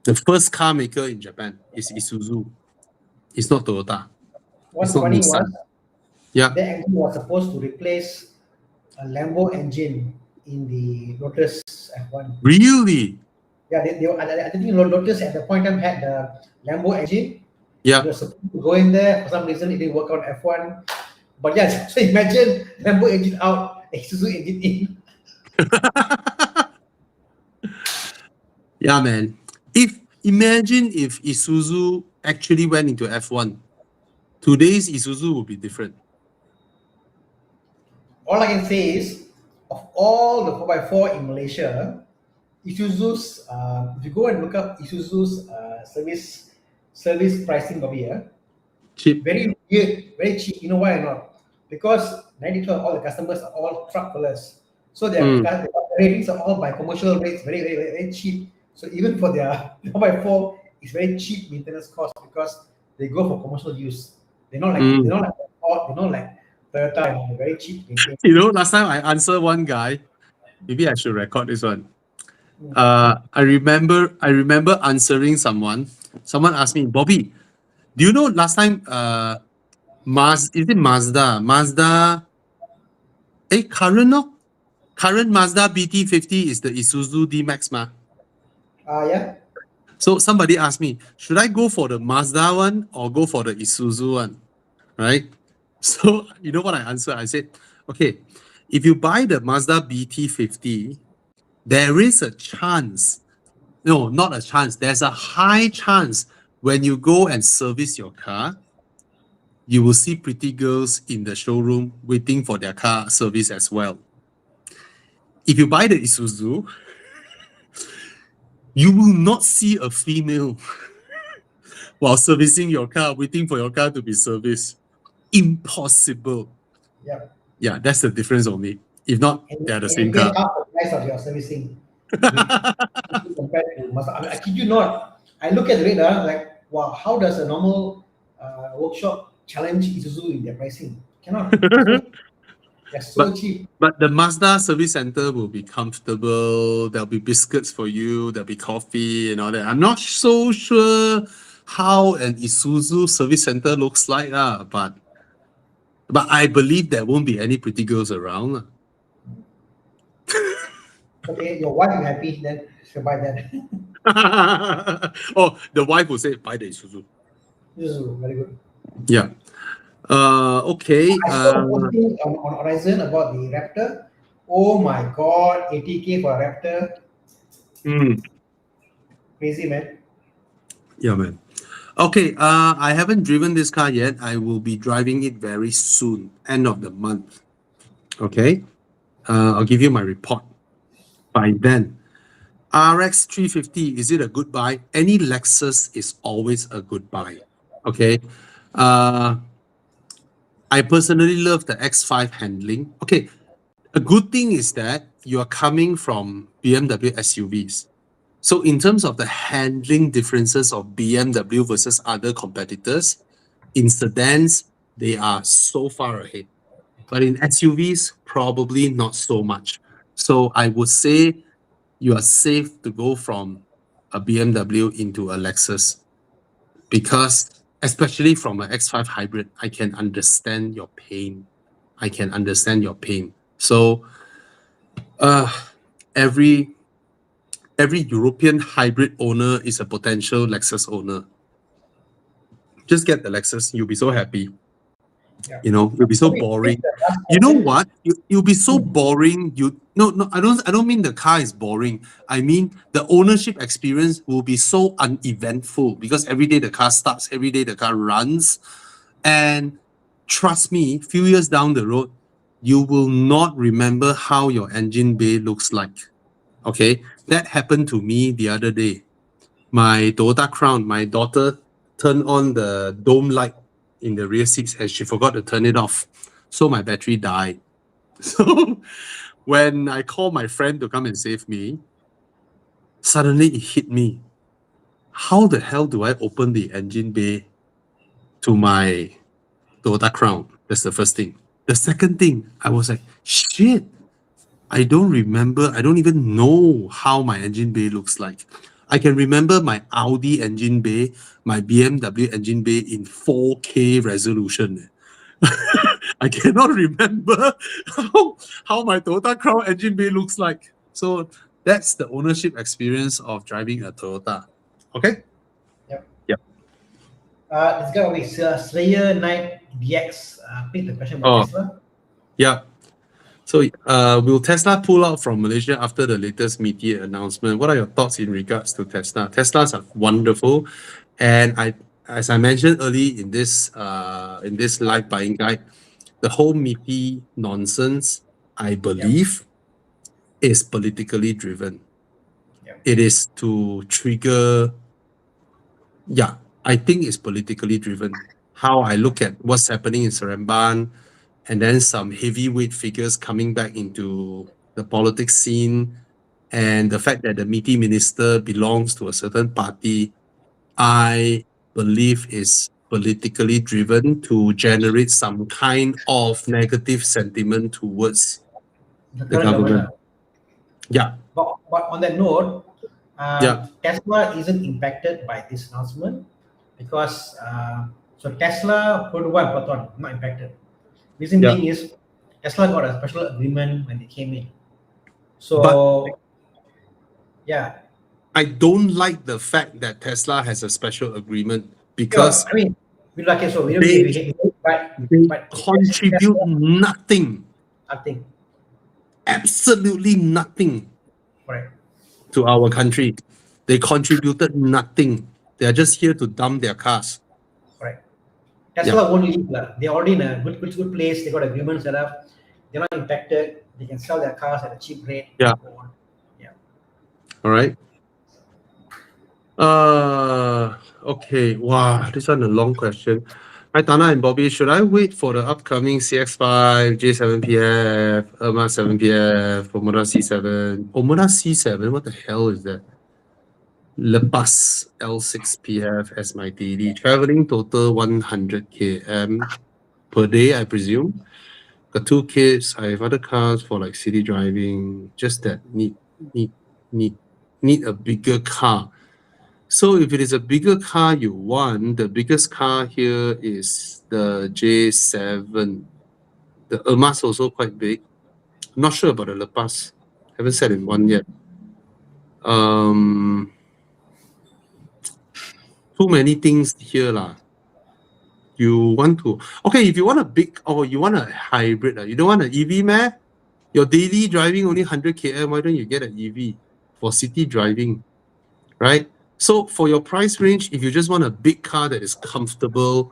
The first car maker in Japan is Isuzu. It's not Toyota. What's It's not funny Nissan. was Yeah. that engine was supposed to replace a Lambo engine in the Lotus F1. Really? Yeah, I think Lotus at the point in time had the Lambo engine. Yeah. It was supposed to go in there. For some reason, it didn't work on F1. But yeah, so imagine Lambo engine out, Isuzu engine in. Yeah, man. Imagine if Isuzu actually went into F1, today's Isuzu would be different. All I can say is, of all the 4x4 in Malaysia, Isuzu's, if you go and look up Isuzu's service pricing over here, Cheap. very weird, very cheap. You know why or not? Because 92 all the customers are all truck pullers. So their ratings are all by commercial rates, very, very, very, very cheap. So even for their 4x4, it's very cheap maintenance cost because they go for commercial use. They're not like Ford, they're not like Toyota, and very cheap maintenance. You know, last time I answered one guy, maybe I should record this one. I remember answering someone. Someone asked me, Bobby, do you know last time is it Mazda? Current Mazda BT50 is the Isuzu D-Max ma. Yeah. So somebody asked me, should I go for the Mazda one or go for the Isuzu one? Right? So you know what I answered? I said, okay, if you buy the Mazda BT50, there is a chance. No, not a chance. There's a high chance when you go and service your car, you will see pretty girls in the showroom waiting for their car service as well. If you buy the Isuzu, you will not see a female while servicing your car, waiting for your car to be serviced. Impossible. Yeah. Yeah, that's the difference only. If not, they're the same car. Half the price of your servicing. Compared to Mazda. I mean, I kid you not. I look at the rate, like, wow, how does a normal workshop challenge Isuzu in their pricing? Cannot. They're so cheap. But the Mazda service center will be comfortable. There'll be biscuits for you. There'll be coffee and all that. I'm not so sure how an Isuzu service center looks like, but I believe there won't be any pretty girls around. Okay, your wife is happy, then she'll buy that. Oh, the wife will say, buy the Isuzu. Isuzu, very good. Yeah. Okay. I saw something on Horizon about the Raptor. Oh my god, 80K for a Raptor. Crazy, man. Yeah, man. Okay, I haven't driven this car yet. I will be driving it very soon, end of the month. Okay. I'll give you my report by then. RX 350, is it a good buy? Any Lexus is always a good buy. Okay. I personally love the X5 handling. Okay, a good thing is that you are coming from BMW SUVs. So in terms of the handling differences of BMW versus other competitors, in sedans, they are so far ahead. But in SUVs, probably not so much. So I would say you are safe to go from a BMW into a Lexus, because especially from an X5 hybrid, I can understand your pain. So every European hybrid owner is a potential Lexus owner. Just get the Lexus, you'll be so happy. Yeah. You know, you'll be so boring. You know what? You'll be so boring. I don't mean the car is boring. I mean the ownership experience will be so uneventful, because every day the car starts, every day the car runs. And trust me, few years down the road, you will not remember how your engine bay looks like. Okay? That happened to me the other day. My Toyota Crown, my daughter turned on the dome light in the rear seats and she forgot to turn it off. So my battery died. So when I called my friend to come and save me, suddenly it hit me. How the hell do I open the engine bay to my Toyota Crown? That's the first thing. The second thing, I was like, shit, I don't remember. I don't even know how my engine bay looks like. I can remember my Audi engine bay, my BMW engine bay in 4K resolution. I cannot remember how my Toyota Crown engine bay looks like. So that's the ownership experience of driving a Toyota. Okay? Yep. Yep. This guy always Slayer Knight DX picked the question about Oh, Tesla. yeah. So, will Tesla pull out from Malaysia after the latest media announcement? What are your thoughts in regards to Tesla? Teslas are wonderful, and as I mentioned early in this live buying guide, the whole MIPI nonsense, I believe, is politically driven. Yep. It is to trigger. Yeah, I think it's politically driven. How I look at what's happening in Seremban, and then some heavyweight figures coming back into the politics scene, and the fact that the MITI minister belongs to a certain party, I believe is politically driven to generate some kind of negative sentiment towards The the current government. governor. Yeah, But on that note, yeah, Tesla isn't impacted by this announcement because so Tesla Code 1 Proton not impacted. Reason yeah. being is Tesla got a special agreement when they came in. But So yeah, I don't like the fact that Tesla has a special agreement because I mean, we like it, so we don't they hate it, they but contribute Tesla, nothing, I think, absolutely nothing correct. to our country. They contributed nothing. They are just here to dump their cars. Correct. Yeah. Tesla won't leave. They're already in a good place. They got agreements set up. They're not impacted. They can sell their cars at a cheap rate. Yeah. Go on. Yeah. All right. Okay. Wow, this one a long question. Hi, Tana and Bobby. Should I wait for the upcoming CX5, J7PF, Irma 7PF, Omoda C7? Omoda C7, what the hell is that? Lepas L6PF as my daily. Traveling total 100 km per day, I presume. Got 2 kids. I have other cars for like city driving. Just that need a bigger car. So if it is a bigger car you want, the biggest car here is the J7. The Irma's also quite big. Not sure about the Lepas. Haven't sat in one yet. Too many things here lah. You want to if you want a big or you want a hybrid, you don't want an EV, meh? Your daily driving only 100 km. Why don't you get an EV for city driving, right? So for your price range, if you just want a big car that is comfortable,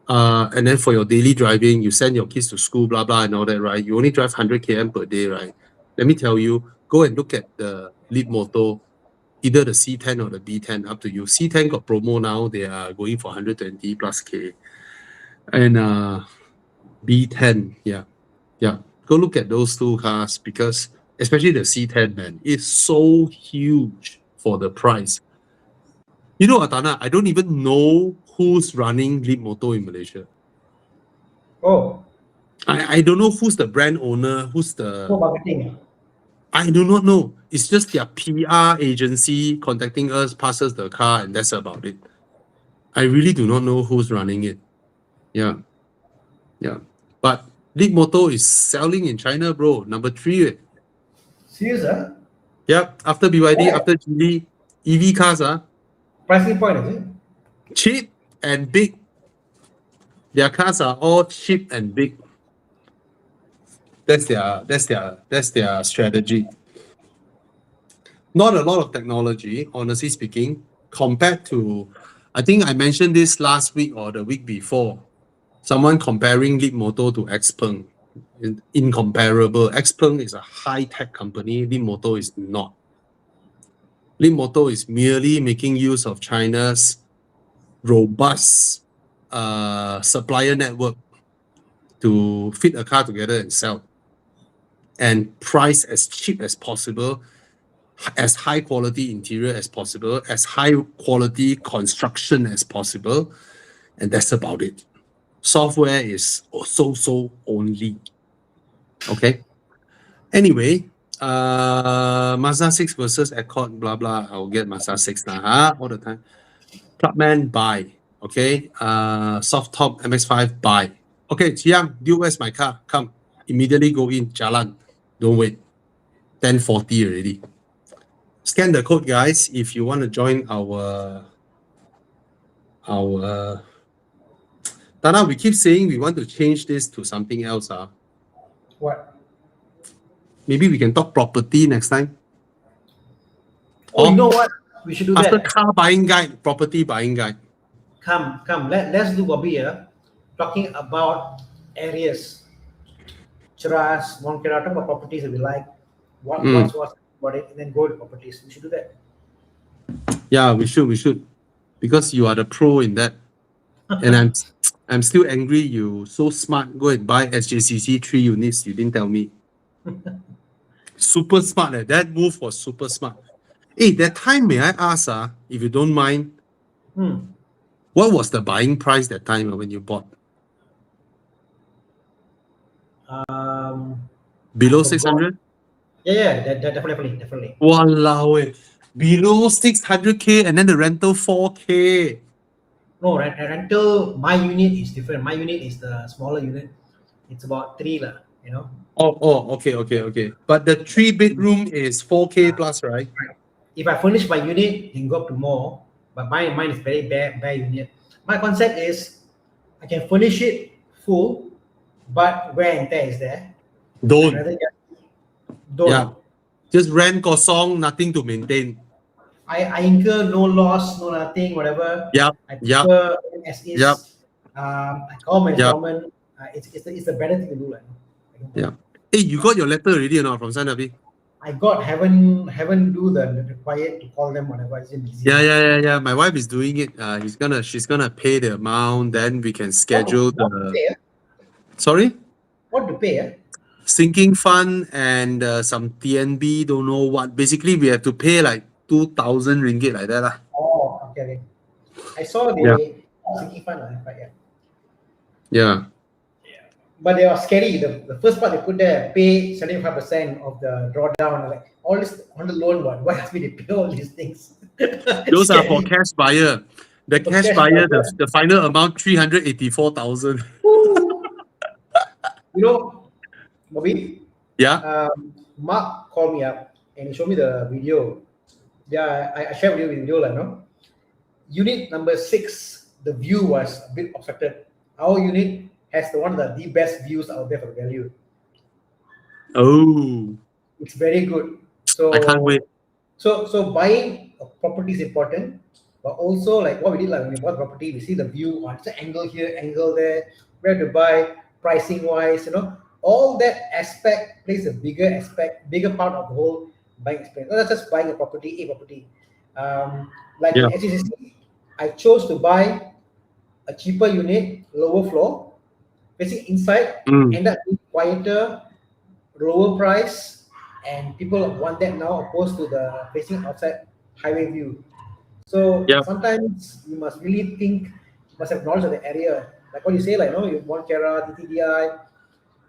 and then for your daily driving, you send your kids to school, blah blah, and all that, right? You only drive 100 km per day, right? Let me tell you, go and look at the Leapmotor, either the C10 or the B10, up to you. C10 got promo now; they are going for 120 plus K, and B10, yeah. Go look at those two cars because especially the C10, man, it's so huge for the price. You know, Atana, I don't even know who's running Leapmotor in Malaysia. Oh, I don't know who's the brand owner, who's the... marketing. I do not know. It's just their PR agency contacting us, passes the car, and that's about it. I really do not know who's running it. Yeah. But Leapmotor is selling in China, bro. Number 3. Serious, huh? Yep. After BYD, Yeah. after Geely, EV cars are Pricing point, is it? cheap and big. Their cars are all cheap and big. That's their strategy. Not a lot of technology, honestly speaking, compared to, I think I mentioned this last week or the week before. Someone comparing Leapmotor to XPeng. Incomparable. XPeng is a high-tech company. Leapmotor is not. Leapmotor is merely making use of China's robust supplier network to fit a car together and sell, and price as cheap as possible, as high quality interior as possible, as high quality construction as possible, and that's about it. Software is so only. Okay. Anyway, Mazda 6 versus Accord, blah blah. I'll get Mazda 6 now, all the time. Clubman, buy. Okay. Soft top MX5, buy. Okay, Chiang, where's my car? Come. Immediately go in. Jalan. Don't wait. 10:40 already. Scan the code, guys, if you want to join our Tana, we keep saying we want to change this to something else. What? Maybe we can talk property next time. Oh, you know what? We should do After that. car buying guide, property buying guide. Come. Let's do Bobby here. Talking about areas. Cheras, Monkera, talk about properties that we like. What's about it, and then go to properties. We should do that. Yeah, we should. Because you are the pro in that. And I'm still angry you so smart go and buy SJCC 3 units. You didn't tell me. Super smart. That move was super smart. Hey, that time, may I ask, if you don't mind, what was the buying price that time when you bought? Below 600? Yeah, definitely. Walao, below 600K and then the rental 4K. No, rental, my unit is different. My unit is the smaller unit. It's about 3 lah, you know. Oh, okay. But the 3-bedroom is 4K plus, right? If I furnish my unit, you can go up to more. But mine is very bare unit. My concept is I can furnish it full, but wear and tear is there. Don't. Don't. Yeah. Just rent kosong, nothing to maintain. I incur no loss, no nothing, whatever. Yep. I prefer as is. Yep. I call my installment. It's the better thing to do. Yeah. Hey, you got your letter already or not from Sanabi? I haven't do the required to call them whatever. It's busy. Yeah. My wife is doing it. She's gonna pay the amount, then we can schedule what to pay, Sorry? What to pay? Sinking fund and some TNB, don't know what. Basically, we have to pay like 2,000 ringgit like that. Oh, okay. I saw the sinking fund. Yeah. But they are scary. The first part they put there, pay 75% of the drawdown. Like all this on the loan one. Why ask me to pay all these things? Those are for cash buyer. The cash buyer, the final amount 384,000. You know, Bobby? Yeah. Mark called me up and he showed me the video. Yeah, I shared with you the video, no? Unit number 6, the view was a bit obstructed. Our unit has one of the best views out there for the value. Oh. It's very good. So I can't wait. So buying a property is important, but also like what we did, like when we bought property, we see the view, it's an angle here, angle there, where to buy, pricing wise, all that aspect plays a bigger part of the whole buying experience. Not just buying a property. As you see, I chose to buy a cheaper unit, lower floor, facing inside, end up being quieter, lower price, and people want that now opposed to the facing outside highway view. So sometimes you must really think, you must have knowledge of the area. Like what you say, you want Kera, TTDI,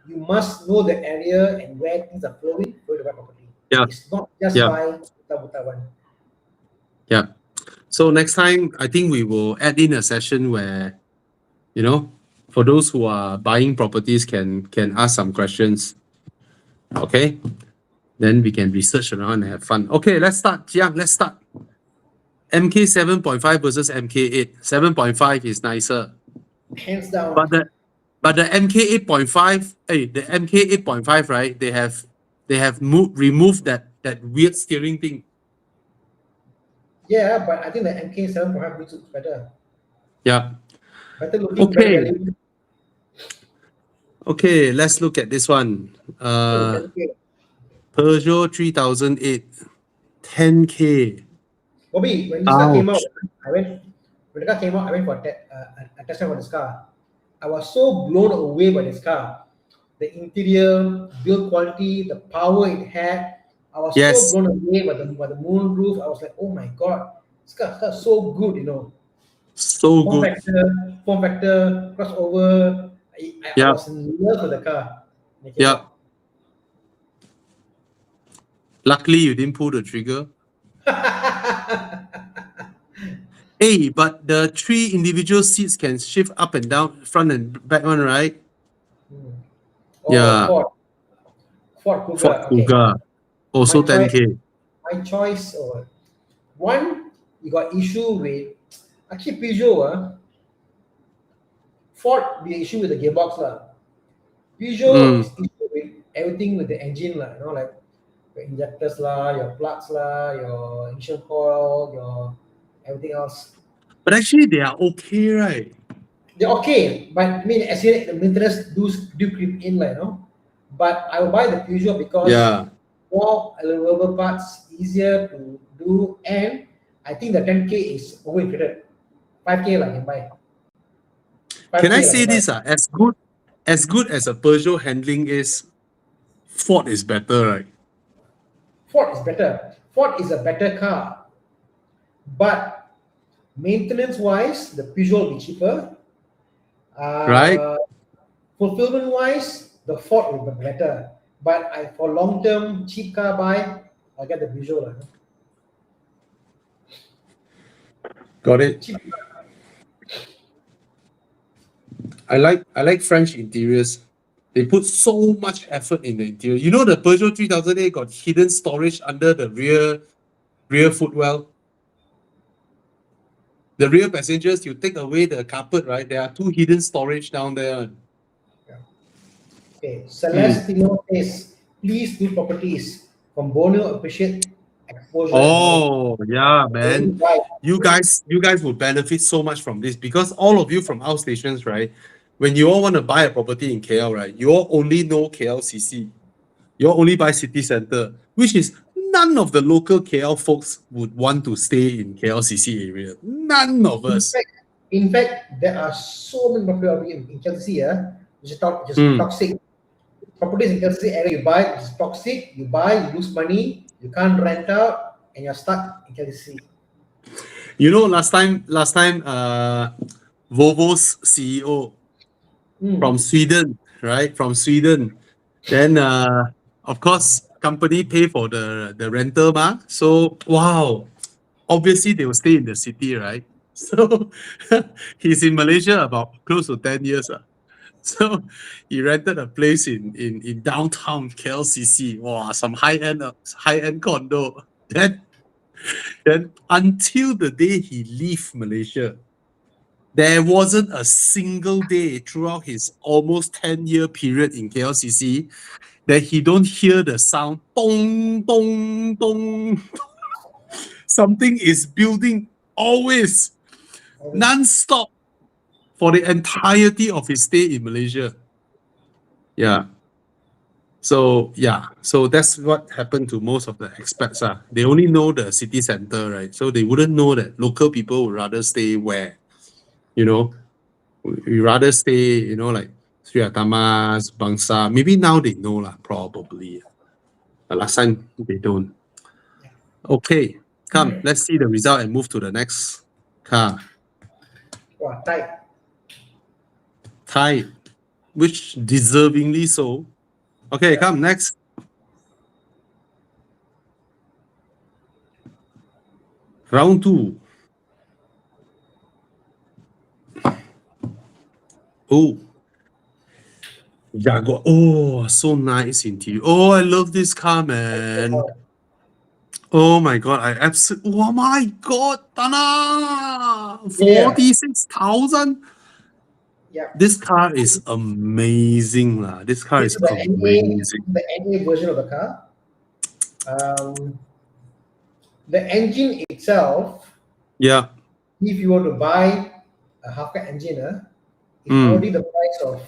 you must know the area and where things are flowing for the property. Yeah. It's not just buying buta one. Yeah. So next time, I think we will add in a session where, for those who are buying properties can ask some questions. Okay. Then we can research around and have fun. Okay, let's start. Jiang, let's start. MK 7.5 versus MK8. 7.5 is nicer. Hands down. But the MK 8.5, the MK 8.5, right? They have removed that weird steering thing. Yeah, but I think the MK 7.5 looks better. Yeah. Better looking. Okay. Better okay, let's look at this one. Peugeot 3008, 10K. Bobby, when this car came out, I went for a test drive for this car. I was so blown away by this car. The interior, build quality, the power it had. I was so blown away by the moon roof. I was like, oh my god, this car is so good, So form good. Form factor, crossover. I was in love with the car. Yeah. Luckily, you didn't pull the trigger. Hey, but the 3 individual seats can shift up and down, front and back one, right? Oh, Yeah. Ford Ford Kuga. Okay. Kuga. Also My choice. 10K. My choice. One, you got issue with. Actually, Peugeot. Ford the issue with the gearbox lah. Peugeot is issue with everything with the engine lah. Like your injectors lah, your plugs lah, your ignition coil, your everything else. But actually, they are okay, right? They're okay, but I mean, as yet the maintenance do creep in, But I will buy the Peugeot because more available parts, easier to do, and I think the 10K is overinflated. 5K lah, can buy. Can I say this? As good as a Peugeot handling is, Ford is better, right? Ford is better. Ford is a better car, but maintenance-wise, the Peugeot will be cheaper. Right? Fulfillment-wise, the Ford will be better. But for long-term cheap car buy, I'll get the Peugeot lah. Got it. Cheap. I like French interiors. They put so much effort in the interior. You know the Peugeot 3008 got hidden storage under the rear footwell. The rear passengers, you take away the carpet, right? There are 2 hidden storage down there. Okay, Celestino says, please do properties. From Borneo, appreciate exposure. Oh yeah, man. You guys will benefit so much from this because all of you from outstations, right? When you all want to buy a property in KL, right? You all only know KLCC. You all only buy city center, which is none of the local KL folks would want to stay in KLCC area. None of us. In fact, there are so many properties in KLCC, which is toxic. Properties in KLCC area you buy, it's toxic. You buy, you lose money, you can't rent out, and you're stuck in KLCC. You know, last time, Volvo's CEO from Sweden, right? From Sweden. Then, of course, company pay for the rental, so wow, obviously they will stay in the city, right? So he's in Malaysia about close to 10 years. So he rented a place in downtown KLCC. Wow, some high-end condo. Then until the day he leave Malaysia, there wasn't a single day throughout his almost 10-year period in KLCC that he don't hear the sound dong dong dong. Something is building always non-stop for the entirety of his stay in Malaysia. Yeah. So that's what happened to most of the expats. They only know the city center, right? So they wouldn't know that local people would rather stay where, we rather stay, like Sri Atamas, Bangsa. Maybe now they know lah, probably. But last time they don't. Okay, come, let's see the result and move to the next car. Wow, tight. Tight, which deservingly so. Okay, come next. Round 2. Oh, Jaguar. Oh, so nice interior. Oh, I love this car, man. Oh my god, oh my god, Tana! 46,000? Yeah. This car is amazing. This car is amazing. The NA version of the car. The engine itself, yeah. If you were to buy a half-cut engine, it's already the price of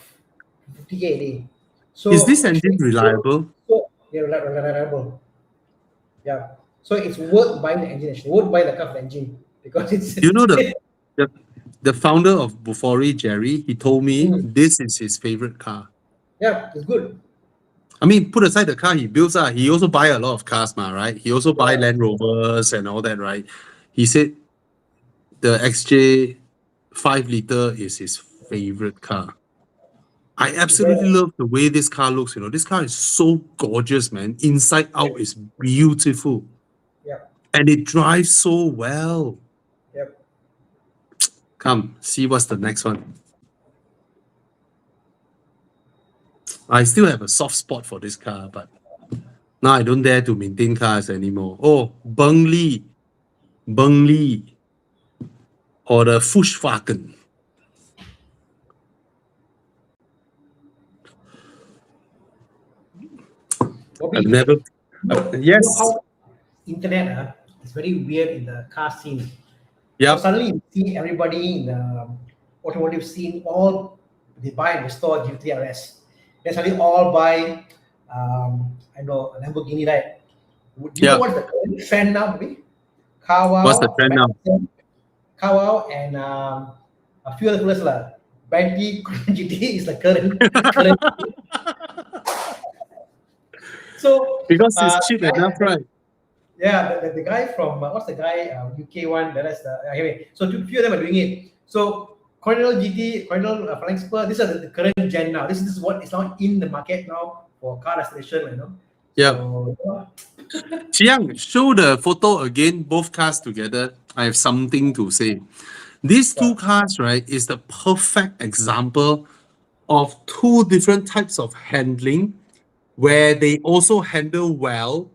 50K. So is this engine reliable? Yeah, reliable. Yeah. So it's worth buying the engine. Actually, worth buying the car for the engine because it's. The founder of Bufori, Jerry, he told me this is his favorite car. Yeah, it's good. I mean, put aside the car he builds, he also buy a lot of cars, right? He also buy Land Rovers and all that, right? He said the XJ 5 liter is his favorite car. I absolutely love the way this car looks. This car is so gorgeous, man. Inside out is beautiful. Yep. And it drives so well. Yep. Come, see what's the next one. I still have a soft spot for this car, but now I don't dare to maintain cars anymore. Oh, Bentley, or the Volkswagen. Bobby, I've never. you know Yes. how internet is very weird in the car scene. So Yep. suddenly you see everybody in the automotive scene, all they buy and restore GT RS. Then suddenly all buy, I know, a Lamborghini, right? Do you know Yep. what's the current trend now, maybe? What's the Carwow, trend now? Carwow, and a few other colors lah. Bentley GT is the current. So Because it's cheap enough, right? yeah, the guy from what's the guy UK one? That is the anyway. So few of them are doing it. So Cornell GT, Cornell Flying Spur. These are the current gen now. This is what is now in the market now for car restoration. You know. Yep. So, Chiang, show the photo again, both cars together. I have something to say. These two cars, right, is the perfect example of two different types of handling where they also handle well,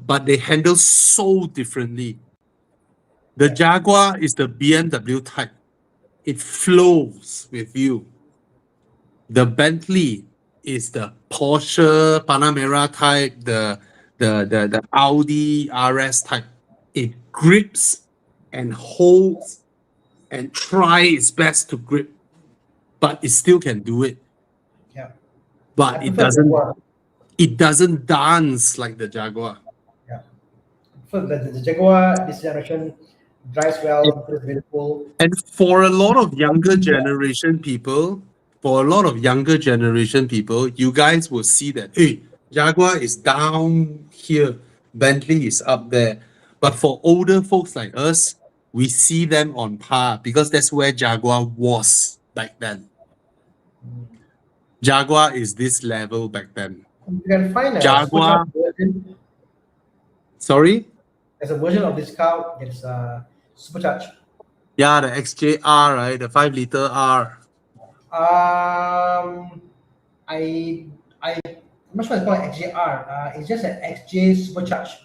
but they handle so differently. The Jaguar is the BMW type. It flows with you. The Bentley is the Porsche Panamera type, the Audi RS type. It grips and holds and try its best to grip, but it still can do it. yeah. But I it prefer doesn't. Jaguar. It doesn't dance like the Jaguar. Yeah. So the Jaguar this generation drives well, feels beautiful. And for a lot of younger generation people, you guys will see that, hey, Jaguar is down here, Bentley is up there. But for older folks like us, we see them on par because that's where Jaguar was back then. Jaguar is this level back then. You can find a Jaguar, supercharged version. sorry? There's a version of this car that is supercharged. Yeah, the XJR, right? The 5-liter R. I I'm not sure it's called XJR. It's just an XJ supercharged.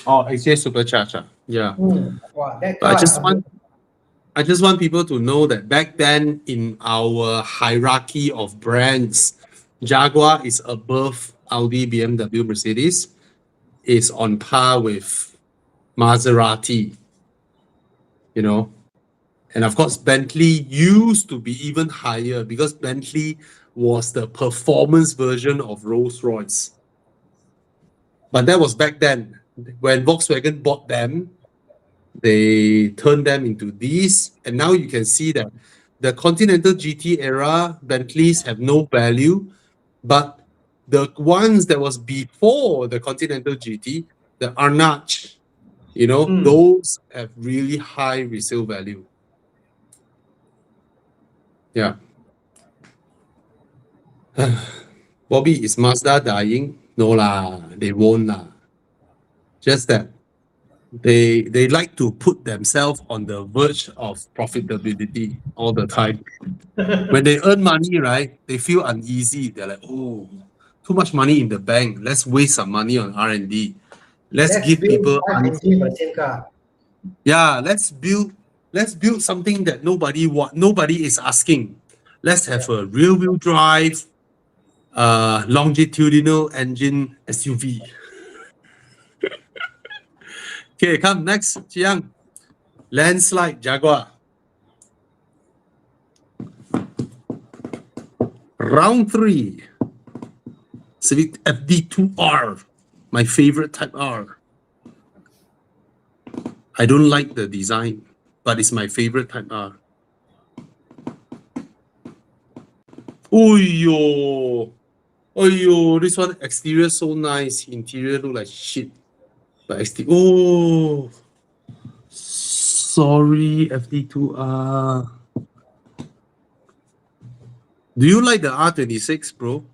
Oh, XJ Supercharger. Yeah. Wow, that But car is I just want people to know that back then in our hierarchy of brands, Jaguar is above Audi, BMW, Mercedes, is on par with Maserati, you know. And of course, Bentley used to be even higher because Bentley was the performance version of Rolls-Royce. But that was back then. When Volkswagen bought them, they turned them into these, and now you can see that the Continental GT era Bentleys have no value, but the ones that was before the Continental GT, the Arnage, those have really high resale value. Yeah. Bobby, is Mazda dying? No lah, they won't lah. Just that they like to put themselves on the verge of profitability all the time. When they earn money, right, they feel uneasy. They're like, oh, too much money in the bank. Let's waste some money on R&D. Let's give people engine for the same car. yeah, let's build something that nobody is asking. Let's have a rear-wheel drive, longitudinal engine SUV. Okay, come next, Chiang. Landslide Jaguar. Round 3. Civic FD2R. My favorite type R. I don't like the design, but it's my favorite type R. Oh, this one exterior so nice. Interior look like shit. But oh, sorry, FD2R. Do you like the R26, bro?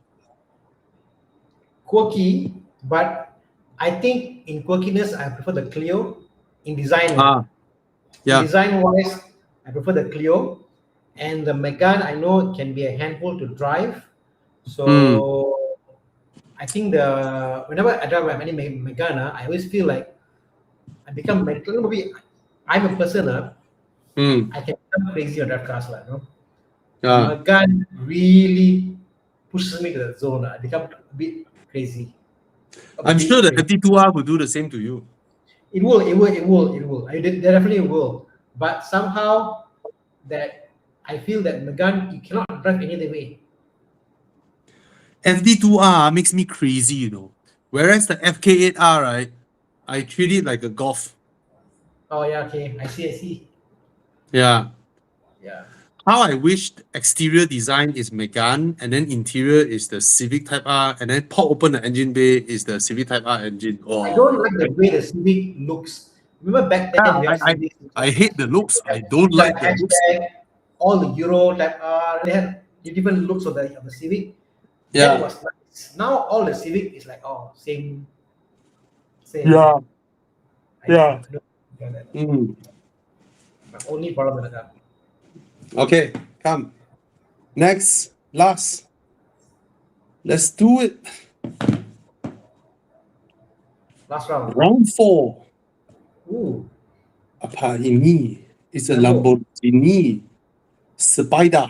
Quirky, but I think in quirkiness, I prefer the Clio. In design, Ah, in yeah. design wise, I prefer the Clio. And the Megane, I know it can be a handful to drive. Mm, So I think whenever I drive any Megane, I always feel like I become maybe I'm a person. mm, I can become crazy on drive cars, like, yeah. Megane really pushes me to the zone. I become a bit crazy. A I'm sure bit the crazy. FD2R will do the same to you. It will, it will, it will, it will. They definitely will. But somehow that I feel that Megane you cannot drive any other way. FD2R makes me crazy, you know. Whereas the FK8R, right, I treat it like a golf. Oh yeah, okay. I see. Yeah. Yeah. How I wish the exterior design is Megane, and then interior is the Civic Type R, and then pop open the engine bay is the Civic Type R engine. I don't Oh, like the way the Civic looks. Remember back yeah, then we have Civic, I hate the looks. I don't which are like the looks. hatchback, all the Euro type R, they had the different looks of the Civic. That Yeah. was nice. Now all the Civic is like same. Yeah. I Yeah. don't get that. Mm. My only problem with that. Okay, come. Next, last. Let's do it. Last round. Round 4. Ooh, Apa ini? It's a Lambo. Lamborghini Spider.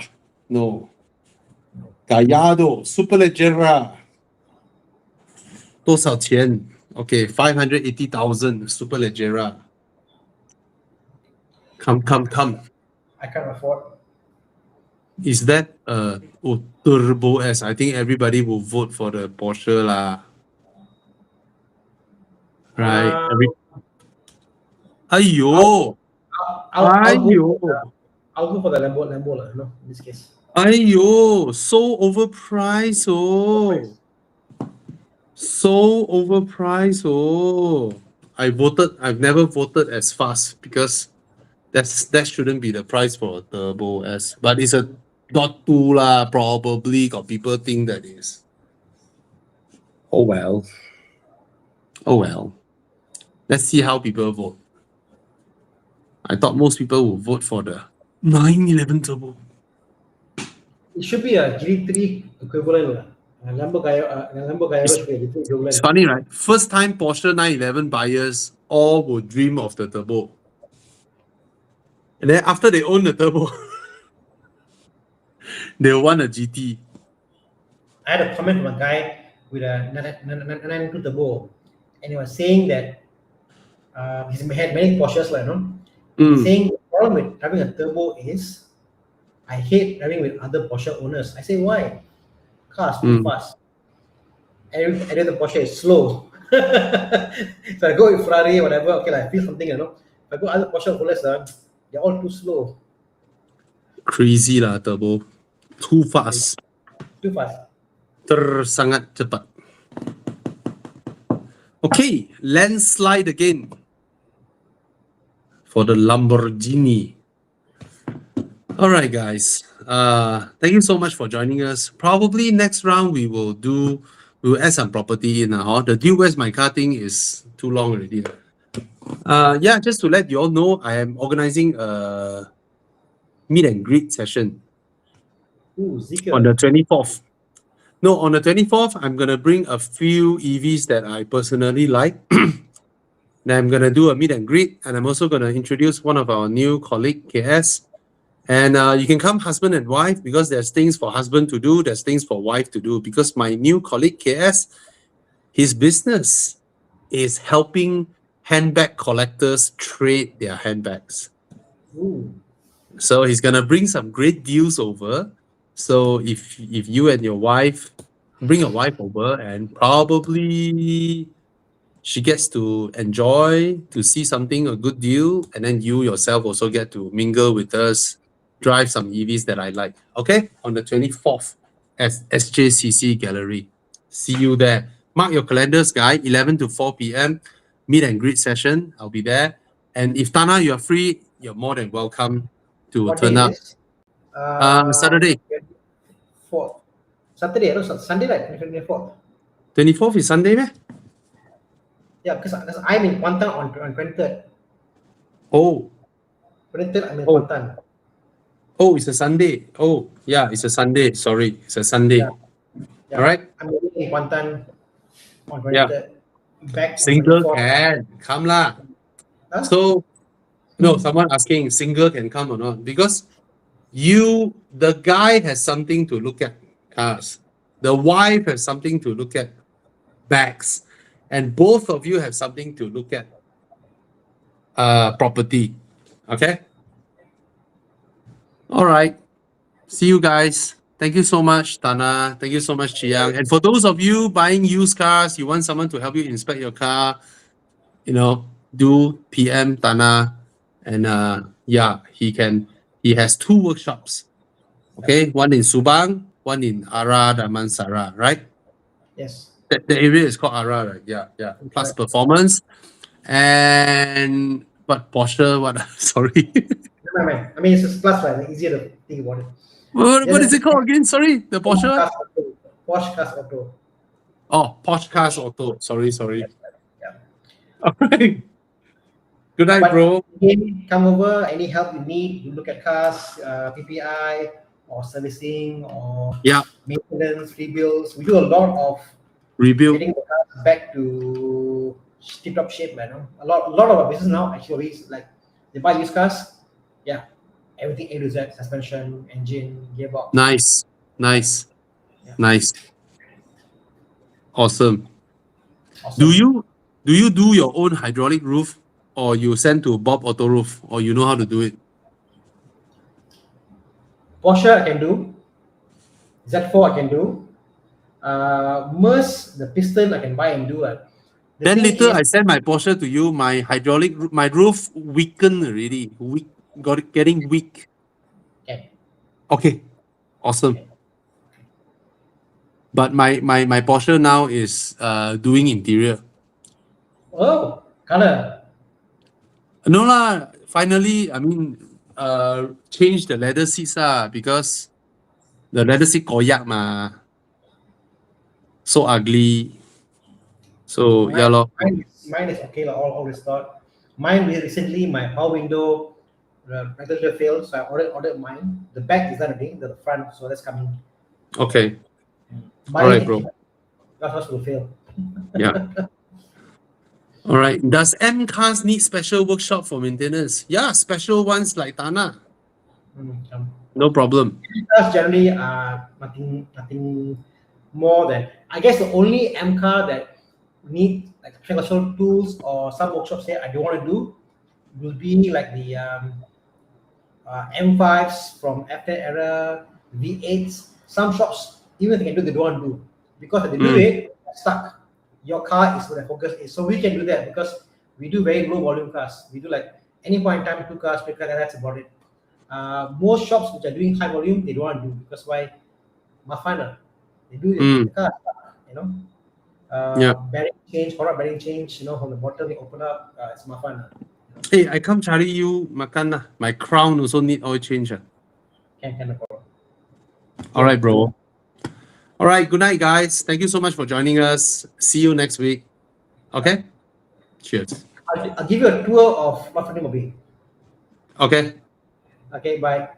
No. Gallardo Superleggera. 多少钱? Okay, 580,000 Superleggera. Come. I can't afford. Is that Turbo S? I think everybody will vote for the Porsche lah. Right. Uh, Aiyo. Aiyo. I'll go for the Lambo lah, in this case. Aiyo. So overpriced. Oh. So overpriced. Oh. I've never voted as fast because that shouldn't be the price for a Turbo S. But it's a dot two lah. Probably got people think that is. Oh well. Oh well. Let's see how people vote. I thought most people would vote for the 911 Turbo. It should be a GT3 equivalent lah. Lambo Gallardo should be a GT3 It's equivalent. funny, right? First time Porsche 911 buyers all would dream of the Turbo. And then after they own the Turbo, they'll want a GT. I had a comment from a guy with a 992 Turbo, and he was saying that he's had many Porsches, like, Mm. saying the problem with driving a Turbo is I hate driving with other Porsche owners. I say, why? Car's too fast. And then the Porsche is slow. So I go with Ferrari, whatever, okay, like, I feel something, If I go other Porsche owners, they're all too slow. Crazy lah, Turbo. Too fast. Too fast. Sangat cepat. Okay, landslide again for the Lamborghini. All right, guys. Thank you so much for joining us. Probably next round we'll add some property in. The Deal Where's My Car thing is too long already. Yeah, just to let you all know, I am organizing a meet and greet session on the 24th. No, on the 24th, I'm going to bring a few EVs that I personally like. Then I'm going to do a meet and greet, and I'm also going to introduce one of our new colleague, KS. And you can come husband and wife because there's things for husband to do, there's things for wife to do. Because my new colleague, KS, his business is helping handbag collectors trade their handbags. Ooh. So he's going to bring some great deals over. So if you and your wife bring your wife over, and probably she gets to enjoy, to see something, a good deal, and then you yourself also get to mingle with us, drive some EVs that I like. Okay, on the 24th at SJCC Gallery. See you there. Mark your calendars, guys. 11 to 4 p.m. meet and greet session. I'll be there. And if Tana, you're free, you're more than welcome to What turn day up. is this? Saturday. 24th. Saturday, no, Sunday, right? 24th. 24th is Sunday, meh? Yeah, because I'm in Kuantan on 23rd. Oh, 23rd, I'm in Oh. Kuantan. oh, it's a Sunday. Oh, yeah, it's a Sunday. Sorry, it's a Sunday. Yeah. All right. I'm in Kuantan on Yeah. 23rd. Back on Single 24th. can come lah. Huh? So no, someone asking single can come or not because the guy has something to look at cars. The wife has something to look at bags, and both of you have something to look at property. Okay. All right. See you guys. Thank you so much, Tana. Thank you so much, Chiang. And for those of you buying used cars, you want someone to help you inspect your car, do PM Tana, and yeah, he has 2 workshops. Okay, one in Subang, one in Ara Damansara, right? Yes. The area is called Ara, right? Yeah. Plus Correct. performance. And but Porsche, what sorry. Never mind. I mean, it's just plus, right? It's easier to think about it. What is it called again? Sorry, the Porsche one? Porsche Cars Auto. Oh, Porsche Cars Auto. Sorry. Yeah. All right. Good night, bro. Again, come over. Any help you need, you look at cars, PPI, or servicing, or Yeah. maintenance, rebuilds. We do a lot of Rebuild. getting the cars back to tip-top shape, man. A lot of our business now actually is like they buy used cars. Yeah, everything A to Z: suspension, engine, gearbox. Nice. Yeah. Nice. Awesome. Do you do your own hydraulic roof, or you send to Bob Auto Roof, or you know how to do it? Porsche I can do. Z4 I can do. Merc, the piston I can buy and do. Then later I send my Porsche to you. My my roof weakened already. Getting weak. Okay. Awesome. But my Porsche now is doing interior. Oh, color. No lah. Finally, I mean, change the leather seats because the leather seat koyak ma. So ugly. So yeah lor. Mine is okay, all restored. Mine recently, my power window regulator failed, so I ordered mine. The back is done again, the front, so that's coming. Okay. Mine, All right, bro. Yours will fail. Yeah. All right. Does M cars need special workshop for maintenance? Yeah, special ones like Tana. No problem. Cars generally are nothing more than, I guess, the only M car that need like special tools or some workshops here I don't want to do will be like the M5s from FL era, V8s. Some shops, even if they can do, they don't want to do, because if they do it, stuck. Your car is where the focus is. So we can do that because we do very low volume cars. We do like any point in time 2 cars, 3 cars, and that's about it. Most shops which are doing high volume, they don't want to do, because why? Mafana. They do it, the car, bearing change, correct bearing change, from the bottom they open up, it's mafana. Hey, I come cari you makan lah. My crown also need oil change. Can no problem. All right, bro. All right, good night, guys. Thank you so much for joining us. See you next week. Okay? Cheers. I'll give you a tour of Mafana Mobile. Okay. Okay, bye.